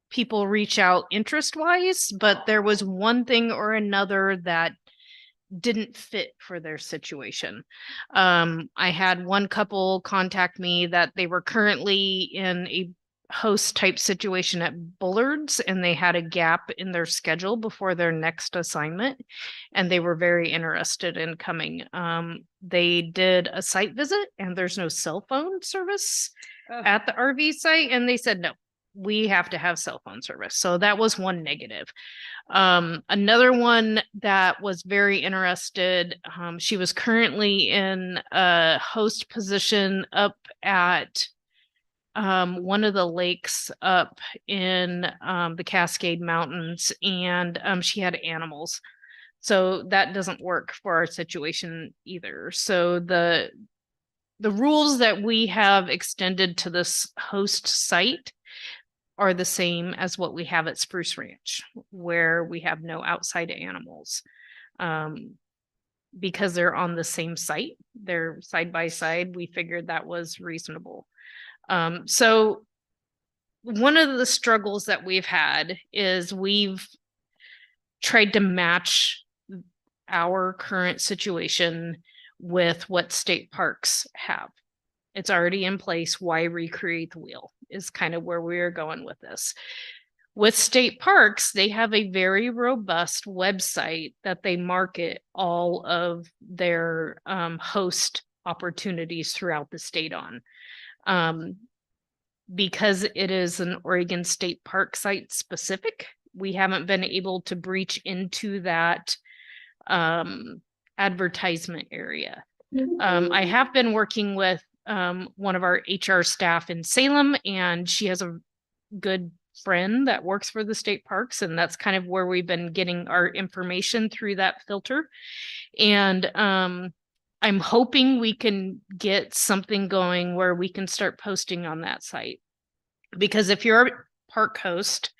people reach out interest-wise, but there was one thing or another that didn't fit for their situation. I had one couple contact me that they were currently in a host type situation at Bullard's and they had a gap in their schedule before their next assignment and they were very interested in coming. They did a site visit and there's no cell phone service at the RV site and they said no, we have to have cell phone service. So that was one negative. Another one that was very interested, she was currently in a host position up at one of the lakes up in the Cascade Mountains, and she had animals. So that doesn't work for our situation either. So the rules that we have extended to this host site are the same as what we have at Spruce Ranch, where we have no outside animals. Because they're on the same site, they're side by side, we figured that was reasonable. So one of the struggles that we've had is we've tried to match our current situation with what state parks have. It's already in place. Why recreate the wheel is kind of where we're going with this. With state parks, they have a very robust website that they market all of their host opportunities throughout the state on. Because it is an Oregon State Park site specific, we haven't been able to breach into that advertisement area. I have been working with one of our HR staff in Salem, and she has a good friend that works for the state parks, and that's kind of where we've been getting our information through that filter. And I'm hoping we can get something going where we can start posting on that site. Because if you're a park host,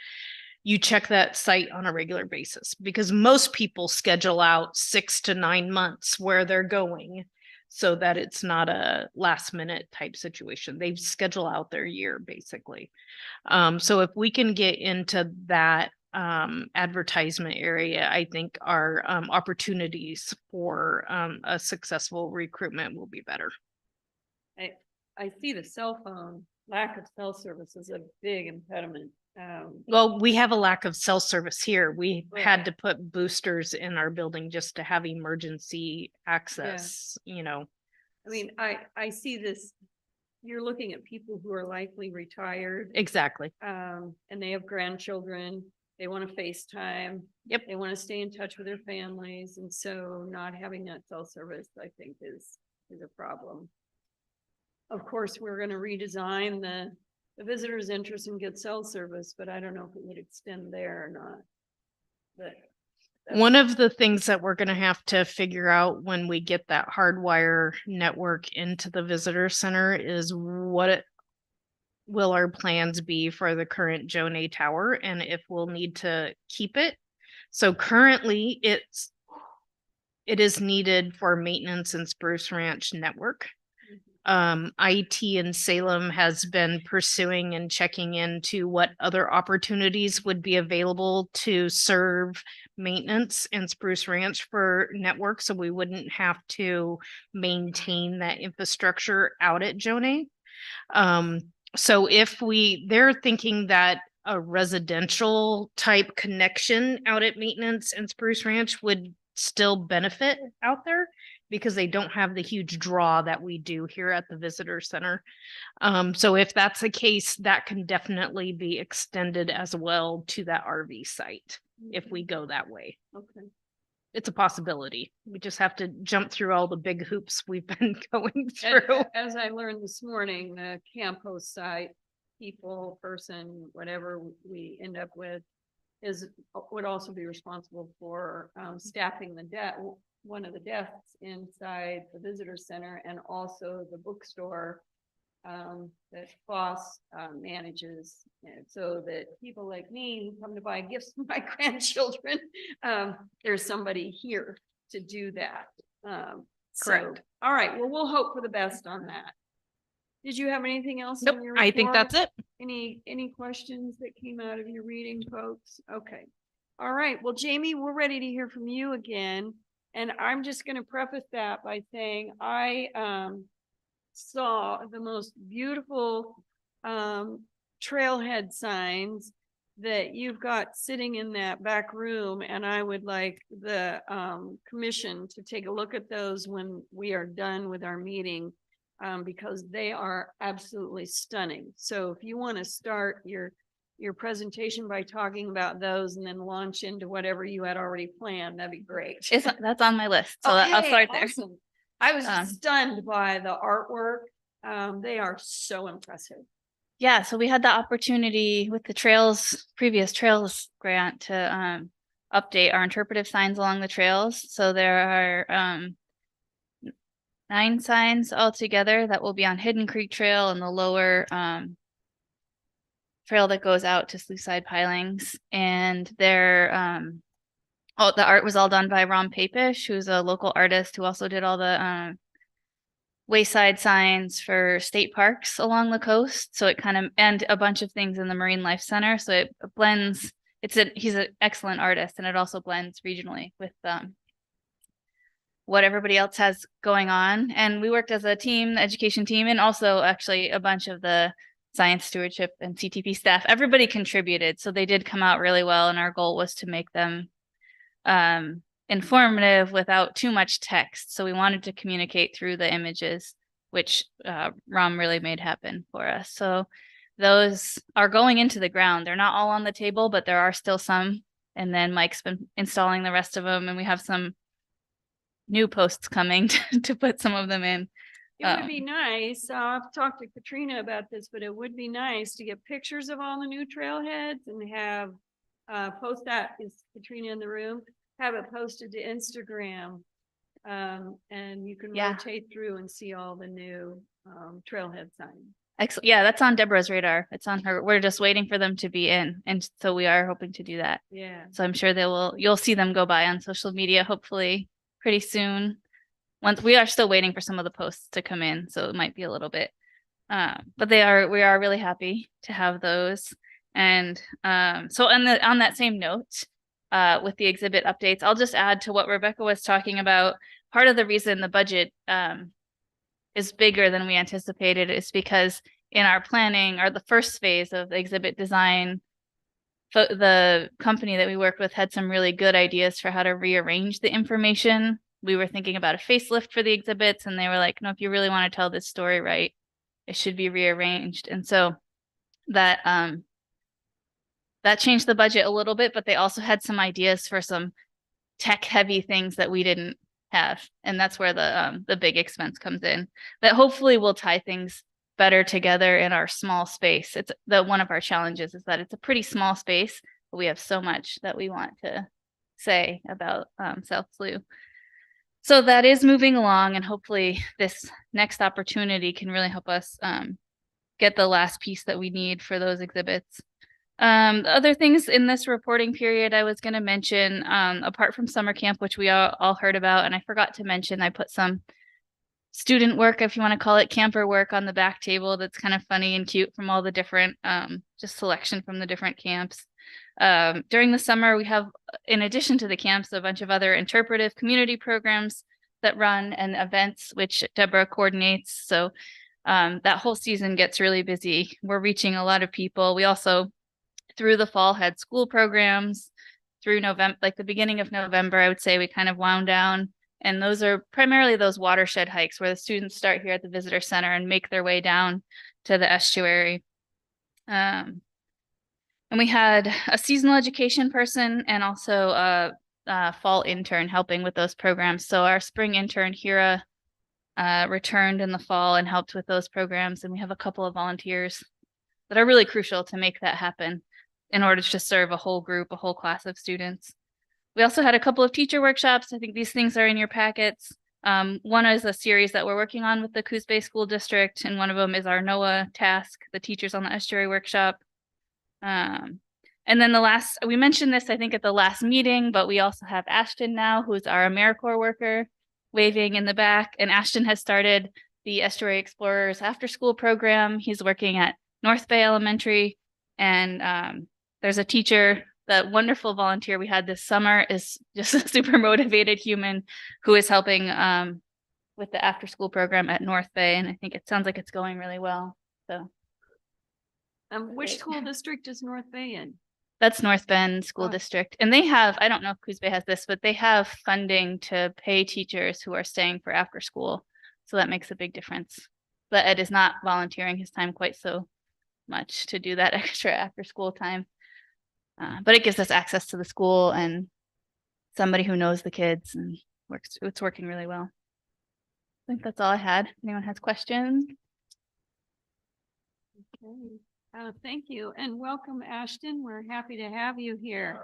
you check that site on a regular basis because most people schedule out 6 to 9 months where they're going so that it's not a last minute type situation. They schedule out their year basically. So if we can get into that advertisement area, I think our opportunities for a successful recruitment will be better. I see the cell phone, lack of cell service is a big impediment. Well, we have a lack of cell service here. We had to put boosters in our building just to have emergency access, you know. I mean, I see this, you're looking at people who are likely retired. Exactly. And they have grandchildren. They want to FaceTime. Yep. They want to stay in touch with their families. And so not having that cell service, I think is a problem. Of course, we're going to redesign the visitor's interest and get cell service, but I don't know if it would extend there or not. But one of the things that we're going to have to figure out when we get that hardwire network into the visitor center is what will our plans be for the current Jonay Tower and if we'll need to keep it. So currently it is needed for maintenance and Spruce Ranch network. IT in Salem has been pursuing and checking into what other opportunities would be available to serve maintenance in Spruce Ranch for network, so we wouldn't have to maintain that infrastructure out at Jonay. So they're thinking that a residential type connection out at maintenance and Spruce Ranch would still benefit out there because they don't have the huge draw that we do here at the visitor center. So if that's the case, that can definitely be extended as well to that RV site if we go that way. Okay. it's a possibility. We just have to jump through all the big hoops we've been going And through. as I learned this morning, the camp host site, person, whatever we end up with, would also be responsible for staffing one of the desks inside the visitor center, and also the bookstore that Foss manages, and so that people like me who come to buy gifts for my grandchildren, there's somebody here to do that. Correct. So, all right, well, we'll hope for the best on that. Did you have anything else? Nope, in your I think report? that's it. Any questions that came out of your reading, folks? Okay. All right. Well, Jamie, we're ready to hear from you again. And I'm just going to preface that by saying I saw the most beautiful trailhead signs that you've got sitting in that back room, and I would like the commission to take a look at those when we are done with our meeting, because they are absolutely stunning. So if you want to start your presentation by talking about those and then launch into whatever you had already planned, that'd be great. That's on my list, so I'll start there. Awesome. I was Um, stunned by the artwork. They are so impressive. Yeah, so we had the opportunity with the previous trails grant to update our interpretive signs along the trails. So there are 9 signs altogether that will be on Hidden Creek Trail and the lower trail that goes out to Sluicide Pilings. And they're the art was all done by Ron Papish, who's a local artist who also did all the wayside signs for state parks along the coast. So it kind of, and a bunch of things in the Marine Life Center. So it blends, he's an excellent artist, and it also blends regionally with what everybody else has going on. And we worked as a team, the education team, and also actually a bunch of the science stewardship and CTP staff. Everybody contributed. So they did come out really well. And our goal was to make them informative without too much text. So we wanted to communicate through the images, which Ram really made happen for us. So those are going into the ground. They're not all on the table, but there are still some. And then Mike's been installing the rest of them. And we have some new posts coming to put some of them in. It would be nice. I've talked to Katrina about this, but it would be nice to get pictures of all the new trailheads and have post that. Is Katrina in the room? Have it posted to Instagram, and you can rotate through and see all the new trailhead signs. Excellent. Yeah, that's on Deborah's radar. It's on her. We're just waiting for them to be in. And so we are hoping to do that. Yeah. So I'm sure you'll see them go by on social media, hopefully pretty soon. Once we are still waiting for some of the posts to come in, so it might be a little bit, but we are really happy to have those. And so on that same note, with the exhibit updates, I'll just add to what Rebecca was talking about. Part of the reason the budget is bigger than we anticipated is because in our planning, or the first phase of the exhibit design, the company that we worked with had some really good ideas for how to rearrange the information. We were thinking about a facelift for the exhibits, and they were like, no, if you really want to tell this story right, it should be rearranged. And so that changed the budget a little bit, but they also had some ideas for some tech heavy things that we didn't have. And that's where the big expense comes in, that hopefully will tie things better together in our small space. It's one of our challenges is that it's a pretty small space, but we have so much that we want to say about South Slough. So that is moving along, and hopefully this next opportunity can really help us get the last piece that we need for those exhibits. The other things in this reporting period I was going to mention, apart from summer camp, which we all heard about, and I forgot to mention, I put some student work, if you want to call it camper work, on the back table that's kind of funny and cute from all the different, just selection from the different camps. During the summer, we have, in addition to the camps, a bunch of other interpretive community programs that run and events, which Deborah coordinates. So that whole season gets really busy. We're reaching a lot of people. We also, through the fall, had school programs. Through November, like the beginning of November, I would say we kind of wound down. And those are primarily those watershed hikes where the students start here at the visitor center and make their way down to the estuary. And we had a seasonal education person and also a fall intern helping with those programs. So our spring intern, Hira, returned in the fall and helped with those programs. And we have a couple of volunteers that are really crucial to make that happen in order to serve a whole group, a whole class of students. We also had a couple of teacher workshops. I think these things are in your packets. One is a series that we're working on with the Coos Bay School District, and one of them is our NOAA task, the Teachers on the Estuary workshop. And then we mentioned this, I think, at the last meeting, but we also have Ashton now, who's our AmeriCorps worker, waving in the back. And Ashton has started the Estuary Explorers After School program. He's working at North Bay Elementary, and there's a teacher, that wonderful volunteer we had this summer is just a super motivated human who is helping with the after school program at North Bay. And I think it sounds like it's going really well. So which school district is North Bay in? That's North Bend School District. And they have, I don't know if Coos Bay has this, but they have funding to pay teachers who are staying for after school. So that makes a big difference. But Ed is not volunteering his time quite so much to do that extra after school time. But it gives us access to the school and somebody who knows the kids, and it's working really well. I think that's all I had. Anyone has questions? Okay. Thank you and welcome, Ashton. We're happy to have you here.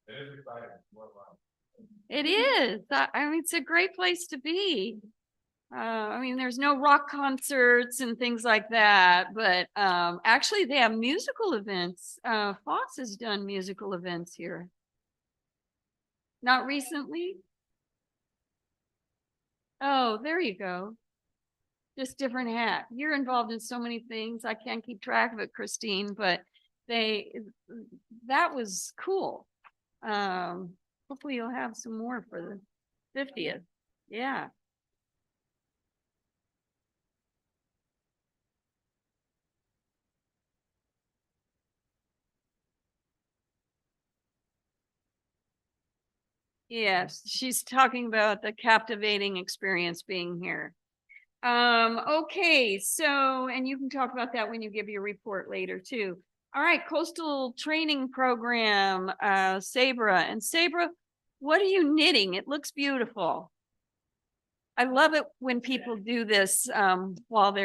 It is exciting. It is. I mean, it's a great place to be. I mean, there's no rock concerts and things like that, but actually they have musical events. Foss has done musical events here. Not recently? Oh, there you go. Just different hat. You're involved in so many things. I can't keep track of it, Christine, but that was cool. Hopefully you'll have some more for the 50th. Yeah. Yes, she's talking about the captivating experience being here. Okay, so, and you can talk about that when you give your report later too. All right, coastal training program, Sabra. And Sabra, what are you knitting? It looks beautiful. I love it when people do this while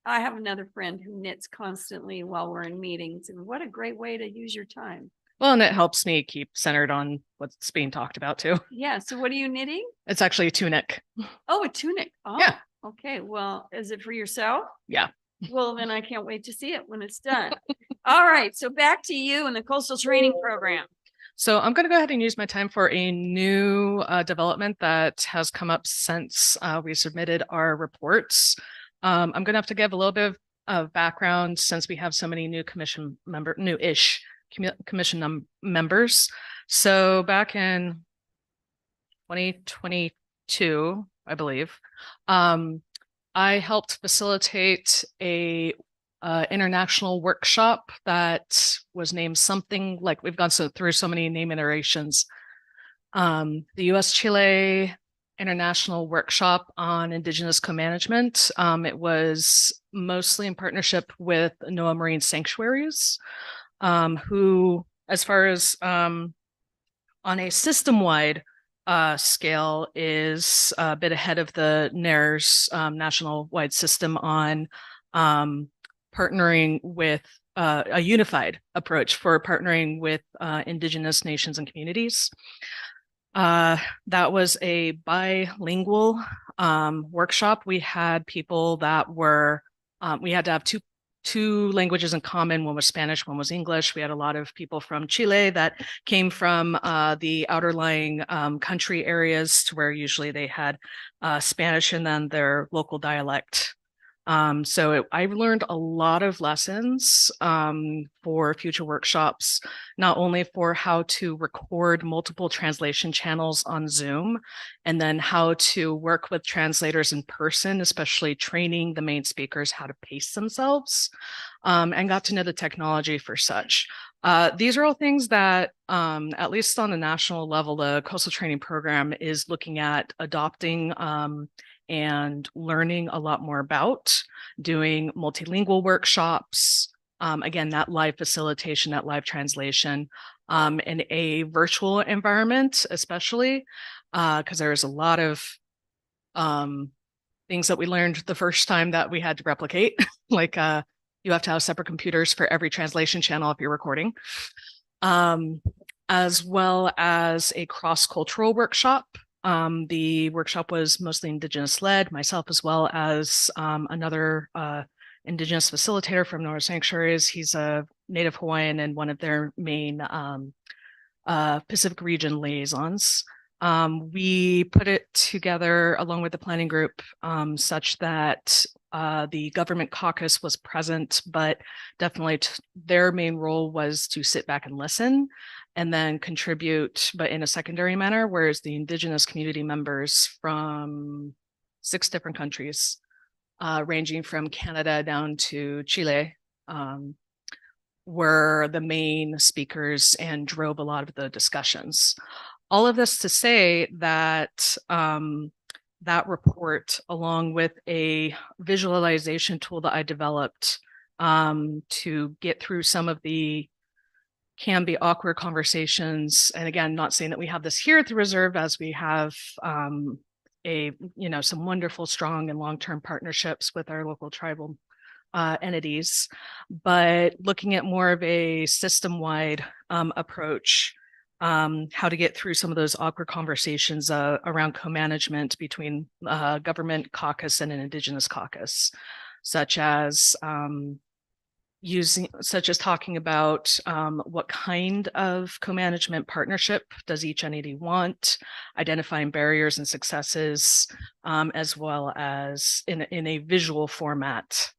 I have another friend who knits constantly while we're in meetings, and what a great way to use your time. Well, and it helps me keep centered on what's being talked about too. Yeah. So what are you knitting? It's actually a tunic. Oh, a tunic. Oh, yeah. Okay. Well, is it for yourself? Yeah. Well, then I can't wait to see it when it's done. All right. So back to you and the coastal training program. So I'm going to go ahead and use my time for a new development that has come up since we submitted our reports. I'm going to have to give a little bit of background since we have so many new new-ish commission members. So back in 2022, I believe, I helped facilitate a international workshop that was named something like, we've gone through so many name iterations. The US-Chile International Workshop on Indigenous Co-Management. It was mostly in partnership with NOAA Marine Sanctuaries, who, as far as on a system-wide scale, is a bit ahead of the NERR's national-wide system on partnering with a unified approach for partnering with Indigenous nations and communities. That was a bilingual workshop. We had people that were, we had to have two languages in common. One was Spanish, one was English. We had a lot of people from Chile that came from the outerlying country areas to where usually they had Spanish and then their local dialect. I learned a lot of lessons for future workshops, not only for how to record multiple translation channels on Zoom, and then how to work with translators in person, especially training the main speakers how to pace themselves, and got to know the technology for such. These are all things that, at least on the national level, the Coastal Training Program is looking at adopting and learning a lot more about, doing multilingual workshops, again, that live facilitation, that live translation, in a virtual environment, especially because there's a lot of things that we learned the first time that we had to replicate, like you have to have separate computers for every translation channel if you're recording, as well as a cross-cultural workshop. The workshop was mostly Indigenous led, myself as well as another Indigenous facilitator from Northern Sanctuaries. He's a Native Hawaiian and one of their main Pacific region liaisons. We put it together along with the planning group such that the government caucus was present, but definitely their main role was to sit back and listen and then contribute, but in a secondary manner, whereas the Indigenous community members from 6 different countries, ranging from Canada down to Chile, were the main speakers and drove a lot of the discussions. All of this to say that that report, along with a visualization tool that I developed to get through some of the can be awkward conversations. And again, not saying that we have this here at the reserve, as we have some wonderful, strong and long-term partnerships with our local tribal entities, but looking at more of a system-wide approach, how to get through some of those awkward conversations around co-management between government caucus and an Indigenous caucus, such as talking about what kind of co-management partnership does each entity want, identifying barriers and successes, as well as in a visual format.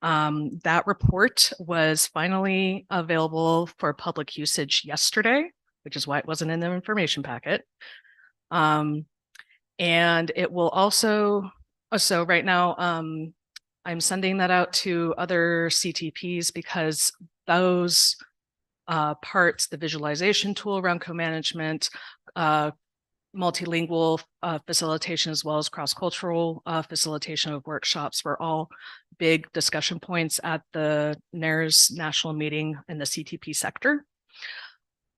That report was finally available for public usage yesterday, which is why it wasn't in the information packet. And it will also, so right now, I'm sending that out to other CTPs because those parts, the visualization tool around co-management, multilingual facilitation, as well as cross-cultural facilitation of workshops, were all big discussion points at the NERR's national meeting in the CTP sector.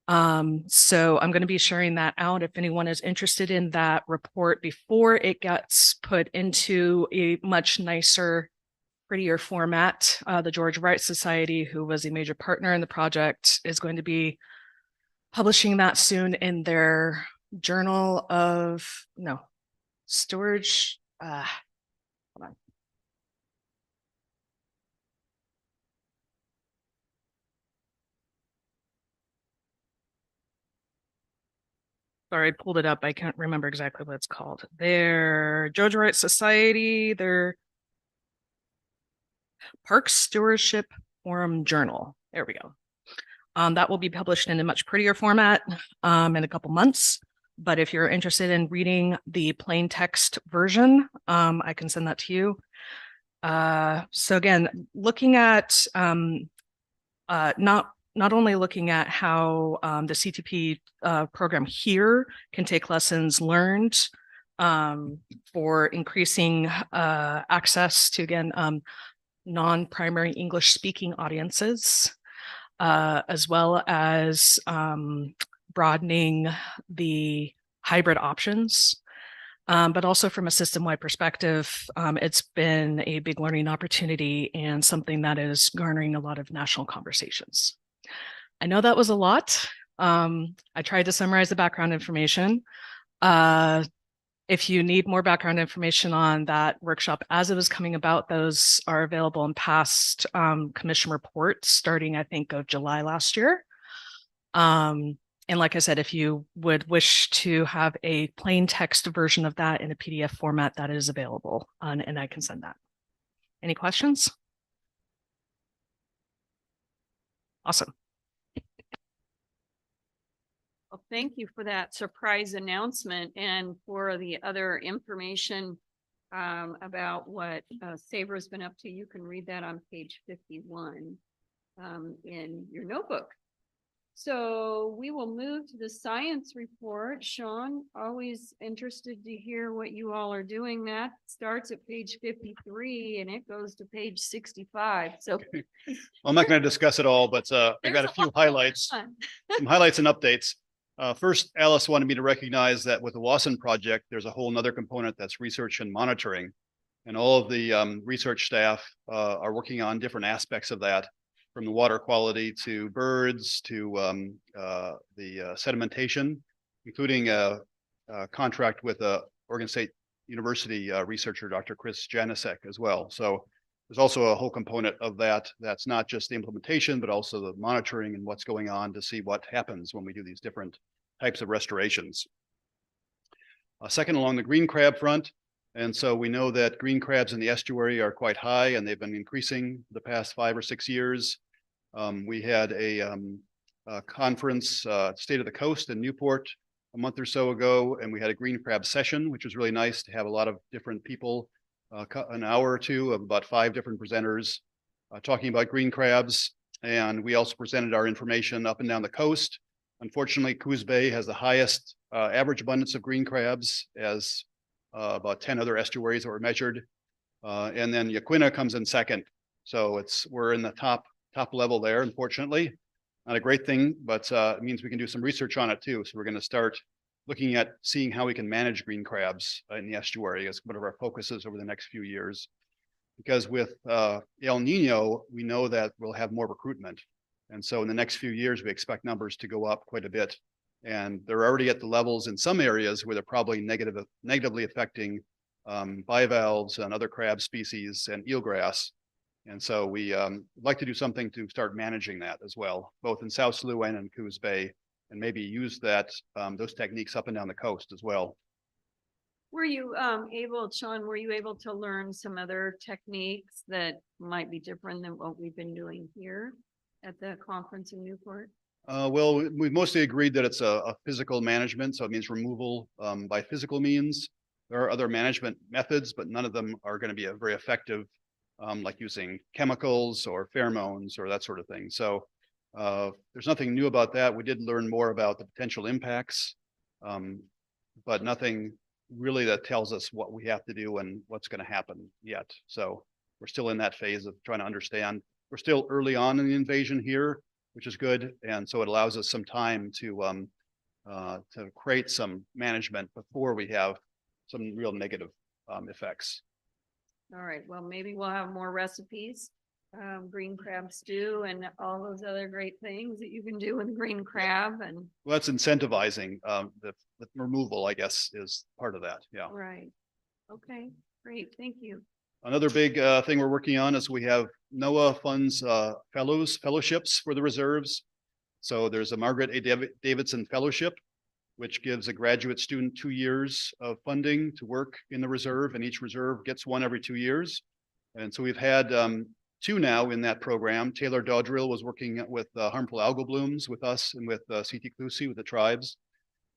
So I'm going to be sharing that out if anyone is interested in that report before it gets put into a much nicer, prettier format. The George Wright Society, who was a major partner in the project, is going to be publishing that soon in their Journal of Storage. Hold on. Sorry, I pulled it up. I can't remember exactly what it's called. Their George Wright Society, their Park Stewardship Forum Journal. There we go. That will be published in a much prettier format in a couple months. But if you're interested in reading the plain text version, I can send that to you. So again, looking at not only looking at how the CTP program here can take lessons learned for increasing access to, again, non-primary English speaking audiences, as well as broadening the hybrid options. But also from a system-wide perspective, it's been a big learning opportunity and something that is garnering a lot of national conversations. I know that was a lot. I tried to summarize the background information. If you need more background information on that workshop as it was coming about, those are available in past commission reports starting, I think, of July last year. And like I said, if you would wish to have a plain text version of that in a PDF format, that is available, and I can send that. Any questions? Awesome. Well, thank you for that surprise announcement and for the other information about what SABR has been up to. You can read that on page 51 in your notebook. So we will move to the science report. Sean, always interested to hear what you all are doing. That starts at page 53 and it goes to page 65. So I'm not going to discuss it all, but I got a few highlights, some highlights and updates. First, Alice wanted me to recognize that with the Wasson project, there's a whole nother component that's research and monitoring. And all of the research staff are working on different aspects of that, from the water quality to birds to the sedimentation, including a contract with Oregon State University researcher, Dr. Chris Janicek as well. So there's also a whole component of that that's not just the implementation, but also the monitoring and what's going on to see what happens when we do these different types of restorations. Second, along the green crab front, and so we know that green crabs in the estuary are quite high and they've been increasing the past 5 or 6 years. We had a conference, State of the Coast in Newport a month or so ago, and we had a green crab session, which was really nice to have a lot of different people, an hour or two of about 5 different presenters talking about green crabs. And we also presented our information up and down the coast. Unfortunately, Coos Bay has the highest average abundance of green crabs, as about 10 other estuaries that were measured. And then Yaquina comes in second. So we're in the top level there, unfortunately. Not a great thing, but it means we can do some research on it too. So we're going to start looking at seeing how we can manage green crabs in the estuary as one of our focuses over the next few years. Because with El Nino, we know that we'll have more recruitment. And so in the next few years, we expect numbers to go up quite a bit. And they're already at the levels in some areas where they're probably negatively affecting bivalves and other crab species and eelgrass. And so we like to do something to start managing that as well, both in South Saluan and Coos Bay, and maybe use those techniques up and down the coast as well. were you Sean, were you able to learn some other techniques that might be different than what we've been doing here at the conference in Newport? Well, we've mostly agreed that it's a physical management, so it means removal by physical means. There are other management methods, but none of them are going to be very effective, like using chemicals or pheromones or that sort of thing. So there's nothing new about that. We did learn more about the potential impacts, but nothing really that tells us what we have to do and what's going to happen yet. So we're still in that phase of trying to understand. We're still early on in the invasion here, which is good. And so it allows us some time to create some management before we have some real negative effects. All right, well, maybe we'll have more recipes, green crab stew and all those other great things that you can do with green crab. And well, that's incentivizing the removal, I guess, is part of that. Yeah. right. Okay, great. Thank you. Another big thing we're working on is we have NOAA funds fellowships for the reserves. So there's a Margaret A. Davidson Fellowship, which gives a graduate student 2 years of funding to work in the reserve, and each reserve gets one every 2 years. And so we've had 2 now in that program. Taylor Dodrill was working with harmful algal blooms with us and with C.T. Clusi with the tribes.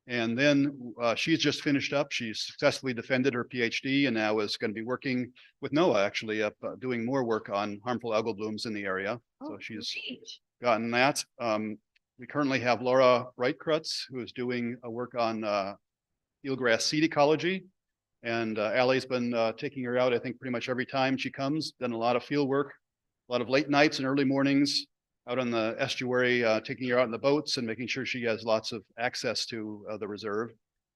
And then she's just finished up. She successfully defended her PhD and now is going to be working with NOAA, actually, doing more work on harmful algal blooms in the area. So she's gotten that. We currently have Laura Reitkreutz, who is doing a work on eelgrass seed ecology. And Allie's been taking her out, I think, pretty much every time she comes, done a lot of field work, a lot of late nights and early mornings out on the estuary, taking her out in the boats and making sure she has lots of access to the reserve.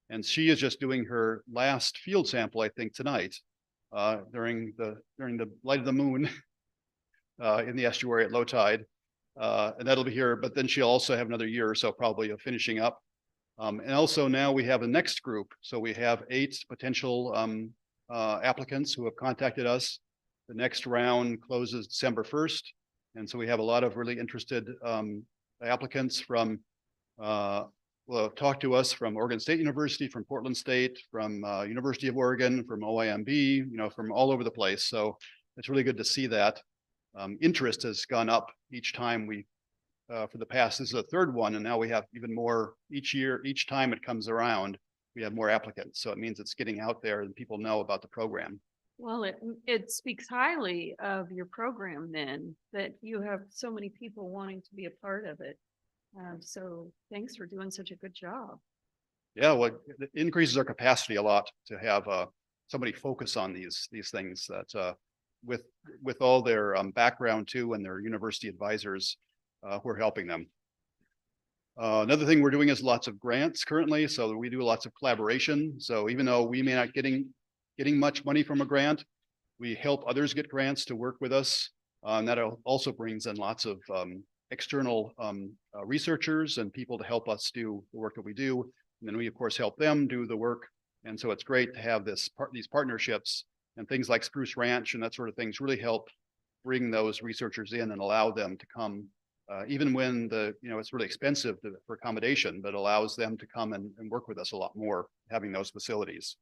And she is just doing her last field sample, I think, tonight during the light of the moon in the estuary at low tide. And that'll be here, but then she'll also have another year or so probably of finishing up. And also now we have a next group. So we have 8 potential applicants who have contacted us. The next round closes December 1st. And so we have a lot of really interested applicants from, talk to us from Oregon State University, from Portland State, from University of Oregon, from OIMB, from all over the place. So it's really good to see that. Interest has gone up each time for the past, this is the 3rd one, and now we have even more each year, each time it comes around, we have more applicants. So it means it's getting out there and people know about the program. Well, it speaks highly of your program then, that you have so many people wanting to be a part of it. So thanks for doing such a good job. Yeah, well, it increases our capacity a lot to have somebody focus on these things that with all their background too and their university advisors who are helping them. Another thing we're doing is lots of grants currently, so we do lots of collaboration. So even though we may not getting much money from a grant, we help others get grants to work with us. And that also brings in lots of external researchers and people to help us do the work that we do. And then we, of course, help them do the work. And so it's great to have these partnerships, and things like Spruce Ranch and that sort of things really help bring those researchers in and allow them to come, even when it's really expensive for accommodation, but allows them to come and work with us a lot more, having those facilities.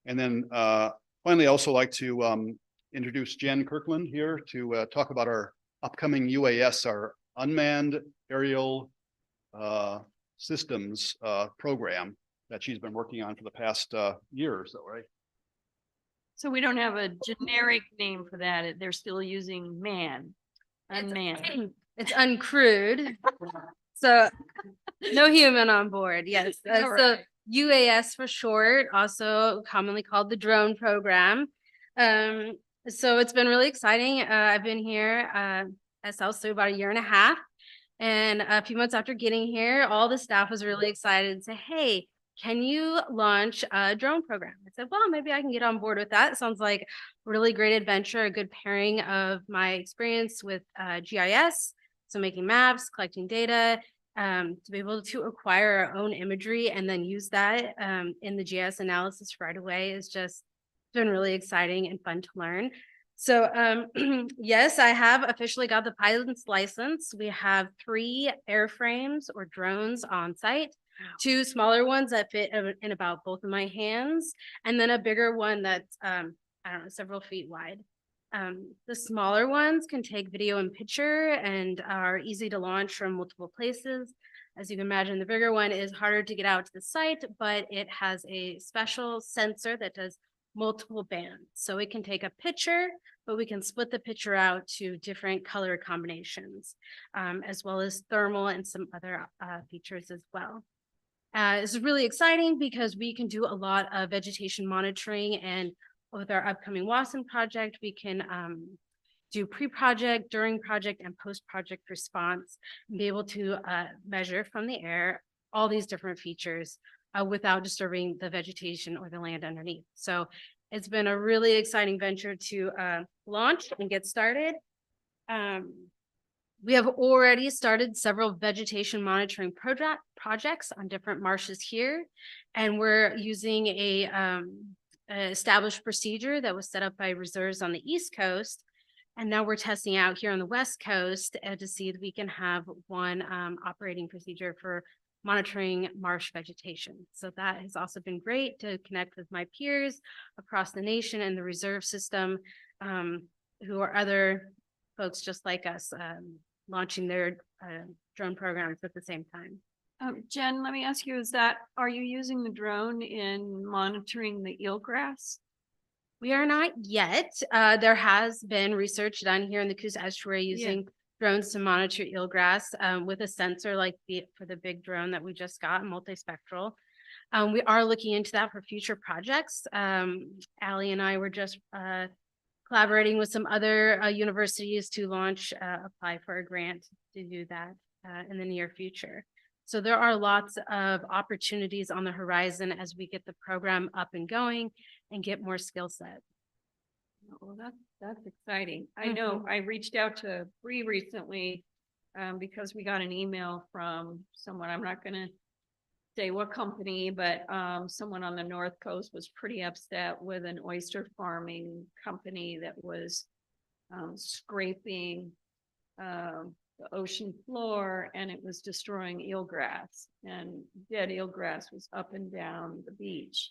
And then finally, I also like to introduce Jen Kirkland here to talk about our upcoming UAS, our Unmanned Aerial Systems program that she's been working on for the past year or so, right? So we don't have a generic name for that. They're still using unmanned. It's uncrewed. So no human on board. Yes. So Right. UAS for short, also commonly called the drone program. So it's been really exciting. I've been here at SLSU about 1.5 years. And a few months after getting here, all the staff was really excited and say, hey, can you launch a drone program? I said, well, maybe I can get on board with that. It sounds like a really great adventure, a good pairing of my experience with GIS, so making maps, collecting data, to be able to acquire our own imagery and then use that in the GIS analysis right away is just been really exciting and fun to learn. So yes, I have officially got the pilot's license. We have 3 airframes or drones on site, 2 smaller ones that fit in about both of my hands, and then a bigger one that's, I don't know, several feet wide. The smaller ones can take video and picture and are easy to launch from multiple places. As you can imagine, the bigger one is harder to get out to the site, but it has a special sensor that does multiple bands. So it can take a picture, but we can split the picture out to different color combinations, as well as thermal and some other features as well. This is really exciting because we can do a lot of vegetation monitoring, and with our upcoming WASN project, we can do pre-project, during project, and post-project response, and be able to measure from the air all these different features without disturbing the vegetation or the land underneath. So it's been a really exciting venture to launch and get started. We have already started several vegetation monitoring projects on different marshes here, and we're using a established procedure that was set up by reserves on the East Coast. And now we're testing out here on the West Coast to see if we can have one operating procedure for monitoring marsh vegetation. So that has also been great to connect with my peers across the nation and the reserve system, who are other folks just like us, launching their drone programs at the same time. Jen, let me ask you, are you using the drone in monitoring the eelgrass? We are not yet. There has been research done here in the Coos Estuary using drones to monitor eelgrass with a sensor like for the big drone that we just got, multispectral. We are looking into that for future projects. Allie and I were just collaborating with some other universities to apply for a grant to do that in the near future. So there are lots of opportunities on the horizon as we get the program up and going and get more skill set. Well, that's exciting. I know I reached out to Bree recently because we got an email from someone, I'm not going to say what company, but someone on the North Coast was pretty upset with an oyster farming company that was scraping the ocean floor, and it was destroying eelgrass, and dead eelgrass was up and down the beach.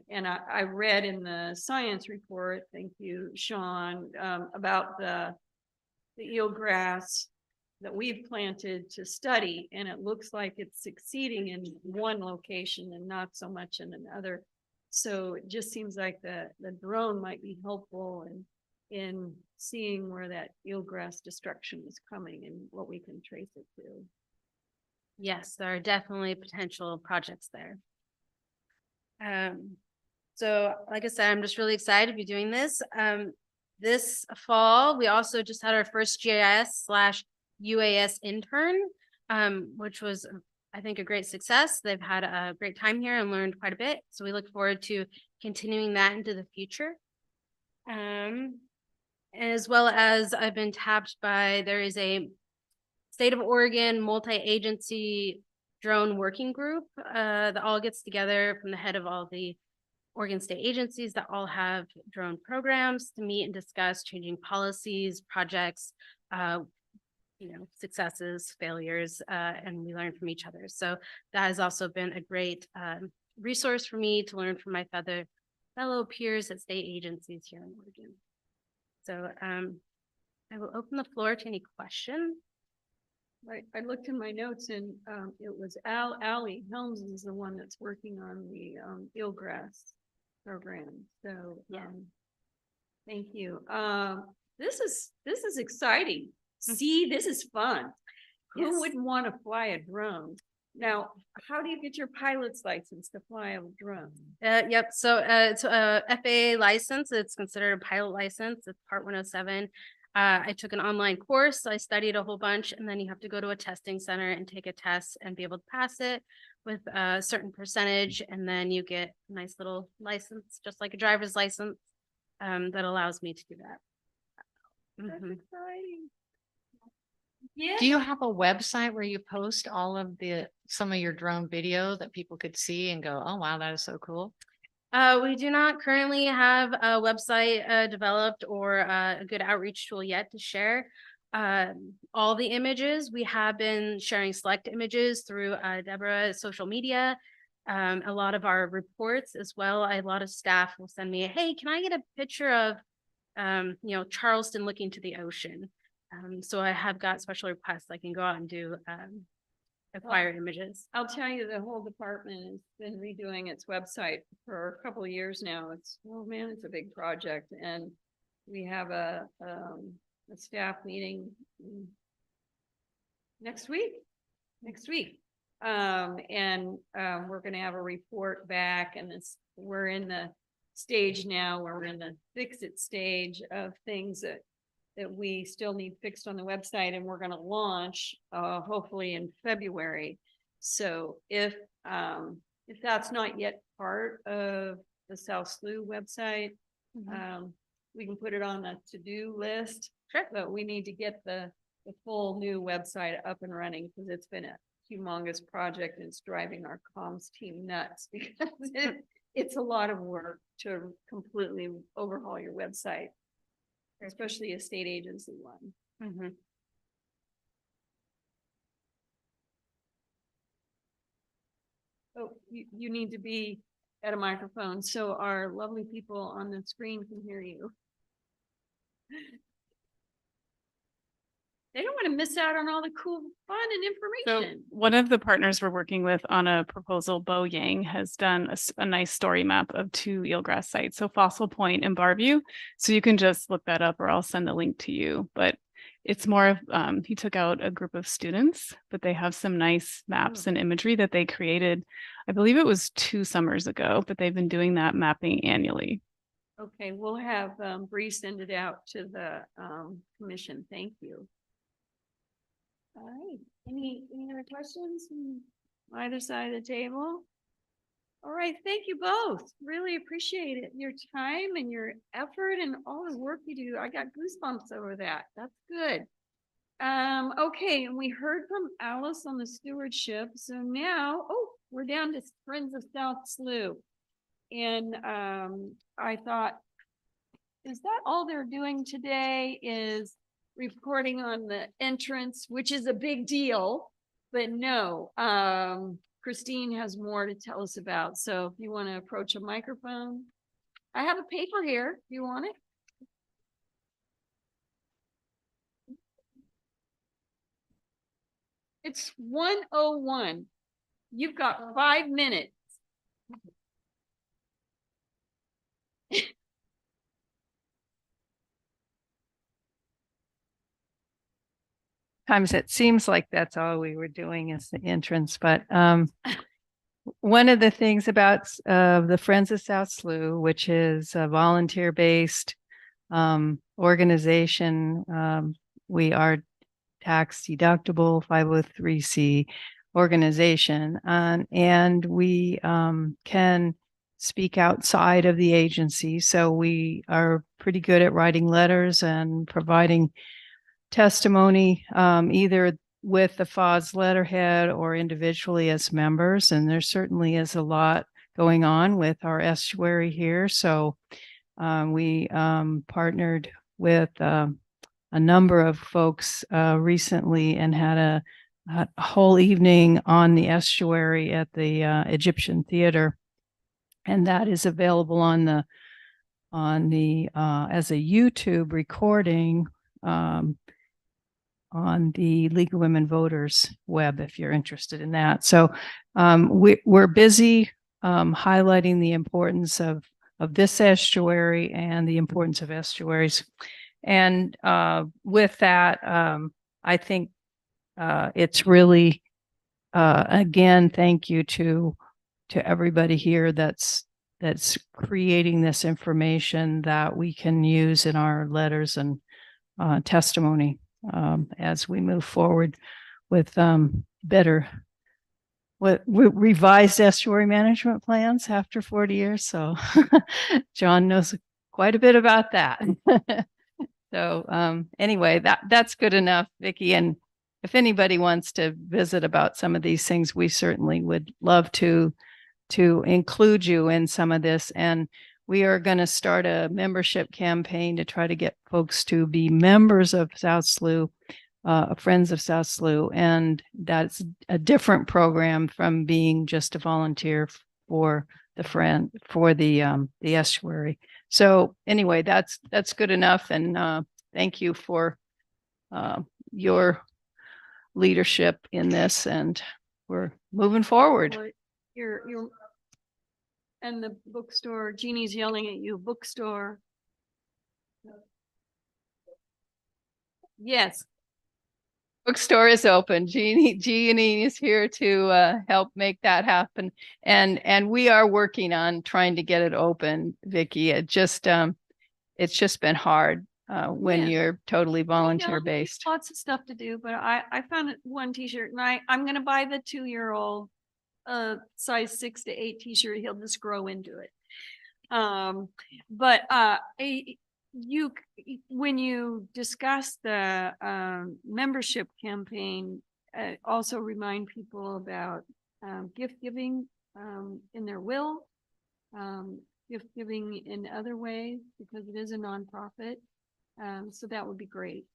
And I read in the science report, thank you, Sean, about the eelgrass that we've planted to study, and it looks like it's succeeding in one location and not so much in another. So it just seems like the drone might be helpful in seeing where that eelgrass destruction is coming and what we can trace it to. Yes, there are definitely potential projects there. So like I said, I'm just really excited to be doing this. This fall, we also just had our first GIS/UAS intern, which was, I think, a great success. They've had a great time here and learned quite a bit. So we look forward to continuing that into the future. As well as I've been tapped by, there is a State of Oregon multi-agency drone working group that all gets together from the head of all the Oregon state agencies that all have drone programs to meet and discuss changing policies, projects, successes, failures, and we learn from each other. So that has also been a great resource for me to learn from my fellow peers at state agencies here in Oregon. So I will open the floor to any questions. I looked in my notes and it was Allie Helms is the one that's working on the eelgrass program. So thank you. This is exciting. See, this is fun. Yes. Who wouldn't want to fly a drone? Now, how do you get your pilot's license to fly a drone? Yep. So it's a FAA license. It's considered a pilot license. It's Part 107. I took an online course. I studied a whole bunch, and then you have to go to a testing center and take a test and be able to pass it with a certain percentage. And then you get a nice little license, just like a driver's license, that allows me to do that. That's Mhm. exciting. Yeah. Do you have a website where you post all of some of your drone video that people could see and go, oh, wow, that is so cool? We do not currently have a website developed or a good outreach tool yet to share all the images. We have been sharing select images through Deborah's social media, a lot of our reports as well. A lot of staff will send me, hey, can I get a picture of, Charleston looking to the ocean? So I have got special requests. I can go out and do acquire images. I'll tell you, the whole department has been redoing its website for a couple of years now. It's a big project, and we have a staff meeting next week. And we're going to have a report back, and we're in the stage now where we're in the fix it stage of things that we still need fixed on the website, and we're going to launch hopefully in February. So if that's not yet part of the South Slough website, we can put it on the to-do list. Sure. But we need to get the full new website up and running, because it's been a humongous project and it's driving our comms team nuts because it's a lot of work to completely overhaul your website, especially a state agency one. Oh, you need to be at a microphone so our lovely people on the screen can hear you. They don't want to miss out on all the cool fun and information. So one of the partners we're working with on a proposal, Bo Yang, has done a nice story map of 2 eelgrass sites. So Fossil Point and Barview. So you can just look that up, or I'll send the link to you. But it's more of, he took out a group of students, but they have some nice maps and imagery that they created. I believe it was 2 summers ago, but they've been doing that mapping annually. Okay, we'll have Bree send it out to the commission. Thank you. All right, any other questions from either side of the table? All right, thank you both. Really appreciate it. Your time and your effort and all the work you do. I got goosebumps over that. That's good. Okay, and we heard from Alice on the stewardship. So now, we're down to Friends of South Slough. And I thought, is that all they're doing today is reporting on the entrance, which is a big deal, but no, Christine has more to tell us about. So if you want to approach a microphone, I have a paper here. Do you want it? It's 1:01. You've got 5 minutes. Sometimes it seems like that's all we were doing is the entrance, but one of the things about the Friends of South Slough, which is a volunteer-based organization, we are tax deductible 503c organization, and we can speak outside of the agency. So we are pretty good at writing letters and providing testimony, either with the FOS letterhead or individually as members. And there certainly is a lot going on with our estuary here. So we partnered with a number of folks recently and had a whole evening on the estuary at the Egyptian Theater. And that is available on the as a YouTube recording on the League of Women Voters web, if you're interested in that. So we're busy highlighting the importance of this estuary and the importance of estuaries. And with that, I think it's really, again, thank you to everybody here that's creating this information that we can use in our letters and testimony as we move forward with revised estuary management plans after 40 years. So John knows quite a bit about that. So anyway, that's good enough, Vicki. And if anybody wants to visit about some of these things, we certainly would love to include you in some of this. And we are going to start a membership campaign to try to get folks to be members of South Slough, Friends of South Slough. And that's a different program from being just a volunteer for the estuary. So anyway, that's good enough. And thank you for your leadership in this, and we're moving forward. You're and the bookstore, Jeannie's yelling at you, bookstore. Yes. Bookstore is open. Jeannie is here to help make that happen. And we are working on trying to get it open, Vicki. It's just been hard when you're totally volunteer based. Lots of stuff to do, but I found one t-shirt, and I'm going to buy the 2-year-old size 6 to 8 t-shirt. He'll just grow into it. But when you discuss the membership campaign, also remind people about gift giving in their will, gift giving in other ways, because it is a nonprofit. So that would be great.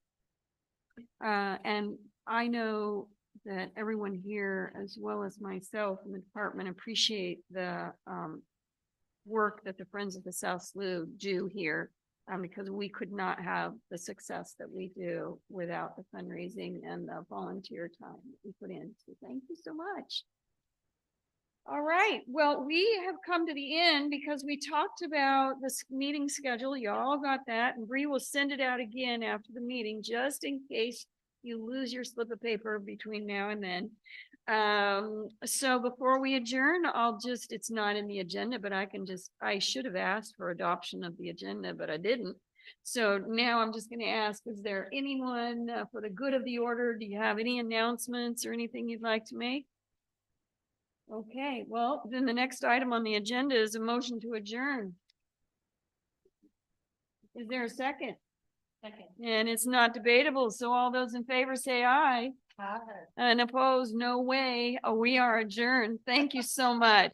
And I know that everyone here, as well as myself in the department, appreciate the work that the Friends of the South Slough do here, because we could not have the success that we do without the fundraising and the volunteer time that we put in. So thank you so much. All right, well, we have come to the end because we talked about this meeting schedule. You all got that, and Bree will send it out again after the meeting, just in case you lose your slip of paper between now and then. So before we adjourn, it's not in the agenda, but I should have asked for adoption of the agenda, but I didn't. So now I'm just going to ask, is there anyone for the good of the order? Do you have any announcements or anything you'd like to make? Okay, well, then the next item on the agenda is a motion to adjourn. Is there a second? Second. And it's not debatable, so all those in favor say aye. Aye. And opposed, no way. We are adjourned. Thank you so much.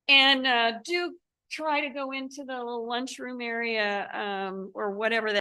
And do try to go into the little lunchroom area or whatever that